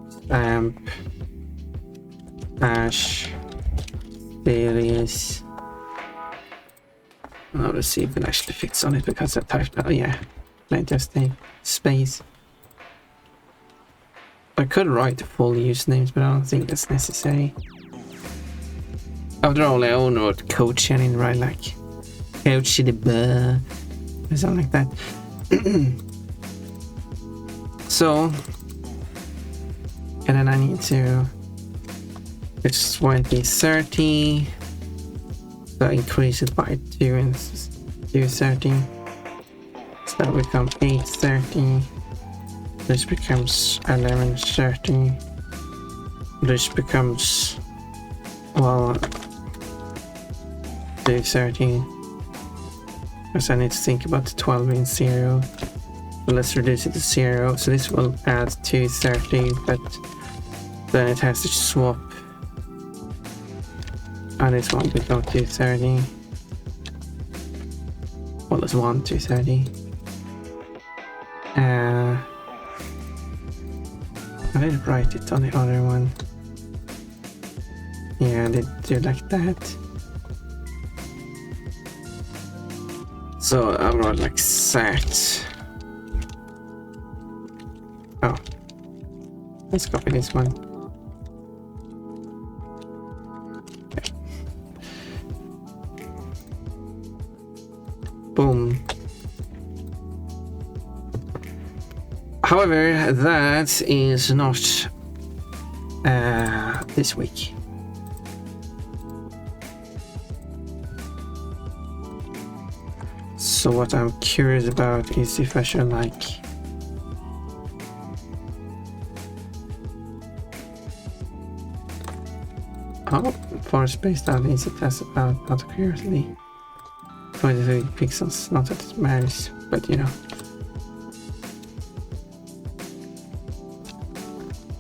stamp dash various. Now let's see if it actually fits on it because I typed, oh yeah, plenty of space. I could write the full usernames, but I don't think that's necessary. After all, I only wrote coach and didn't write like coach the bar or something like that. So, and then I need to, it's 2030, so increase it by 2 and 230. So that becomes 830. This becomes 1130. This becomes, well, 230. Because I need to think about the 12 in 0. So let's reduce it to 0. So this will add 230, but then it has to swap. And this one become 230. Well, there's 230. I did write it on the other one. Yeah, I did do like that. So I wrote like set. Oh, let's copy this one. Okay. Boom. However, that is not this week. So what I'm curious about is if I should like for spaced out is it as about out of curiosity. 23 pixels, not that it matters, but you know.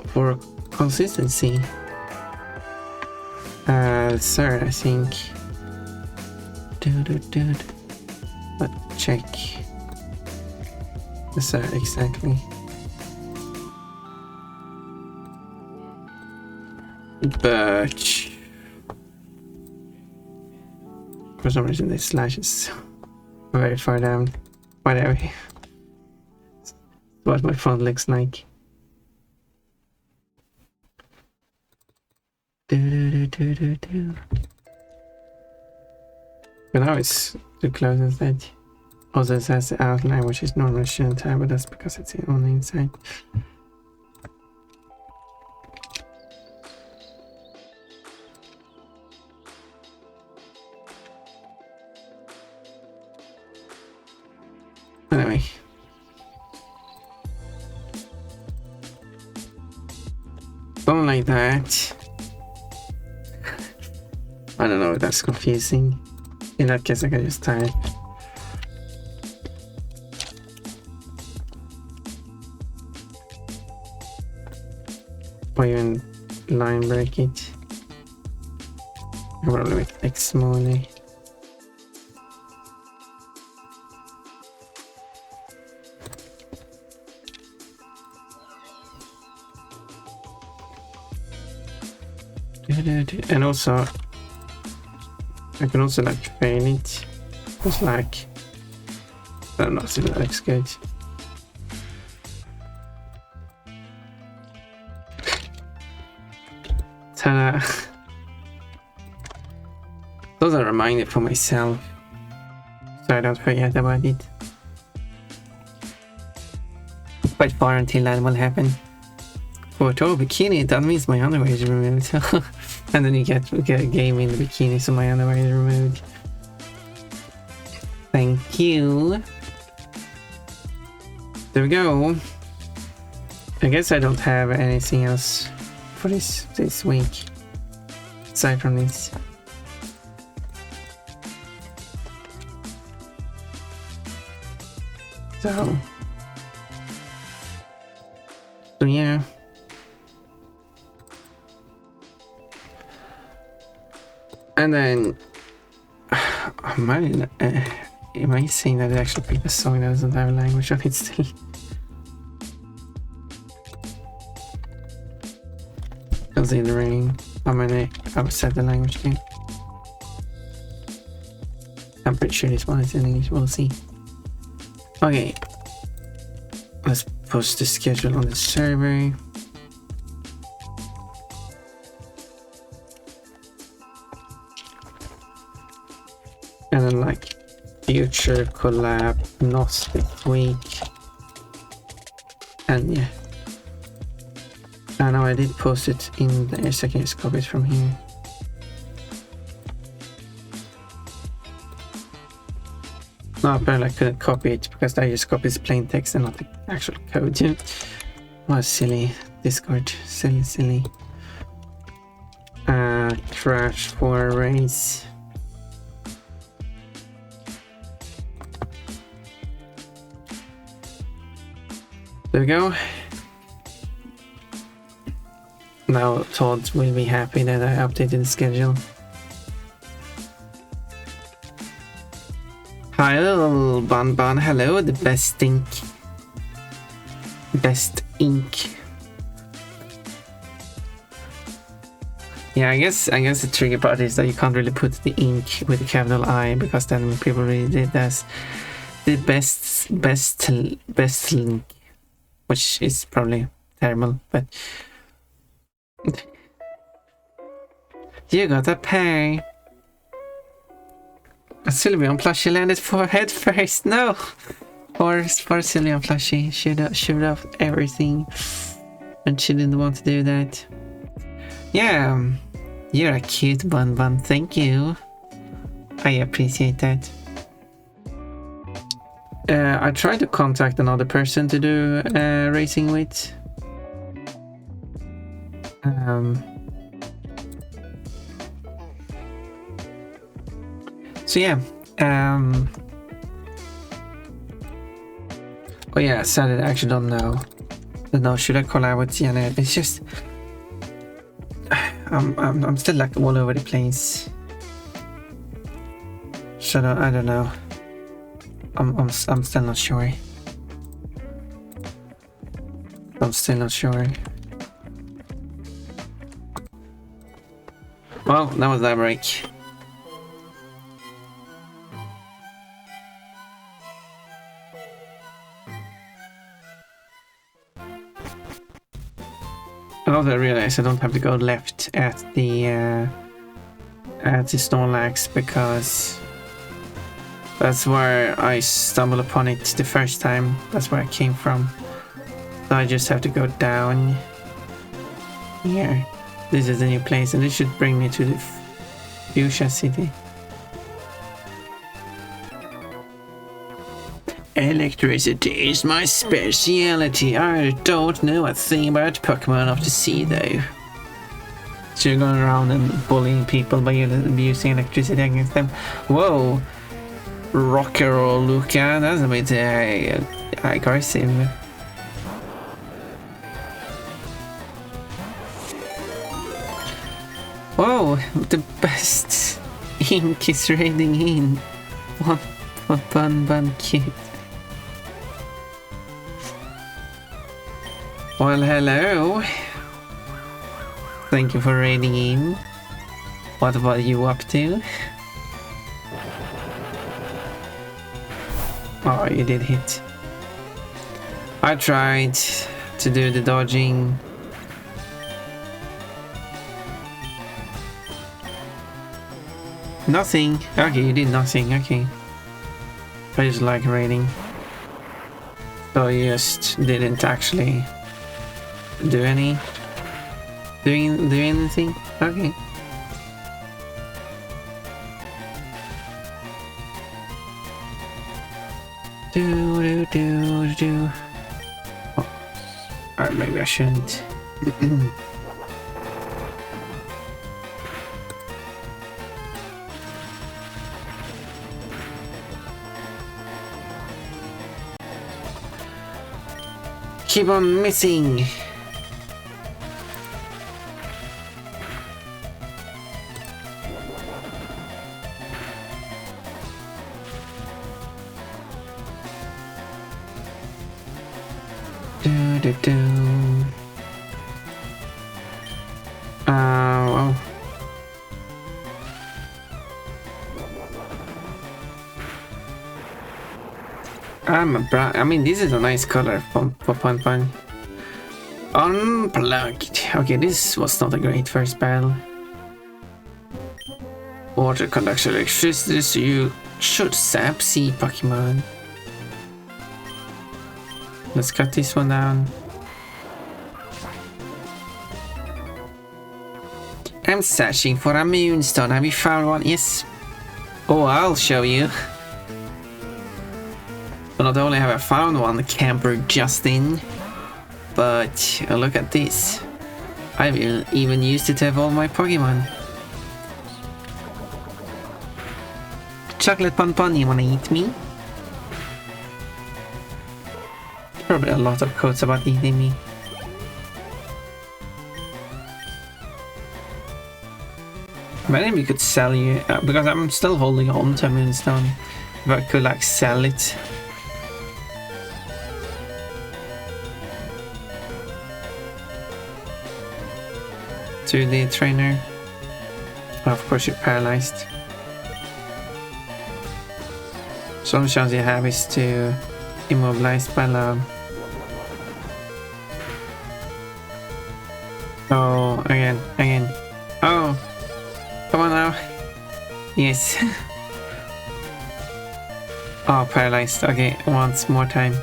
For consistency, third I think. Let's check the third exactly. But for some reason this slash is very far down. Whatever. What my font looks like. But now it's too close instead. Also it says the outline, which is normally shouldn't have, but that's because it's on the inside. Anyway. Something like that. I don't know if that's confusing. In that case I can just type. Or even line break it. Probably make X smaller. And also I can also like fail it. Just like I don't know if that looks good. Ta-da! Those are a reminder for myself, so I don't forget about it. Quite far until that will happen. Photo bikini, that means my underwear is removed. And then you get a game in the bikini, so my underwear is removed. Thank you. There we go. I guess I don't have anything else for this week aside from this. So yeah. And then Am I saying that it actually picked a song that doesn't have a language on it still? Considering how many I've said the language game. I'm pretty sure this one is in English, we'll see. Okay. Let's post the schedule on the server. And then like future collab, not this week. And yeah. I know I did post it in there, so I can just copy it from here. No, apparently I couldn't copy it because I just copied plain text and not the actual code. What silly Discord, silly. Crash for a race. There we go. Now Todd will be happy that I updated the schedule. Hi little Bun, hello, the best ink. Yeah, I guess the tricky part is that you can't really put the ink with the capital I, because then people really did as the best link, which is probably terrible, but you gotta pay. A Sylveon plushie landed for head first. No, for Sylveon plushie should have everything, and she didn't want to do that. Yeah, you're a cute Bun. Thank you. I appreciate that. I tried to contact another person to do racing with. So yeah, oh yeah, Saturday, I actually don't know. Should I collab with Janet? It's just, I'm still like all over the place. I don't know. I'm still not sure. Well, that was that break. Also, I realized I don't have to go left at the Snorlax, because that's where I stumbled upon it the first time. That's where I came from. So I just have to go down here. This is the new place, and this should bring me to the Fuchsia City. Electricity is my speciality. I don't know a thing about Pokemon of the sea though. So you're going around and bullying people by using electricity against them. Whoa! Rocker or Luca, that's a bit aggressive. Whoa! The best ink is raiding in. What Bun cute. Well, hello. Thank you for raiding in. What were you up to? Oh, you did hit. I tried to do the dodging. Nothing. Okay, you did nothing. Okay. I just like raiding. So you just didn't actually do anything? Okay. Do. Oh. Alright, maybe I shouldn't. Keep on missing. Do do do. Well. I mean, this is a nice color for Pun Pun. Unplugged. Okay, this was not a great first battle. Water conducts electricity, so you should sap sea Pokemon. Let's cut this one down. I'm searching for a moonstone. Have you found one? Yes. Oh, I'll show you. But not only have I found one, camper Justin, but look at this. I will even use it to evolve my Pokemon. Chocolate Pun Pun, you wanna eat me? Probably a lot of quotes about eating me. Maybe we could sell you, because I'm still holding on to a moonstone. If I could like sell it. To the trainer. Of course you're paralyzed. So the chance you have is to immobilize by love. Oh, again. Oh, come on now. Yes. Oh, paralyzed. Okay, once more time.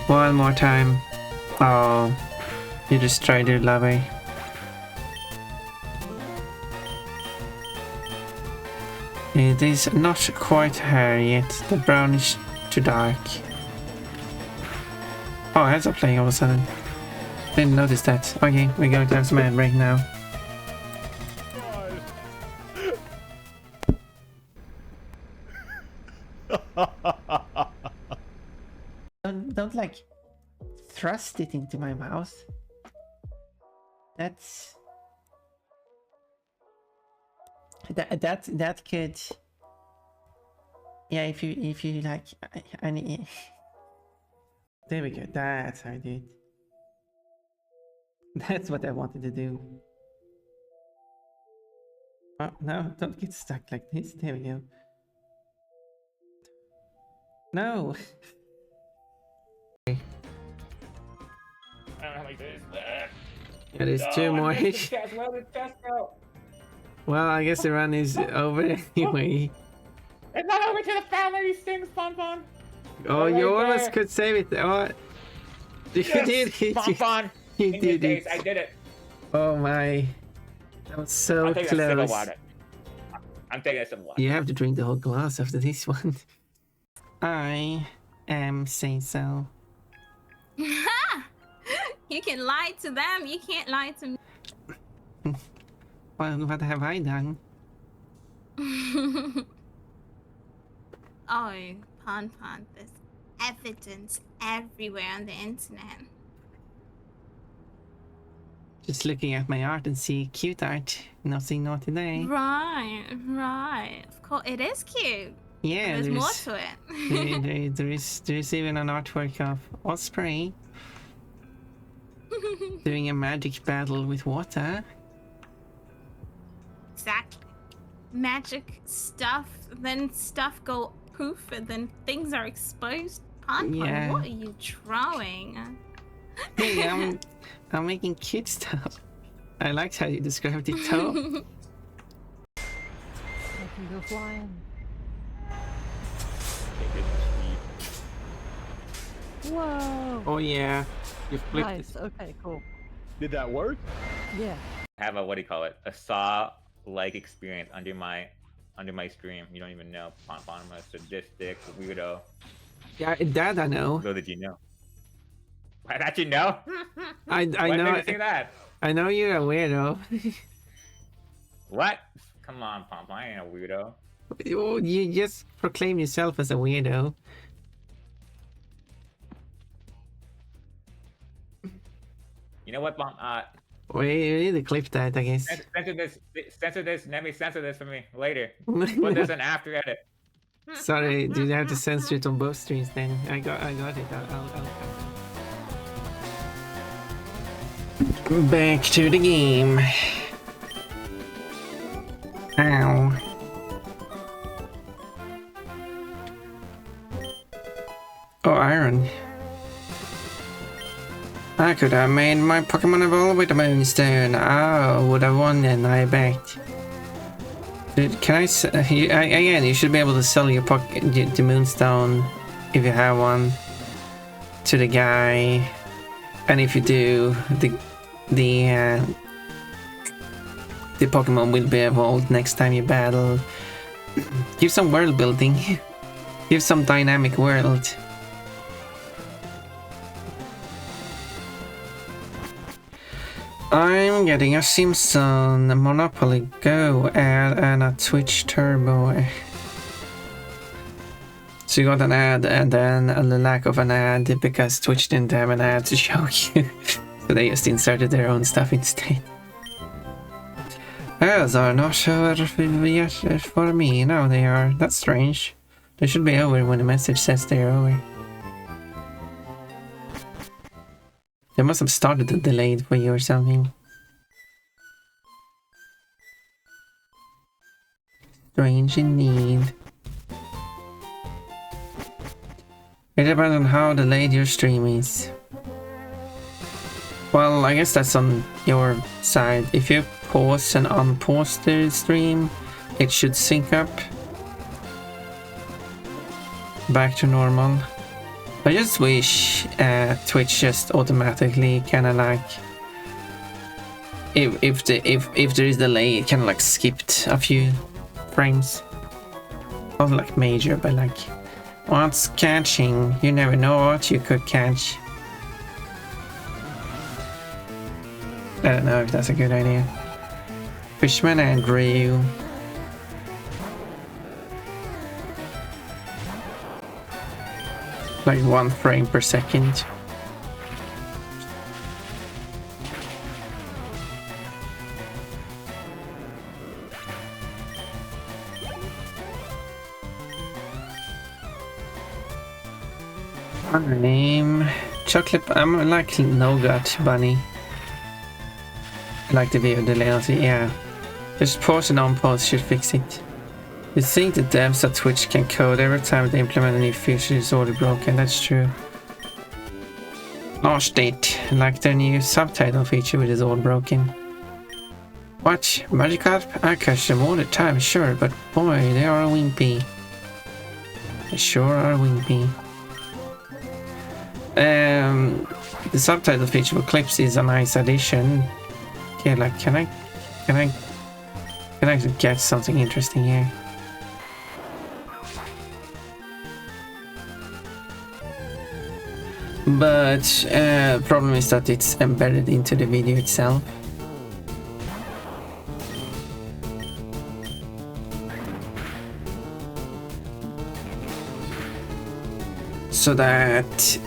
One more time. Oh, you destroyed your lobby. It is not quite her yet. The brown is too dark. Oh, heads up playing all of a sudden. Didn't notice that. Okay, we're going to have some ad break now. Don't like thrust it into my mouth. That's that could, yeah, if you like, I need, there we go, that's how I do it. That's what I wanted to do. Oh no, don't get stuck like this. There we go. No. I don't know how to do this. Yeah, there's two more. Well, I guess the run is over anyway. It's not over to the family stings, Pon Pon. Oh, you almost could save it. Oh, you did it. Pon Pon. You did it. I did it. Oh my. That was so I'll take a sip of close. water. I'm taking some water. You have to drink the whole glass after this one. I am saying so. You can lie to them. You can't lie to me. Well, what have I done? Oh, Pon Pon, there's evidence everywhere on the internet. Just looking at my art and see cute art. Nothing naughty today. Right. Of course, it is cute. Yeah, There's more to it. there is even an artwork of Osprey doing a magic battle with water. Exactly. Magic stuff, then stuff go poof, and then things are exposed. Pon Pon, Yeah. what are you drawing? Hey, I'm making cute stuff. I liked how you described it, too. I can go flying. Whoa! Oh yeah, you flipped it. Nice. Okay, cool. Did that work? Yeah. Have a, what do you call it? A Saw-like experience under my stream. You don't even know. Pon Pon, I'm a sadistic weirdo. Yeah, that I know. Little did you know. Why don't you know? I Why know. did you say that? I know you're a weirdo. What? Come on, Pon Pon, I ain't a weirdo. You just proclaim yourself as a weirdo. You know what, Pon? We need to clip that, I guess. Censor this. Let me censor this for me later. Put this in after edit. Sorry, do you have to censor it on both streams then? I got it. I'll Back to the game. Ow. Oh, iron. I could have made my Pokemon evolve with the Moonstone. I would have won then, I bet. Dude, can I again, you should be able to sell your the Moonstone, if you have one, to the guy. And if you do, the Pokemon will be evolved next time you battle. Give some world building. Give some dynamic world. I'm getting a Simpson, a Monopoly Go ad, and a Twitch Turbo. So you got an ad and then a lack of an ad because Twitch didn't have an ad to show you. So they just inserted their own stuff instead. Ads are not over yet for me. Now they are. That's strange. They should be over when the message says they're over. They must have started the delayed for you or something. Strange indeed. It depends on how delayed your stream is. Well, I guess that's on your side. If you pause and unpause the stream, it should sync up back to normal. I just wish Twitch just automatically kind of like, if there is delay, it kind of like skipped a few frames. Not like major, but like, what's catching? You never know what you could catch. I don't know if that's a good idea. Fishman Andrew. Like 1 frame per second. My name chocolate. I'm like Nougat Bunny. I like the video delay. Yeah, just pause and unpause should fix it. You think the devs at Twitch can code every time they implement a new feature is already broken? That's true. Lost it, like their new subtitle feature which is all broken. What? Magikarp? I catch them all the time, sure, but boy, they are wimpy. They sure are wimpy. The subtitle feature for clips is a nice addition. Okay, like can I get something interesting here? But problem is that it's embedded into the video itself. So that,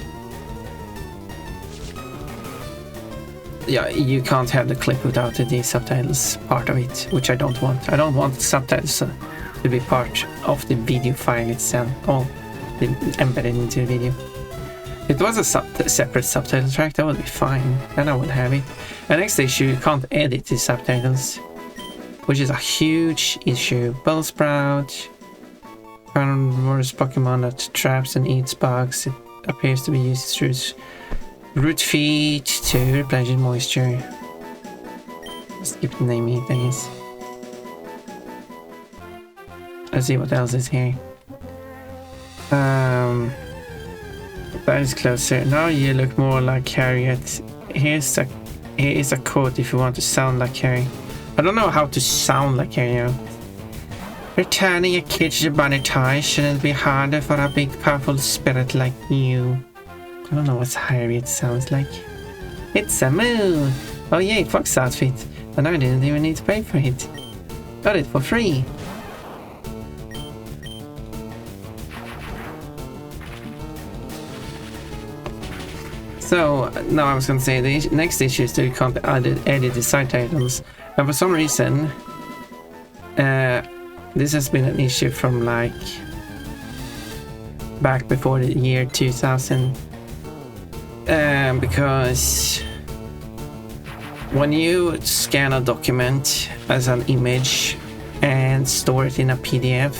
yeah, you can't have the clip without the subtitles part of it, which I don't want. I don't want the subtitles to be part of the video file itself, or embedded into the video. If it was a separate subtitle track, that would be fine. Then I would have it. The next issue, you can't edit the subtitles, which is a huge issue. Bellsprout, carnivorous Pokemon that traps and eats bugs. It appears to be used through root feed to replenish moisture. Skip the naming things. Let's see what else is here. That is closer. Now you look more like Harriet. Here is a quote if you want to sound like Harry. I don't know how to sound like Harry, you know. Returning a kid to the bunny toy shouldn't be harder for a big powerful spirit like you. I don't know what Harriet sounds like. It's a moo! Oh yay, Fox outfit. And I didn't even need to pay for it. Got it for free. So, now I was gonna say, the next issue is that you can't edit the subtitles. And for some reason, this has been an issue from like back before the year 2000. Because when you scan a document as an image and store it in a PDF,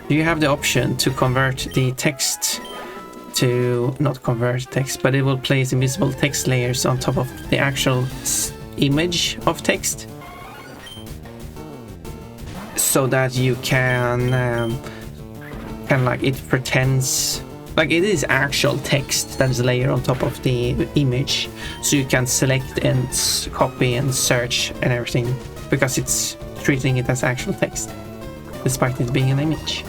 you have the option to convert the text to, not convert text, but it will place invisible text layers on top of the actual image of text, so that you can kind of like, it pretends like it is actual text that is layered on top of the image, so you can select and copy and search and everything, because it's treating it as actual text despite it being an image.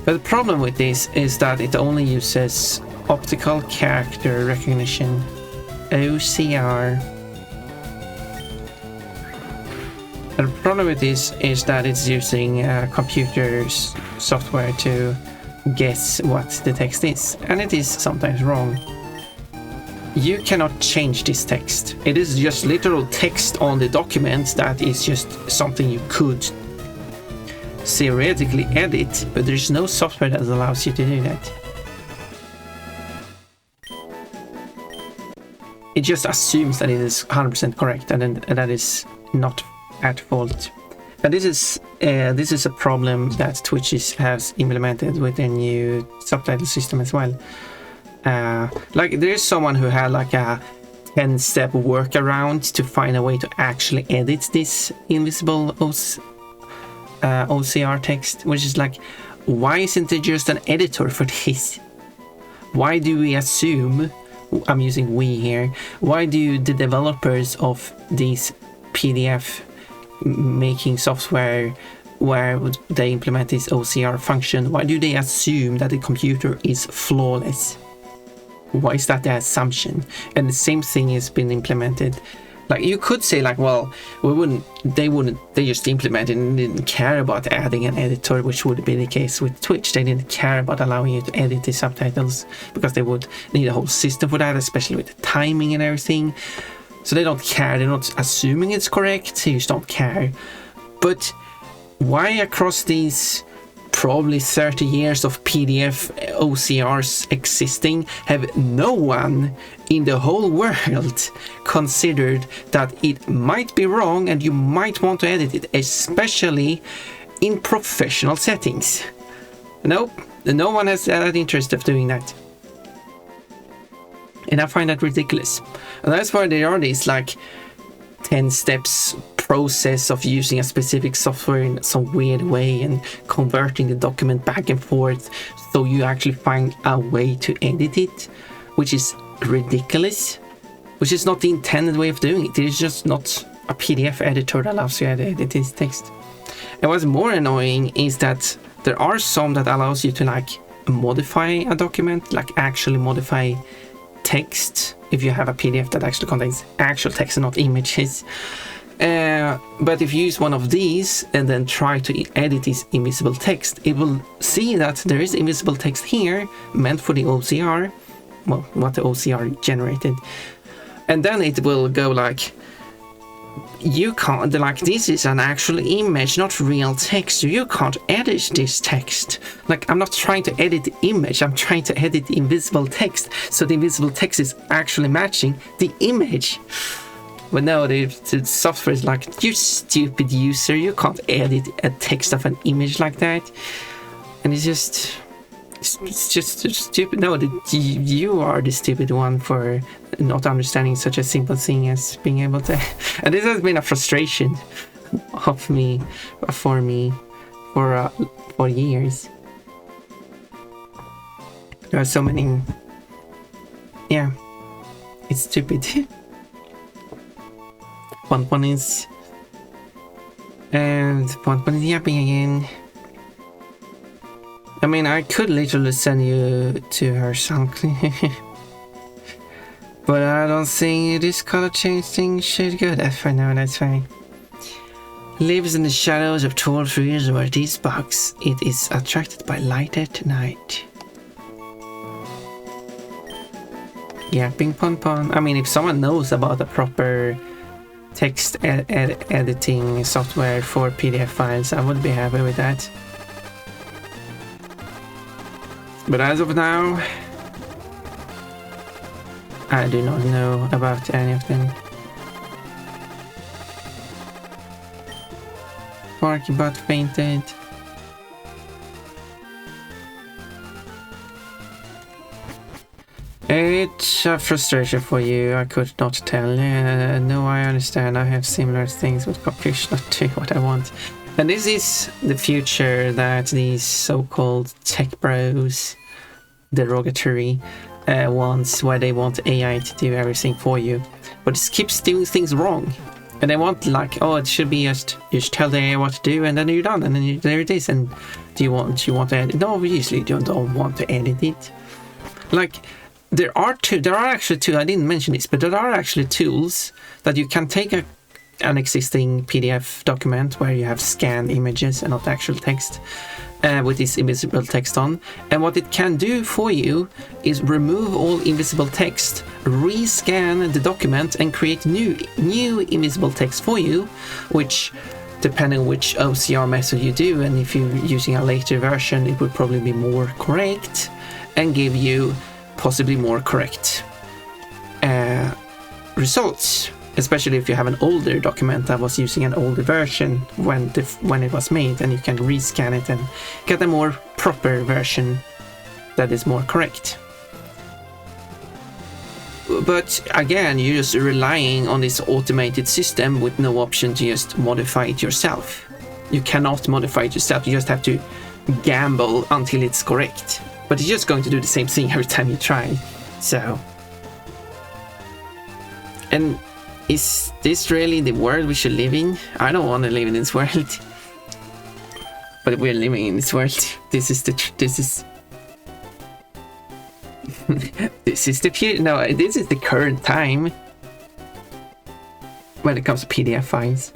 But the problem with this is that it only uses optical character recognition, OCR. And the problem with this is that it's using computer's software to guess what the text is, and it is sometimes wrong. You cannot change this text. It is just literal text on the document that is just something you could theoretically edit, but there's no software that allows you to do that. It just assumes that it is 100% correct, and that is not at fault. And this is a problem that Twitch has implemented with their new subtitle system as well. Like, there's someone who had like a 10-step workaround to find a way to actually edit this invisible OCR text, which is like, why isn't there just an editor for this? Why do we assume, I'm using we here, why do the developers of these PDF making software where they implement this OCR function, why do they assume that the computer is flawless? Why is that the assumption? And the same thing has been implemented. Like, you could say like, well, they just implemented and didn't care about adding an editor, which would be the case with Twitch. They didn't care about allowing you to edit the subtitles because they would need a whole system for that, especially with the timing and everything. So they don't care, they're not assuming it's correct, they just don't care. But why across these probably 30 years of PDF OCRs existing have no one in the whole world considered that it might be wrong and you might want to edit it, especially in professional settings? Nope, no one has that interest of doing that. And I find that ridiculous. And that's why there are these like 10 steps process of using a specific software in some weird way and converting the document back and forth, so you actually find a way to edit it, which is ridiculous, which is not the intended way of doing it. It is just not a PDF editor that allows you to edit this text. And what's more annoying is that there are some that allows you to like modify a document, like actually modify text if you have a PDF that actually contains actual text and not images. But if you use one of these and then try to edit this invisible text, it will see that there is invisible text here meant for the OCR, well, what the OCR generated, and then it will go like, you can't, like, this is an actual image, not real text, so you can't edit this text. Like, I'm not trying to edit the image, I'm trying to edit the invisible text, so the invisible text is actually matching the image. But no, the software is like, you stupid user, you can't edit a text of an image like that. And it's just stupid. No, you are the stupid one for not understanding such a simple thing as being able to. And this has been a frustration of me, for years. There are so many. Yeah, it's stupid. Pon is, and Pon is yapping again. I mean, I could literally send you to her something, but I don't think this color change thing should go that far now. That's fine. Lives in the shadows of tall trees where this box. It is attracted by light at night. Yapping Pon. I mean, if someone knows about a proper text editing software for PDF files, I would be happy with that. But as of now, I do not know about any of them. Sparky butt fainted. It's a frustration for you, I could not tell. No, I understand. I have similar things with computers not do what I want. And this is the future that these so-called tech bros, derogatory ones, where they want AI to do everything for you. But it keeps doing things wrong. And they want like, oh, it should be just, you just tell the AI what to do and then you're done. And then there it is. And do you want to edit? No, obviously you don't want to edit it. Like, there are actually two, I didn't mention this, but there are actually tools that you can take an existing PDF document where you have scanned images and not actual text with this invisible text on. And what it can do for you is remove all invisible text, rescan the document and create new invisible text for you, which depending on which OCR method you do, and if you're using a later version, it would probably be more correct and give you possibly more correct results, especially if you have an older document that was using an older version when it was made, and you can rescan it and get a more proper version that is more correct. But again, you're just relying on this automated system with no option to just modify it yourself. You cannot modify it yourself, you just have to gamble until it's correct. But it's just going to do the same thing every time you try. So, and is this really the world we should live in? I don't want to live in this world. But we're living in this world. This is the future. No, this is the current time when it comes to PDF files.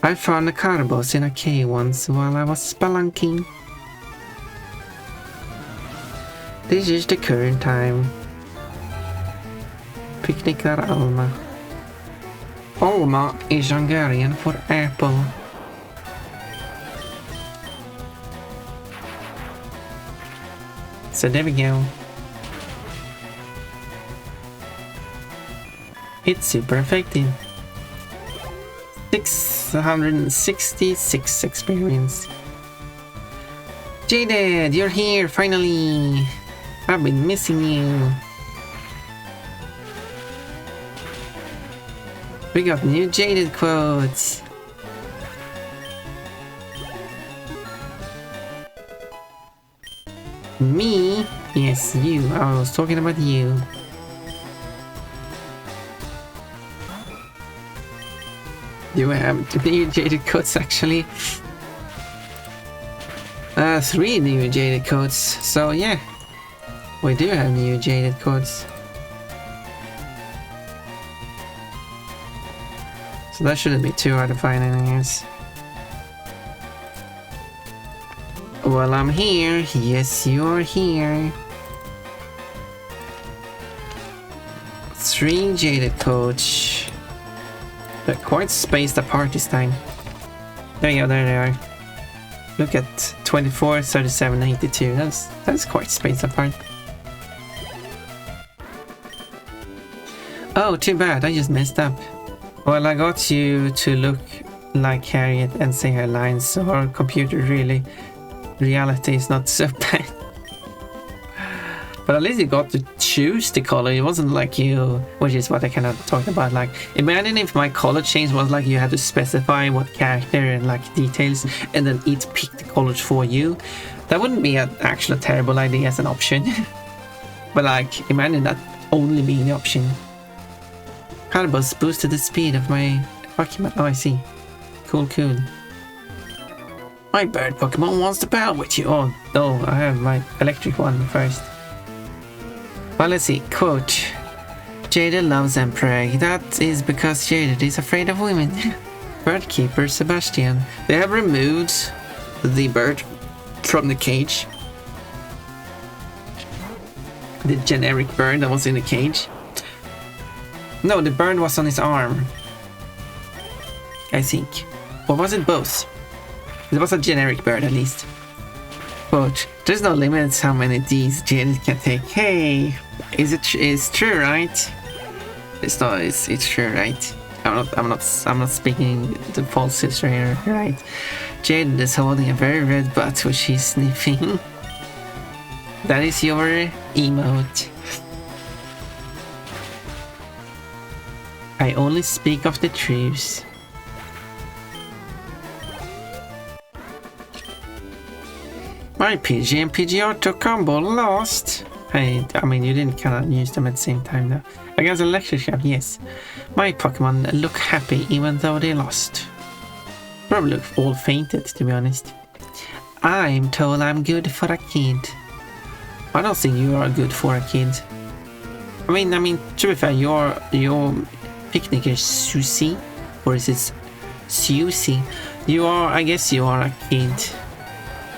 I found a car boss in a cave once while I was spelunking. This is the current time. Picnicar Alma. Alma is Hungarian for apple. So there we go. It's super effective. 666 experience. Jaded, you're here finally. I've been missing you. We got new Jaded quotes. Me? Yes, you. I was talking about you. You have new Jaded quotes actually. 3 new Jaded quotes. So yeah, we do have new Jaded quotes. So that shouldn't be too hard to find anyways. Well, I'm here. Yes, you're here. 3 Jaded quotes. They're quite spaced apart this time. There you go, there they are. Look at 24, 37, 82. That's quite spaced apart. Oh, too bad, I just messed up. Well, I got you to look like Harriet and say her lines, so our computer reality is not so bad. But at least you got to choose the color. It wasn't like you, which is what I kind of talked about. Like, imagine if my color change was like you had to specify what character and like details, and then it picked the colors for you. That wouldn't be actually a terrible idea as an option. But like, imagine that only being the option. Carbos boosted the speed of my Pokemon. Oh, I see. Cool, cool. My bird Pokemon wants to battle with you. Oh, no, I have my electric one first. Well, let's see. Quote. Jaded loves and prey. That is because Jaded is afraid of women. Birdkeeper Sebastian. They have removed the bird from the cage. The generic bird that was in the cage. No, the bird was on his arm. I think. Or was it both? It was a generic bird at least. Quote, there's no limits how many D's Jaded can take. Hey, it's true, right? It's true, right? I'm not speaking the false sister here, right? Jade is holding a very red butt which she's sniffing. That is your emote. I only speak of the truth. My PG and PG Auto combo lost. I mean, you didn't kind of use them at the same time though. Against electric shop, yes. My Pokemon look happy even though they lost. Probably look all fainted, to be honest. I'm told I'm good for a kid. I don't think you are good for a kid. I mean, to be fair, your picnic is Susie, or is it Susie? I guess you are a kid.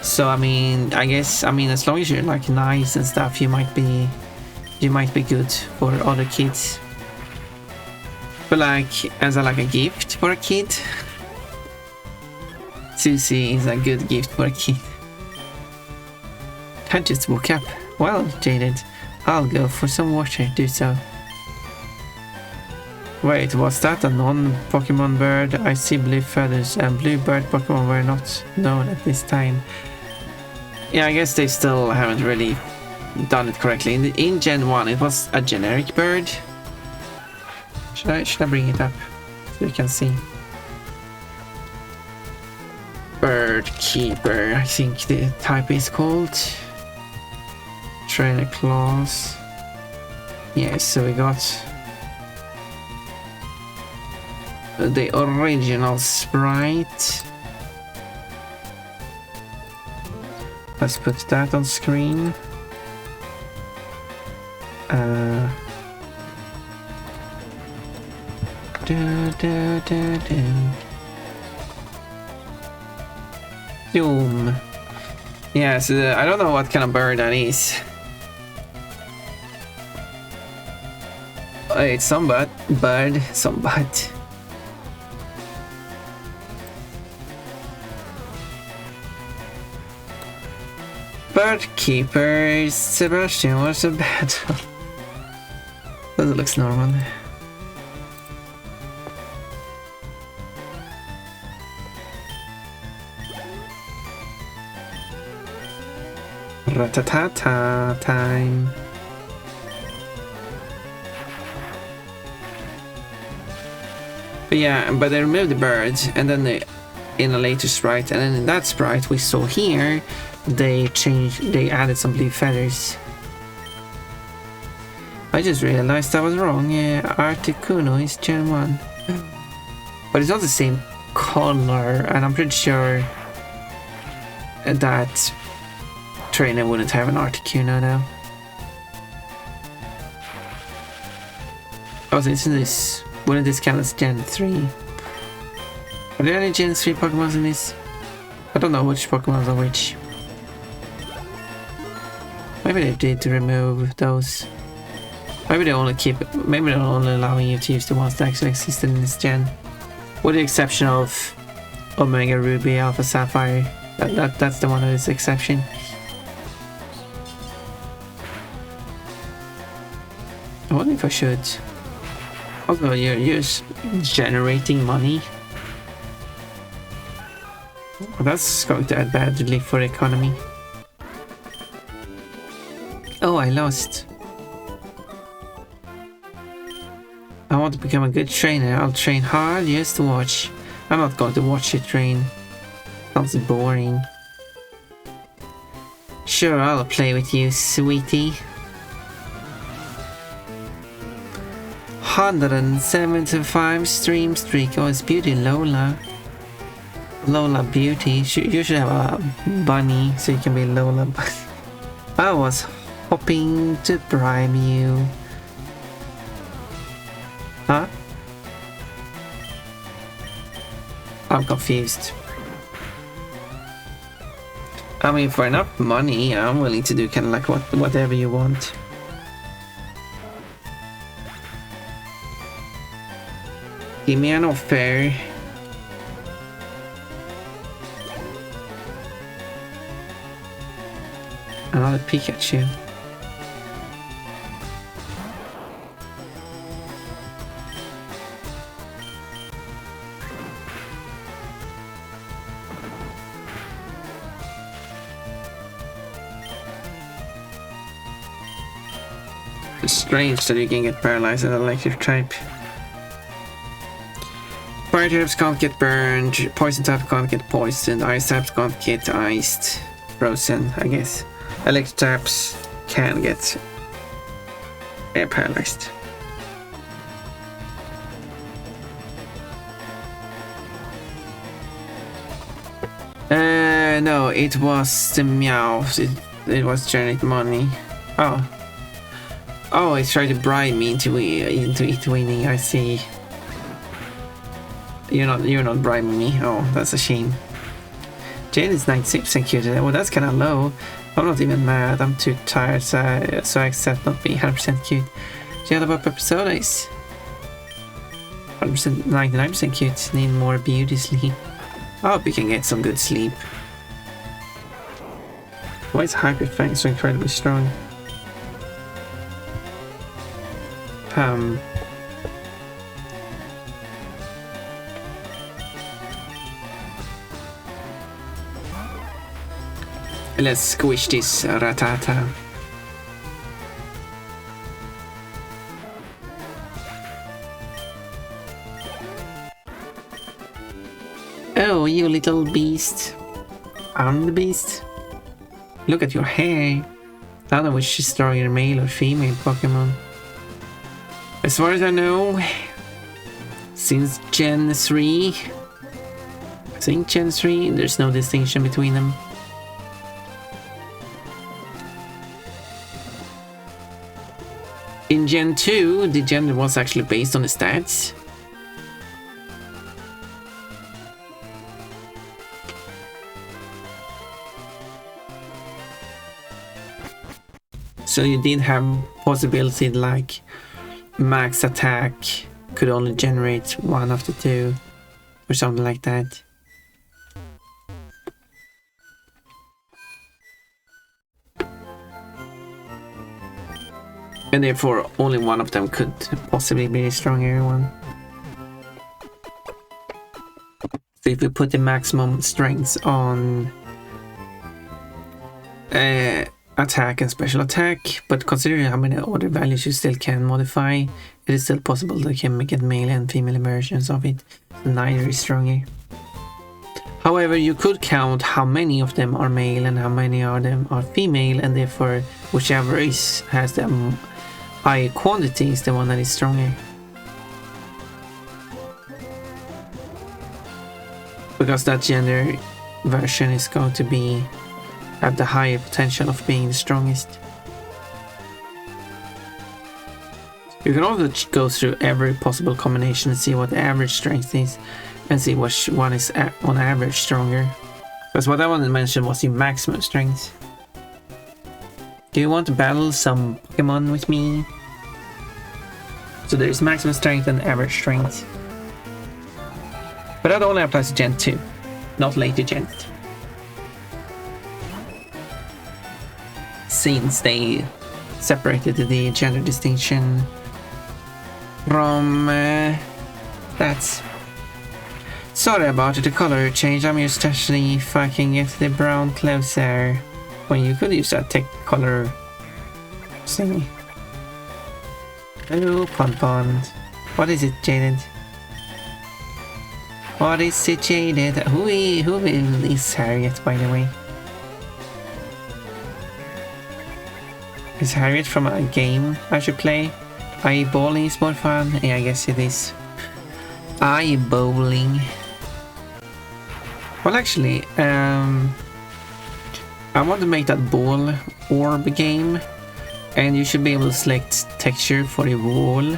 So I mean, as long as you're like nice and stuff, you might be good for other kids. But like as a gift for a kid, Susie is a good gift for a kid. I just woke up. Well, Jaded, I'll go for some water. Do so. Wait, was that a non-Pokemon bird? I see blue feathers and blue bird Pokemon were not known at this time. Yeah, I guess they still haven't really done it correctly. In Gen 1 it was a generic bird. Should I bring it up so you can see? Bird Keeper, I think the type is called. Trainer class. Yeah, so we got the original sprite. Let's put that on screen. Zoom. Yeah, so I don't know what kind of bird that is. It's some bird. Bird Keeper Sebastian was a battle. That looks normal. Ratatata time. But yeah, but they removed the birds, and then in a later sprite, and then in that sprite we saw here, they added some blue feathers. I just realized I was wrong. Yeah, Articuno is Gen 1. But it's not the same color, and I'm pretty sure that trainer wouldn't have an Articuno now. Oh, isn't this... Wouldn't this count as Gen 3? Are there any Gen 3 Pokemon in this? I don't know which Pokemon are which. Maybe they did remove those. Maybe they're only allowing you to use the ones that actually existed in this gen. With the exception of Omega Ruby, Alpha Sapphire. That's the one that is the exception. I wonder if I should. Although you're just generating money. Well, that's going to add badly for the economy. Oh, I lost. I want to become a good trainer. I'll train hard just to watch. I'm not going to watch you train. Sounds boring. Sure, I'll play with you, sweetie. 175 stream streak. Oh, it's Beauty Lola. Lola Beauty. You should have a bunny so you can be Lola. I was hoping to bribe you. Huh? I'm confused. I mean, for enough money, I'm willing to do kind of like whatever you want. Give me an offer. Another Pikachu. It's strange that you can get paralyzed as an electric type. Fire types can't get burned, poison type can't get poisoned, ice types can't get iced, frozen, I guess. Electric types can get paralyzed. No, it was the meow. It was generate money. Oh. Oh, it's trying to bribe me into it winning. I see. You're not bribing me. Oh, that's a shame. Jade is 96% cute. Well, that's kind of low. I'm not even mad. I'm too tired, so I accept not being 100% cute. Jade about Persona is 100%, 99% cute. Need more beauty sleep. I hope you can get some good sleep. Why is Hyperfang so incredibly strong? Let's squish this Ratata. Oh, you little beast. I'm the beast. Look at your hair. I don't know which is stronger, male or female Pokemon. As far as I know, since Gen 3, I think Gen 3, there's no distinction between them. In Gen 2, the gender was actually based on the stats. So you did have possibility like max attack could only generate one of the two or something like that. And therefore only one of them could possibly be a stronger one. So if we put the maximum strengths on attack and special attack, but considering how many other values you still can modify, it is still possible that you can get male and female versions of it. Neither is stronger. However, you could count how many of them are male and how many of them are female, and therefore whichever has the higher quantity is the one that is stronger. Because that gender version is going to have the higher potential of being the strongest. You can also go through every possible combination and see what the average strength is and see which one is on average stronger. Because what I wanted to mention was the maximum strength. Do you want to battle some Pokemon with me? So there is maximum strength and average strength. But that only applies to Gen 2, not later gens. Since they separated the gender distinction from that. Sorry about the color change, I'm just actually if I can get the brown closer. When you could use that tech color thingy. Hello, Pon. What is it, Jaded? What is it, Jaded? Who is Harriet, by the way? Is Harriet from a game I should play? Eyeballing is more fun? Yeah, I guess it is. Eyeballing. Well, actually, I want to make that ball orb game, and you should be able to select texture for the wall.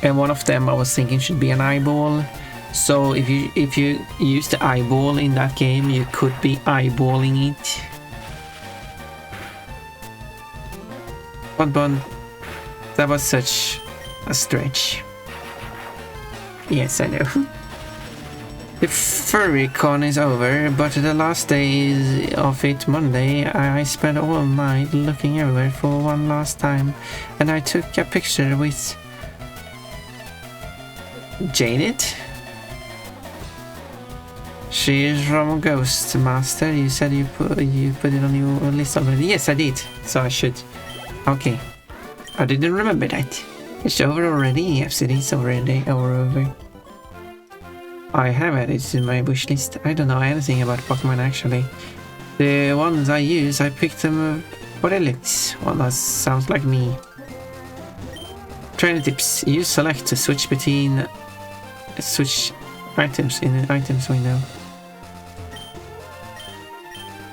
And one of them I was thinking should be an eyeball. So if you use the eyeball in that game, you could be eyeballing it. But that was such a stretch. Yes, I know. The FurryCon is over, but the last day of it, Monday, I spent all night looking everywhere for one last time, and I took a picture with Jaded. She is from Ghost Master. You said you put it on your list already. Yes, I did. So I should. Okay. I didn't remember that. It's over already. Yes, it is already over. I have added to my wish list. I don't know anything about Pokemon actually. The ones I use, I picked them for the looks. Well, that sounds like me. Training tips. Use select to switch between items in the items window.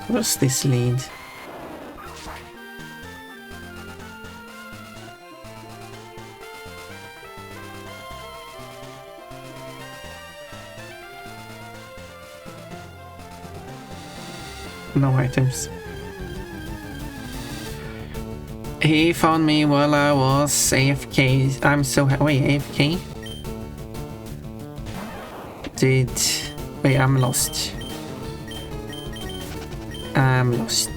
What's this lead? No items. He found me while I was AFK. I'm so wait, AFK? Wait, I'm lost. I'm lost.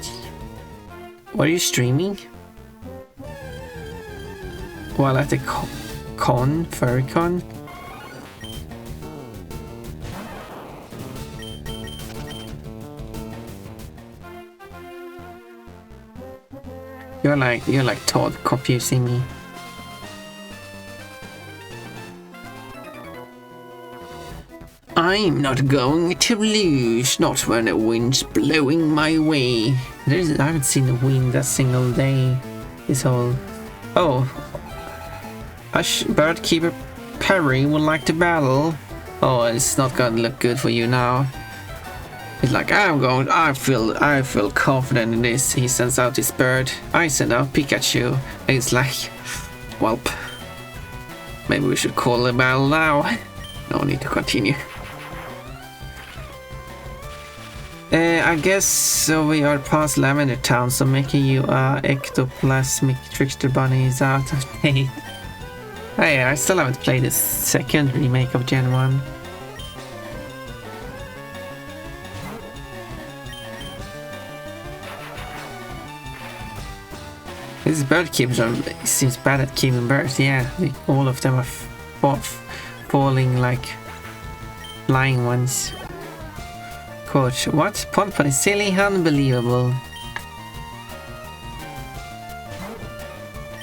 What are you streaming? While at the furry con? You're like Todd confusing me. I'm not going to lose, not when the wind's blowing my way. I haven't seen the wind a single day. This whole... Oh. Birdkeeper Perry would like to battle. Oh, it's not gonna look good for you now. He's like, I feel confident in this. He sends out his bird. I send out Pikachu. And he's like, welp. Maybe we should call the battle now. No need to continue. I guess so. We are past Lavender Town, so making you ectoplasmic trickster bunny is out of date. Hey, I still haven't played the second remake of Gen 1. These bird keepers seems bad at keeping birds. Yeah, all of them are falling like flying ones. Coach, what? Ponpon is silly, unbelievable.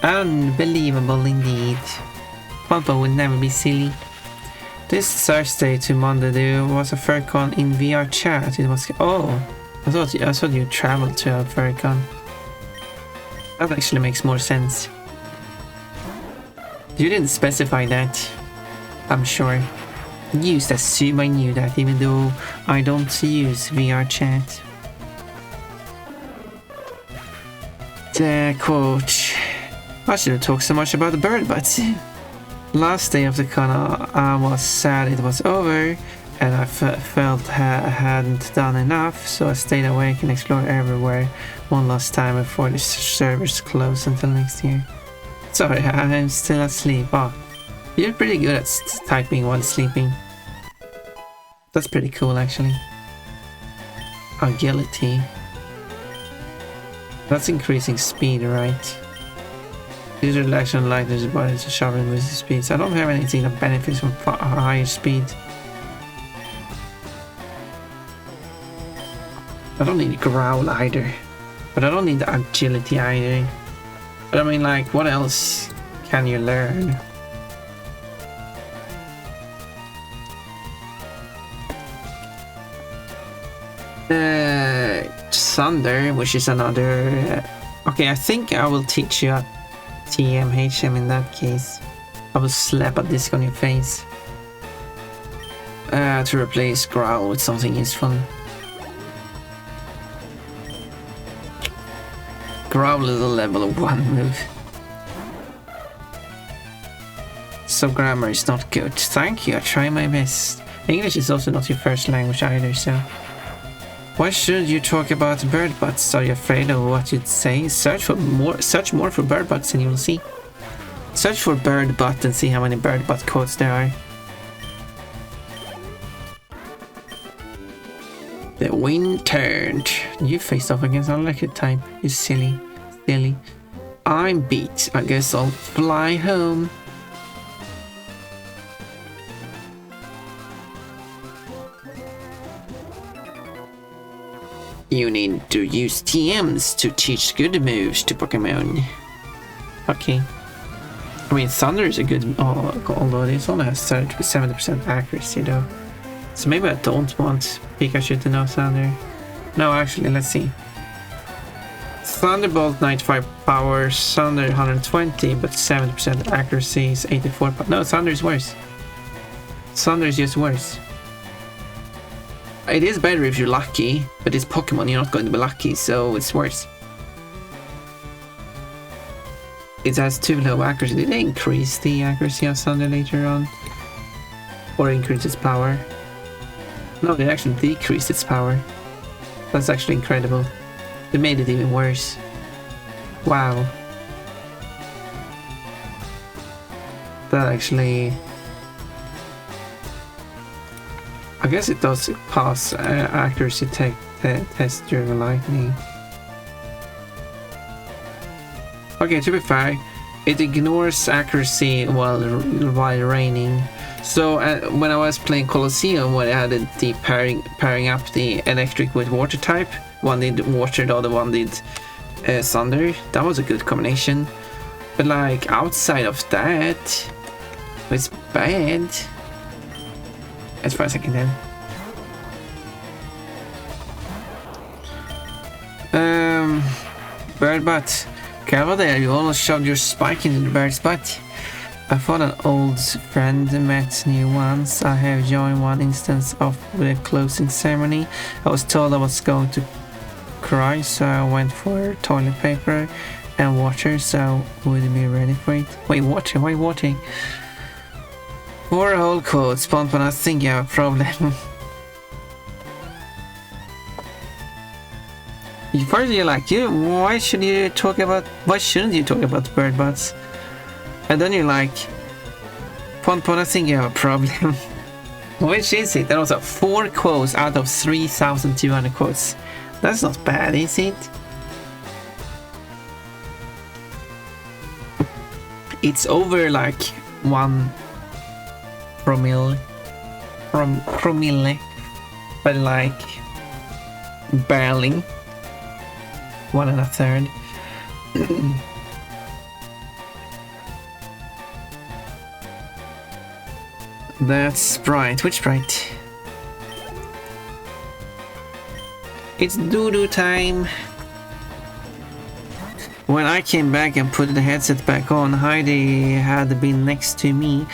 Unbelievable indeed. Ponpon would never be silly. This Thursday to Monday there was a FurryCon in VR chat. It was I thought you traveled to a FurryCon. That actually makes more sense. You didn't specify that, I'm sure. Used assume I knew that, even though I don't use VR chat. The quote. I shouldn't talk so much about the bird, but last day of the con I was sad it was over, and I felt I hadn't done enough, so I stayed awake and explored everywhere one last time before the servers close until next year. Sorry, I'm still asleep. Oh, you're pretty good at typing while sleeping. That's pretty cool, actually. Agility. That's increasing speed, right? User reaction lightness body to sharpen with speeds. I don't have anything that benefits from higher speed. I don't need growl either. But I don't need the agility either. But I mean, like, what else can you learn? Thunder, which is another... okay, I think I will teach you a TMHM in that case. I will slap a disc on your face. To replace growl with something useful. Growl is a level 1 move. So grammar is not good. Thank you, I try my best. English is also not your first language either, so... Why should you talk about bird butts? Are you afraid of what you'd say? Search more for bird butts and you'll see. Search for bird butt and see how many bird butt quotes there are. The wind turned. You faced off against electric type. You silly. I'm beat. I guess I'll fly home. You need to use TMs to teach good moves to Pokemon. Okay. I mean, Thunder is a good, although this only has 70% accuracy though. So maybe I don't want Pikachu to know Thunder. No, actually, let's see. Thunderbolt 95 power, Thunder 120, but 70% accuracy is 84. No, Thunder is worse. Thunder is just worse. It is better if you're lucky, but it's Pokemon, you're not going to be lucky, so it's worse. It has too low accuracy. Did they increase the accuracy of Thunder later on? Or increase its power? No, they actually decreased its power. That's actually incredible. They made it even worse. Wow. That actually... I guess it does pass accuracy test during lightning. Okay, to be fair, it ignores accuracy while raining. So when I was playing Colosseum, when I had the pairing up the electric with water type, one did water, the other one did thunder. That was a good combination. But like outside of that, it's bad. As far as I can tell. Bird butt. Careful there, you almost shoved your spike into the bird's butt. I thought an old friend met new once. I have joined one instance of the closing ceremony. I was told I was going to cry, so I went for toilet paper and water, so I would be ready for it. Wait, water? Why water? For a whole quote, Pompon, I think you have a problem. First you're like, why shouldn't you talk about bird butts? And then you're like, Pompon, I think you have a problem. Which is it? That was 4 quotes out of 3,200 quotes. That's not bad, is it? It's over like 1 promille, but like barely 1 1/3. That's Sprite. Which Sprite? It's doo-doo time. When I came back and put the headset back on, Heidi had been next to me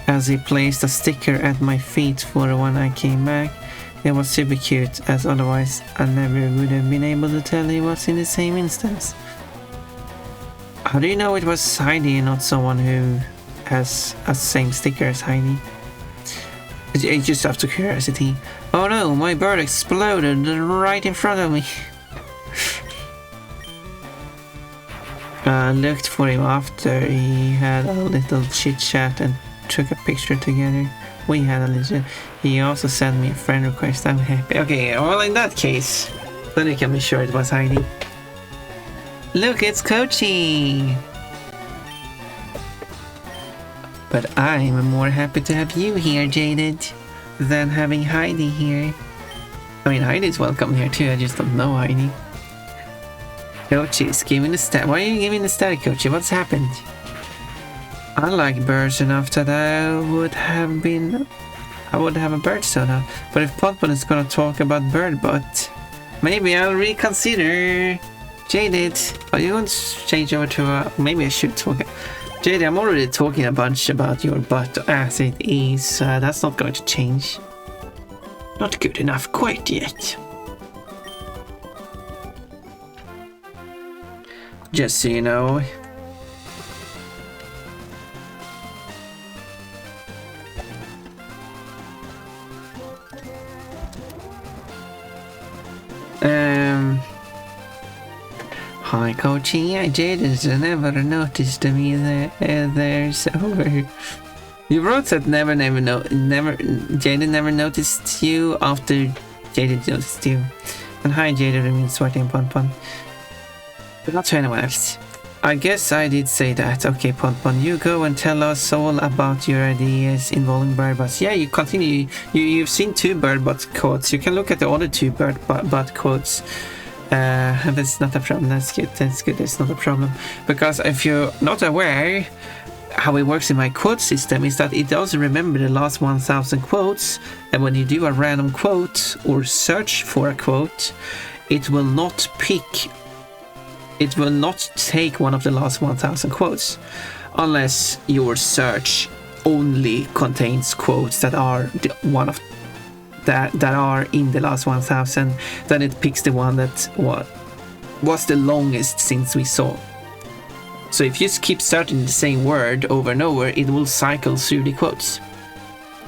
as he placed a sticker at my feet for when I came back. It was super cute, as otherwise I never would have been able to tell he was in the same instance. How do you know it was Heidi and not someone who has a same sticker as Heidi? It's just out of curiosity. Oh no, my bird exploded right in front of me. I looked for him after he had a little chit chat and took a picture together. We had a little... He also sent me a friend request. I'm happy. Okay, well in that case, then you can be sure it was Heidi. Look, it's Kochi! But I'm more happy to have you here, Jaded, than having Heidi here. I mean, Heidi's welcome here too, I just don't know Heidi. Kochi's giving the stat. Why are you giving the stat, Kochi? What's happened? I like birds enough that I would have a bird soda. But if Pompon is gonna talk about bird butt, maybe I'll reconsider. Jaded, are you going to change over to maybe I should talk. Jaded, I'm already talking a bunch about your butt as it is. That's not going to change. Not good enough quite yet. Just so you know. Hi, Kochi. Jaden's never noticed me there, so you wrote that Jaden never noticed you after Jaden noticed you. And hi, Jaden means sweating Pon. But not to anyone else. I guess I did say that. Okay, Pon, you go and tell us all about your ideas involving bird butts. Yeah, you continue. You've seen 2 bird butt quotes. You can look at the other 2 bird butt quotes. That's not a problem. That's good. It's not a problem. Because if you're not aware, how it works in my quote system is that it doesn't remember the last 1,000 quotes, and when you do a random quote or search for a quote, it will not take one of the last 1,000 quotes unless your search only contains quotes that are that are in the last 1,000. Then it picks the one that was the longest since we saw. So if you just keep searching the same word over and over, it will cycle through the quotes.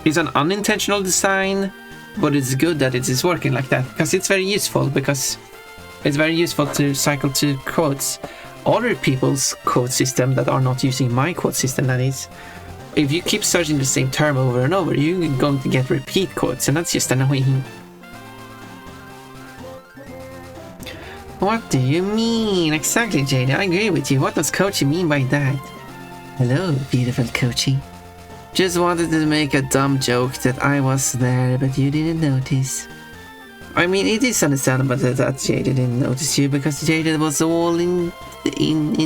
It's an unintentional design, but it's good that it is working like that, because it's very useful, to cycle to quotes. Other people's quote system that are not using my quote system, that is, if you keep searching the same term over and over, you're going to get repeat quotes, and that's just annoying. What do you mean? Exactly, Jada. I agree with you. What does Kochi mean by that? Hello, beautiful Kochi. Just wanted to make a dumb joke that I was there, but you didn't notice. I mean, it is understandable that Jada didn't notice you, because Jada was all in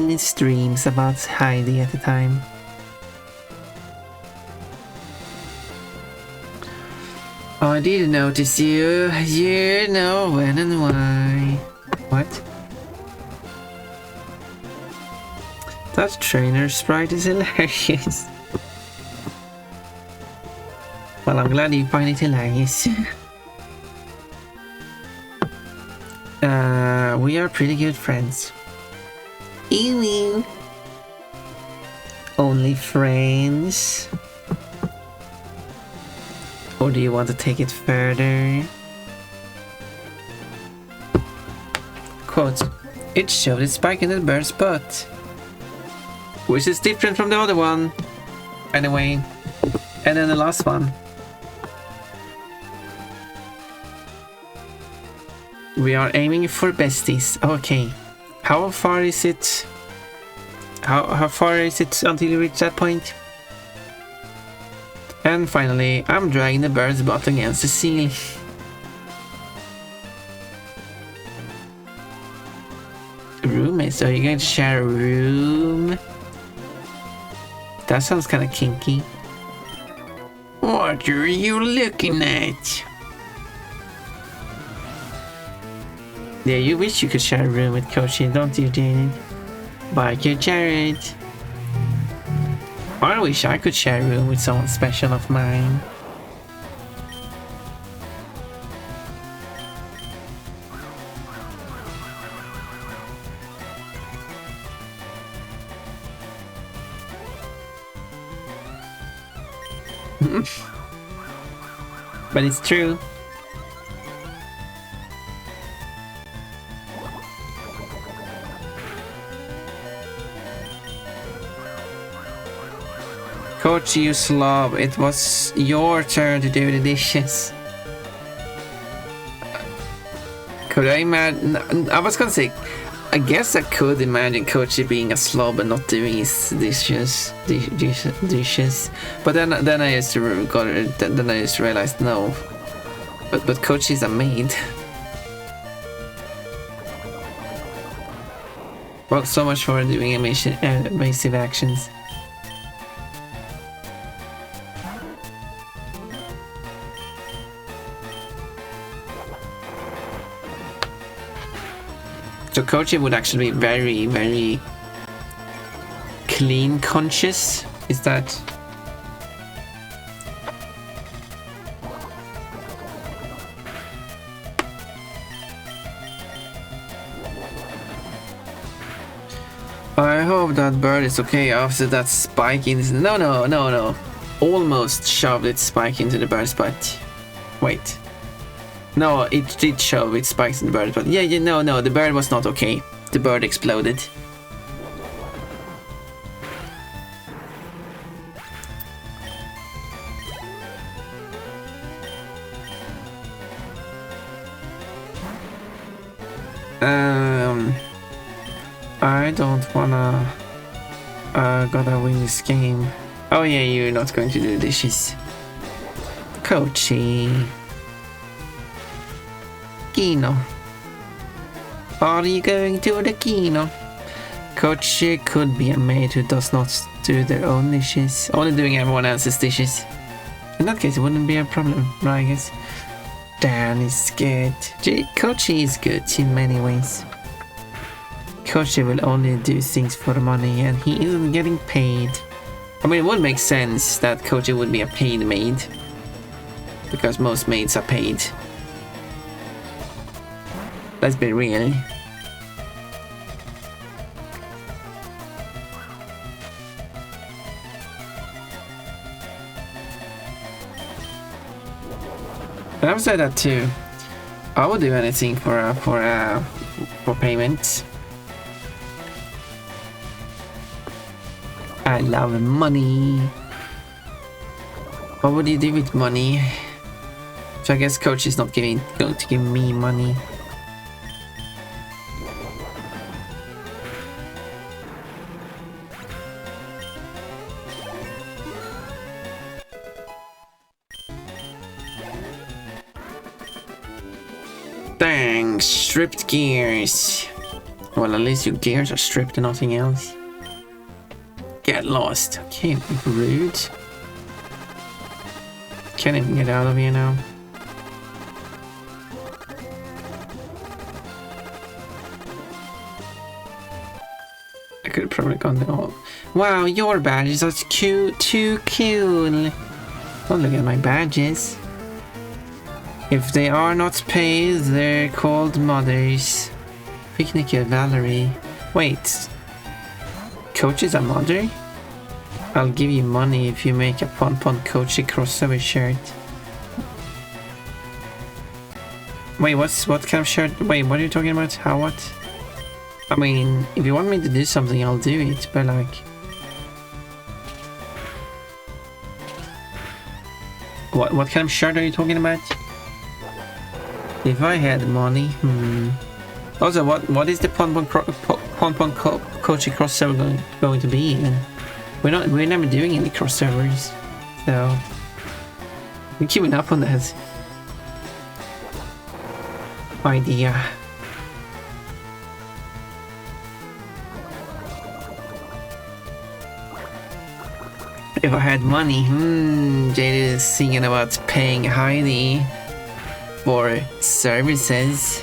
his dreams about Heidi at the time. I didn't notice you. You know when and why. What? That trainer sprite is hilarious. Well, I'm glad you find it hilarious. We are pretty good friends. Ew. Only friends? Or do you want to take it further? Quote, it showed its spike in the bird's butt, which is different from the other one. Anyway, and then the last one. We are aiming for besties. Okay. How far is it? How far is it until you reach that point? And finally, I'm dragging the bird's butt against the ceiling. Roommates, are you going to share a room? That sounds kind of kinky. What are you looking at? Yeah, you wish you could share a room with Kochi, don't you, Jaden? Like your Jared. I wish I could share a room with someone special of mine. But it's true. Kochi, you slob, it was your turn to do the dishes. Could I imagine? I was gonna say, I guess I could imagine Kochi being a slob and not doing his dishes. But then I just realized no. But Kochi's a maid. Well, so much for doing evasive actions. So Kochi would actually be very, very clean conscious. Is that? I hope that bird is okay after that spike in. No. Almost shoved its spike into the bird's butt. Wait. No, it did shove its spikes in the bird, but no, the bird was not okay. The bird exploded. I don't wanna gotta win this game. Oh yeah, you're not going to do dishes. Kochi. Kino. Are you going to the kino? Coach could be a maid who does not do their own dishes, only doing everyone else's dishes. In that case, it wouldn't be a problem, right, I guess. Dan is good. Coach is good in many ways. Coach will only do things for money, and he isn't getting paid. I mean, it would make sense that Coach would be a paid maid, because most maids are paid. Let's be real. And I've said that too. I would do anything for payment. I love money. What would you do with money? So I guess Coach is not going to give me money. Dang, stripped gears. Well, at least your gears are stripped and nothing else. Get lost. Okay, rude. Can't even get out of here now. I could have probably gone there all. Wow, your badges are cute, too cool. Don't look at my badges. If they are not paid, they're called mothers. Picnic at Valerie. Wait. Coach is a mother? I'll give you money if you make a Pon Coachy crossover shirt. Wait, what kind of shirt? Wait, what are you talking about? How, what? I mean, if you want me to do something, I'll do it, but like... What kind of shirt are you talking about? If I had money, Also, what is the Pon Coachy crossover going to be even? We're never doing any crossovers, so we're keeping up on that idea. If I had money, Jade is thinking about paying Heidi for services.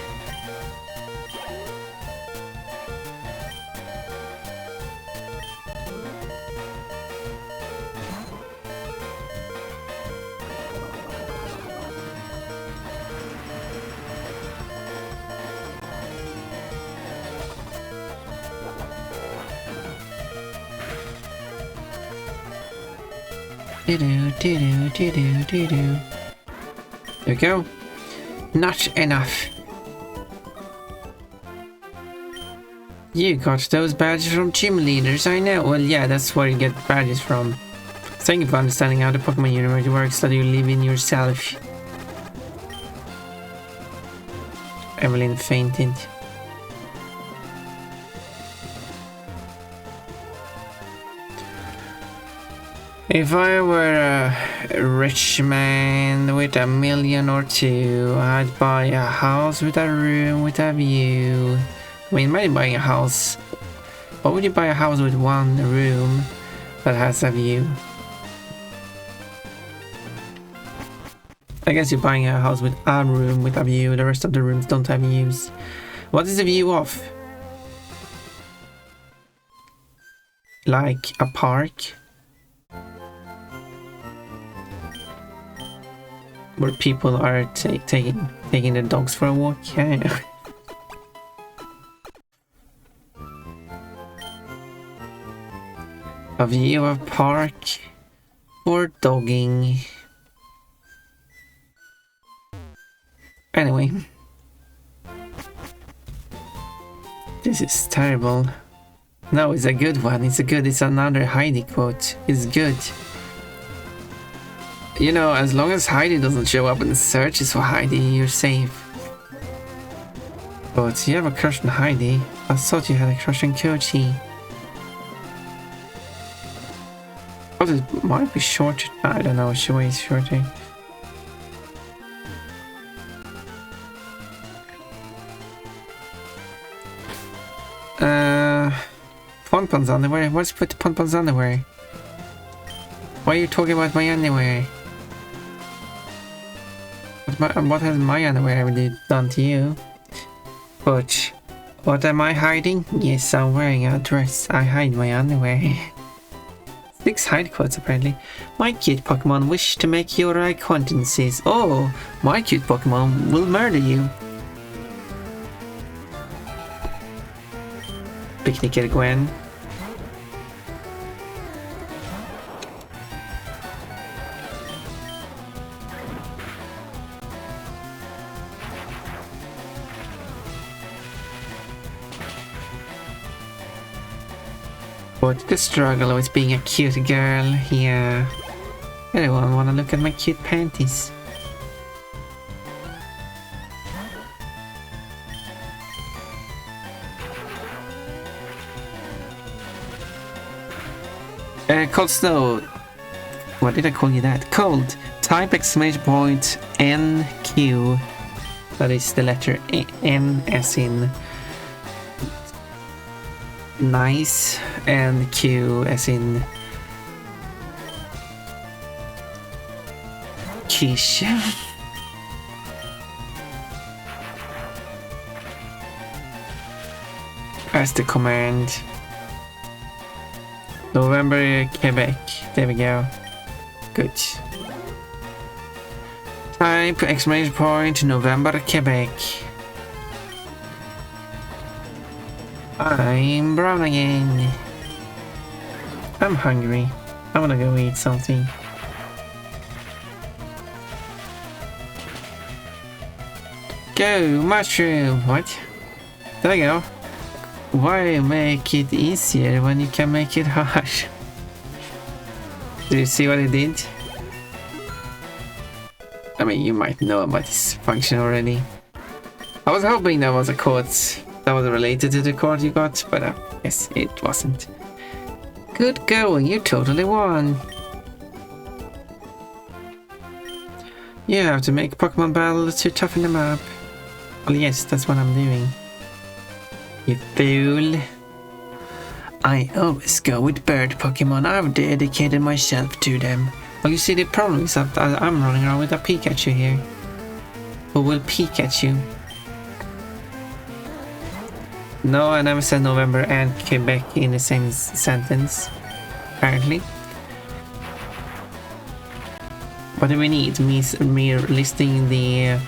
There we go. Not enough. You got those badges from gym leaders, I know. Well, yeah, that's where you get badges from. Thank you for understanding how the Pokemon universe works that you live in yourself. Evelyn fainted. If I were a rich man with $1 million or $2, I'd buy a house with a room with a view. I mean, maybe buying a house. Why would you buy a house with one room that has a view? I guess you're buying a house with a room with a view. The rest of the rooms don't have views. What is the view of? Like a park? Where people are taking their dogs for a walk. Yeah. A view of park for dogging. Anyway, this is terrible. No, it's a good one. It's another Heidi quote. It's good. You know, as long as Heidi doesn't show up in searches for Heidi, you're safe. But you have a crush on Heidi. I thought you had a crush on Kochi. Oh, it might be short. I don't know, she weighs shorter. Ponpon's underwear? What's with Ponpon's underwear? Why are you talking about my underwear? What has my underwear ever done to you? But what am I hiding? Yes, I'm wearing a dress. I hide my underwear. 6 hide quotes apparently. My cute Pokemon wish to make your acquaintances. Oh, my cute Pokemon will murder you. Picnicker Gwen. But the struggle with being a cute girl, yeah. Anyone wanna look at my cute panties? Cold Snow. What did I call you that? Cold. Type exclamation point NQ. That is the letter N as in nice and Q as in quiche. As the command. November, Quebec. There we go. Good. Type exclamation point November, Quebec. I'm brown again. I'm hungry. I wanna go eat something. Go, mushroom! What? There we go. Why make it easier when you can make it hard? Do you see what I did? I mean, you might know about this function already. I was hoping that was a quote that was related to the quote you got, but yes, it wasn't. Good going, you totally won. You have to make Pokemon battles to toughen them up. Well, yes, that's what I'm doing. You fool. I always go with bird Pokemon. I've dedicated myself to them. Well, you see, the problem is that I'm running around with a Pikachu here. Who will peek at you? No, I never said November and Quebec in the same sentence. Apparently. What do we need? Me listing the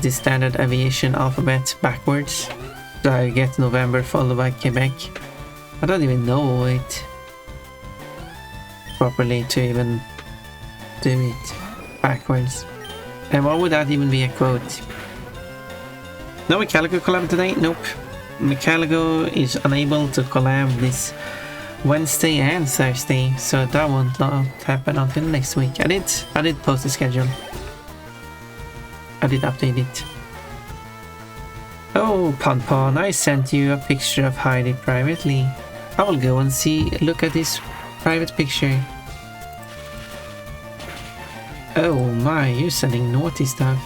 standard aviation alphabet backwards. So I get November followed by Quebec. I don't even know it properly to even do it backwards. And what would that even be a quote? No Mechalico collab today? Nope. Mechalico is unable to collab this Wednesday and Thursday, so that won't happen until next week. I did post the schedule. I did update it. Oh, Ponpon, I sent you a picture of Heidi privately. I will go and look at this private picture. Oh my, you're sending naughty stuff.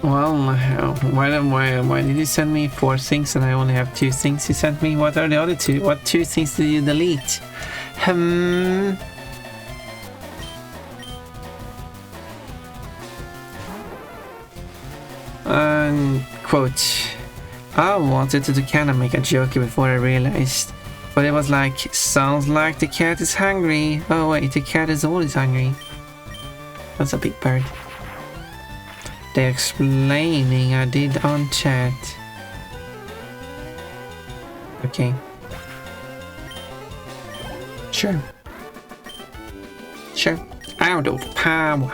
Well, why did you send me 4 things and I only have 2 things you sent me? What are the other 2? What 2 things did you delete? Quote. I wanted to kind of make a joke before I realized. But it was like, sounds like the cat is hungry. Oh wait, the cat is always hungry. That's a big bird. The explaining I did on chat. Okay. Sure. Out of power.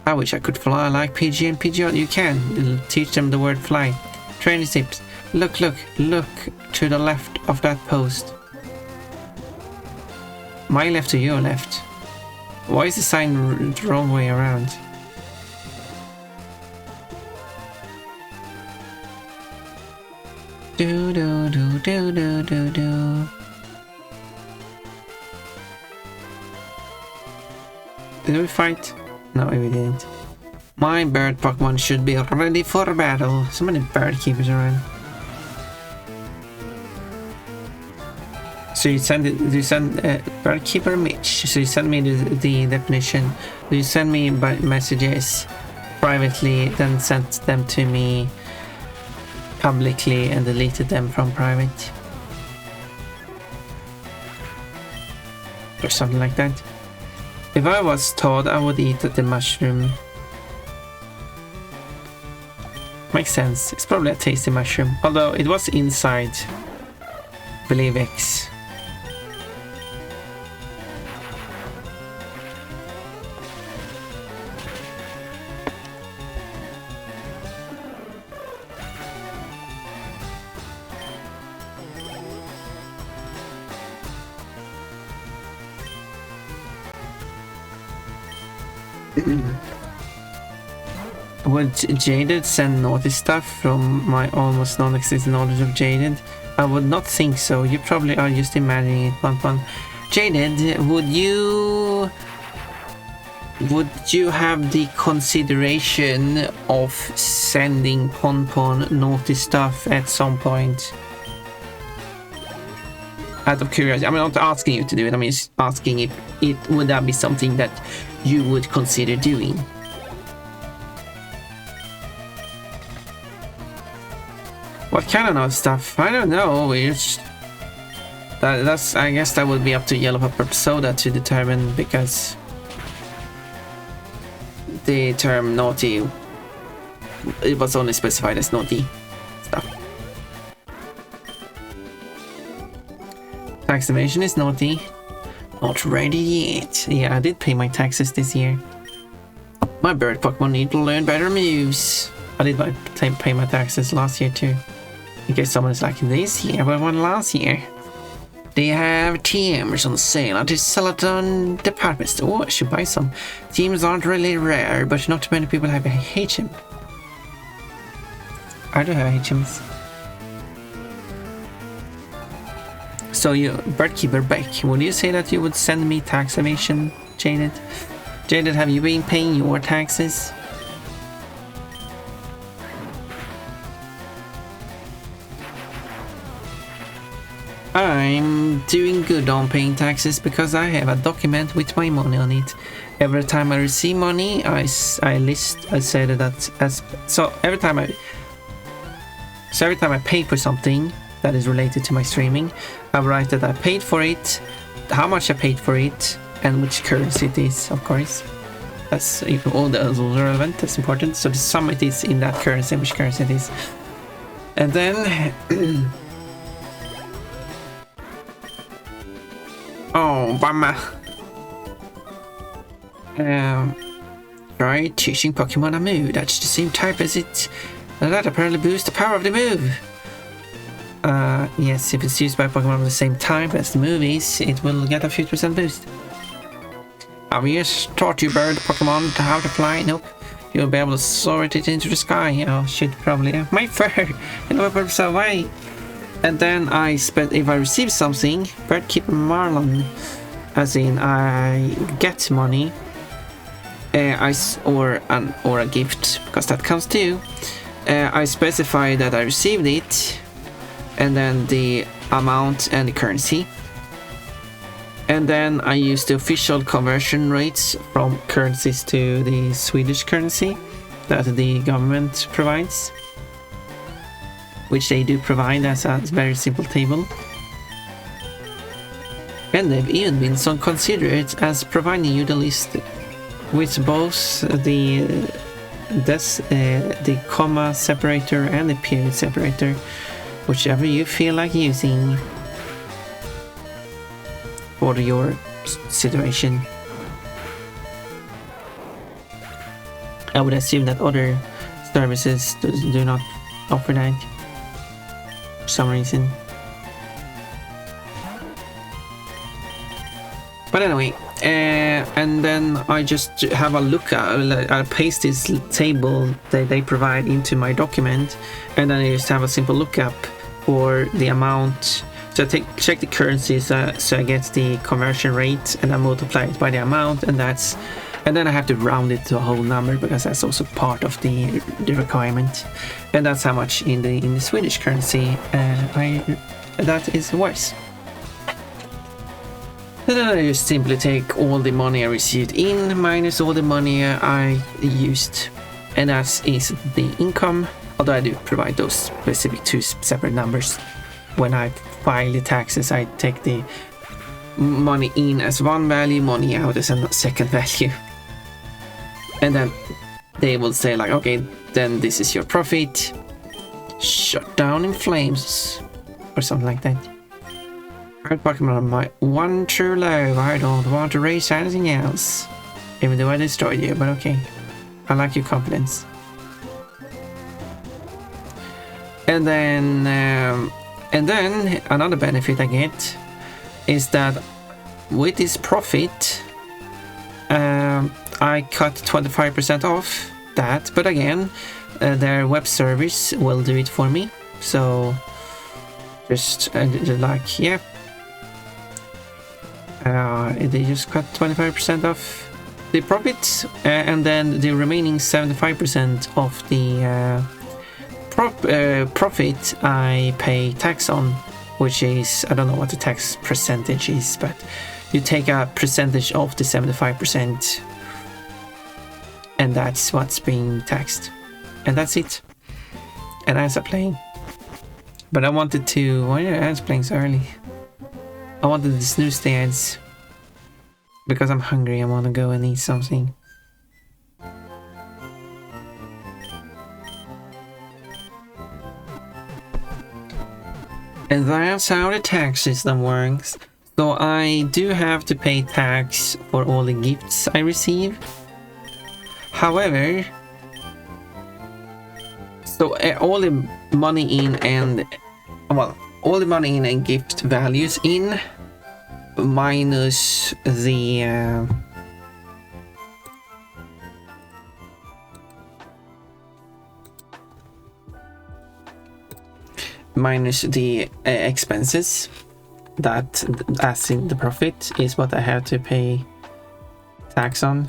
I wish I could fly like PG and Pidgeot. You can. It'll teach them the word fly. Training tips. Look to the left of that post. My left to your left. Why is the sign the wrong way around? Do do do do do do do. Did we fight? No, we didn't. My bird Pokemon should be ready for battle. So many bird keepers around. So you send bird keeper Mitch. So you send me the definition. You send me by messages privately, then sent them to me publicly and deleted them from private. Or something like that. If I was Todd, I would eat the mushroom. Makes sense. It's probably a tasty mushroom. Although it was inside, I believe X. Would Jaded send naughty stuff from my almost non-existent knowledge of Jaded? I would not think so. You probably are just imagining it, Pon. Jaded, would you have the consideration of sending Pon naughty stuff at some point? Out of curiosity, I'm not asking you to do it. I'm just asking if it would that be something that you would consider doing. What kind of stuff? I don't know. That's. I guess that would be up to Yellow Pepper Soda to determine, because the term naughty, it was only specified as naughty stuff. Tax evasion is naughty. Not ready yet. Yeah, I did pay my taxes this year. My bird Pokemon need to learn better moves. I did pay my taxes last year too. In case someone is like, this year, but one last year. They have TMs on sale at the Celadon department store. I should buy some. TMs aren't really rare, but not too many people have a HM. I do have HMs. So you, Birdkeeper Beck, would you say that you would send me tax evasion, Jaded? Jaded, have you been paying your taxes? I'm doing good on paying taxes because I have a document with my money on it. Every time I receive money, I say that as so every time I pay for something that is related to my streaming, I write that I paid for it, how much I paid for it, and which currency it is, of course. That's all those are relevant. That's important. So the sum it is in that currency, which currency it is, and then. Oh, bummer. Try teaching Pokemon a move that's the same type as it. That apparently boosts the power of the move. Yes, if it's used by Pokemon of the same type as the move is, it will get a 50% boost. Have you taught your bird Pokemon how to fly? Nope. You'll be able to soar it into the sky. Oh, shit, probably. My fur! So why? And then if I receive something, Birdkeeper Marlon, as in I get money, or a gift, because that counts too. I specify that I received it, and then the amount and the currency. And then I use the official conversion rates from currencies to the Swedish currency that the government provides, which they do provide as a very simple table. And they've even been so considerate as providing you the list with both the comma separator and the period separator, whichever you feel like using for your situation. I would assume that other services do not offer that for some reason. But anyway, and then I just have a look at, I paste this table that they provide into my document, and then I just have a simple lookup for the amount. So I check the currency, so I get the conversion rate, and I multiply it by the amount, and then I have to round it to a whole number because that's also part of the requirement, and that's how much in the Swedish currency that is worth. And then I just simply take all the money I received in minus all the money I used, and that is the income. Although I do provide those specific two separate numbers. When I file the taxes, I take the money in as one value, money out as a second value. And then they will say like, okay, then this is your profit. Shut down in flames. Or something like that. Alright, Pokemon, my one true love. I don't want to raise anything else. Even though I destroyed you, but okay. I like your confidence. And then another benefit I get is that with this profit, I cut 25% off that, but again, their web service will do it for me. So just like, yeah, they just cut 25% off the profit, and then the remaining 75% of the profit I pay tax on, which is, I don't know what the tax percentage is, but you take a percentage of the 75%, and that's what's being taxed, and that's it. And I start playing, but I wanted to. Why are ads playing so early? I wanted to snooze the ads because I'm hungry. I want to go and eat something. And that's how the tax system works. So I do have to pay tax for all the gifts I receive. However, so all the money in and, well, all the money in and gift values in minus the expenses, that as in the profit is what I have to pay tax on.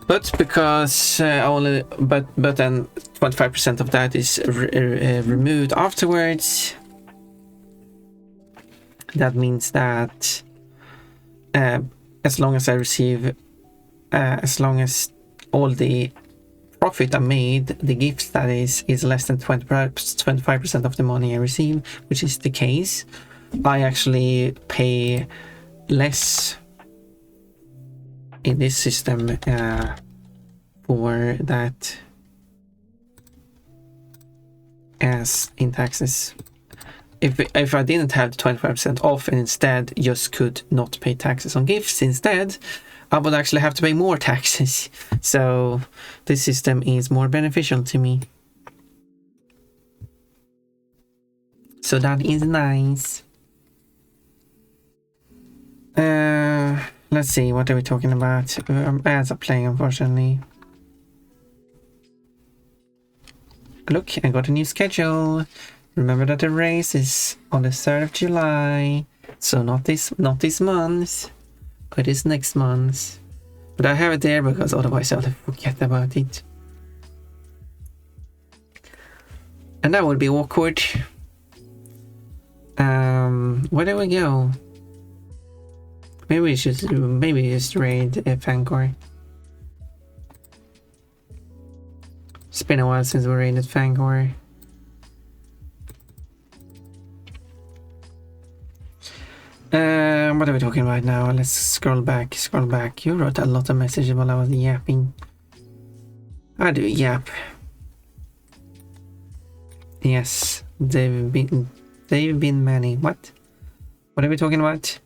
But because but then 25% of that is removed afterwards, that means that as long as I receive, as long as all the profit I made, the gifts that is less than 25% of the money I receive, which is the case, I actually pay less in this system for that as in taxes. If I didn't have the 25% off and instead just could not pay taxes on gifts instead, I would actually have to pay more taxes. So this system is more beneficial to me. So that is nice. Let's see, what are we talking about? Ads are playing, unfortunately. Look, I got a new schedule. Remember that the race is on the 3rd of July. So not this month, but it's next month. But I have it there because otherwise I'll forget about it. And that would be awkward. Where do we go? Maybe we should just raid Fangor. It's been a while since we raided Fangor. What are we talking about now? Let's scroll back. You wrote a lot of messages while I was yapping. I do yap. Yes, they've been many. What are we talking about?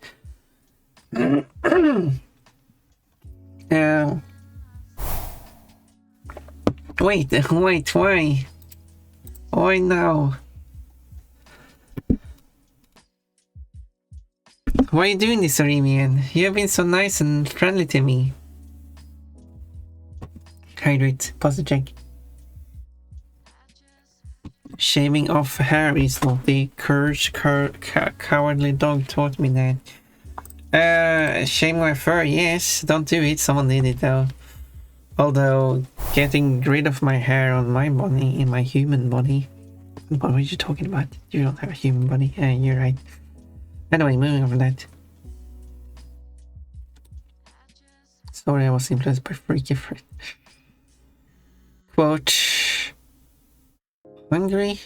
Wait, why? Why now? Why are you doing this, Arimian? You have been so nice and friendly to me. Hydrate, pause the check. Shaving off hair is not the courage cowardly dog taught me that. Shaving my fur, yes, don't do it, someone did it though. Although, getting rid of my hair on my body, in my human body. What were you talking about? You don't have a human body. You're right. Anyway, moving on from that. Sorry, I was influenced by Freaky Friend. Quote. Hungry?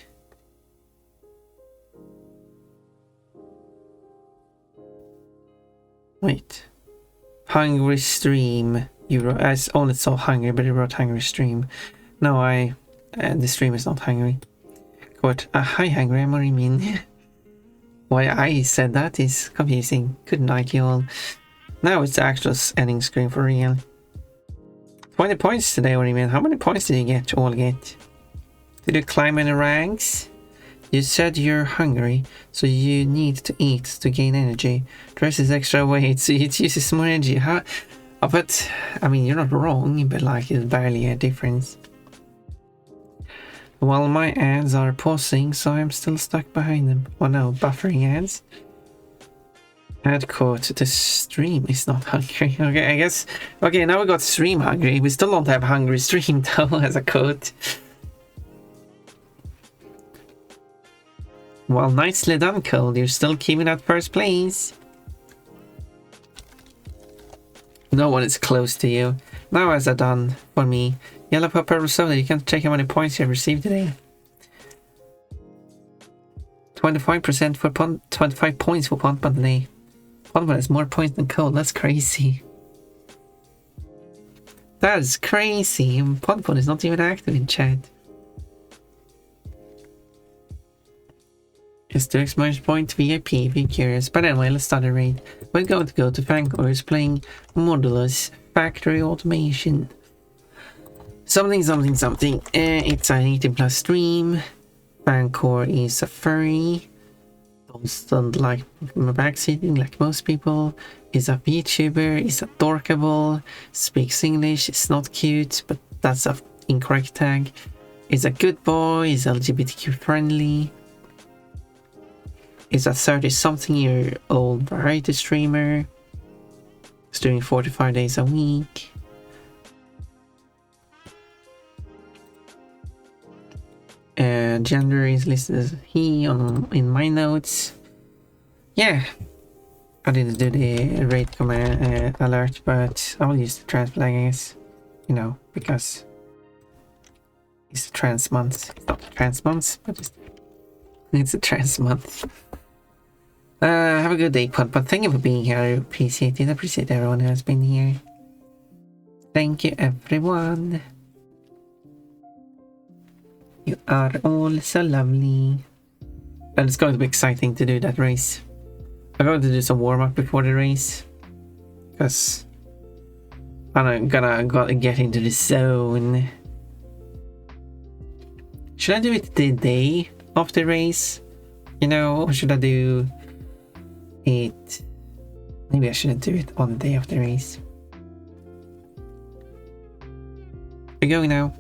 Wait. Hungry stream. You wrote, I only saw hungry, but you wrote hungry stream. No, the stream is not hungry. Quote, hi hungry, I'm already mean. Why I said that is confusing. Good night, you all. Now it's the actual ending screen for real. 20 points today, what do you mean? How many points did you get? All get? Did you climb any ranks? You said you're hungry, so you need to eat to gain energy. Dress is extra weight, so it uses more energy. Huh? Oh, but, I mean, you're not wrong, but like, it's barely a difference. Well, my ads are pausing, so I'm still stuck behind them. Oh no, buffering ads. Ad quote, the stream is not hungry. Okay, I guess. Okay, now we got stream hungry. We still don't have hungry stream though, as a quote. Well, nicely done, Cole. You're still keeping at first place. No one is close to you. Now as I done for me. Yellow pop purple soda, you can check how many points you have received today. 25% for 25 points for Pontman today. Pontman has more points than Cole, that's crazy. That's crazy. Pontman is not even active in chat. It's the exclamation point VIP if you're curious. But anyway, let's start the raid. We're going to go to Fancor, who's playing Modulus Factory Automation. Something. It's an 18 plus stream. Fancor is a furry. Don't like backseating like most people. Is a VTuber. Is adorkable. Speaks English. It's not cute, but that's an incorrect tag. Is a good boy. Is LGBTQ friendly. Is a 30-something-year-old variety streamer. Is doing 45 days a week. Gender is listed as he in my notes. Yeah, I didn't do the rate command alert, but I will use the trans flag, I guess. You know, because it's a trans month. It's not a trans month, but it's a trans month. Have a good day, Pod. But thank you for being here. I appreciate it. I appreciate everyone who has been here. Thank you, everyone. You are all so lovely. And it's going to be exciting to do that race. I'm going to do some warm-up before the race. Because I'm gonna get into the zone. Should I do it the day of the race? You know, or should I do it... Maybe I shouldn't do it on the day of the race. We're going now.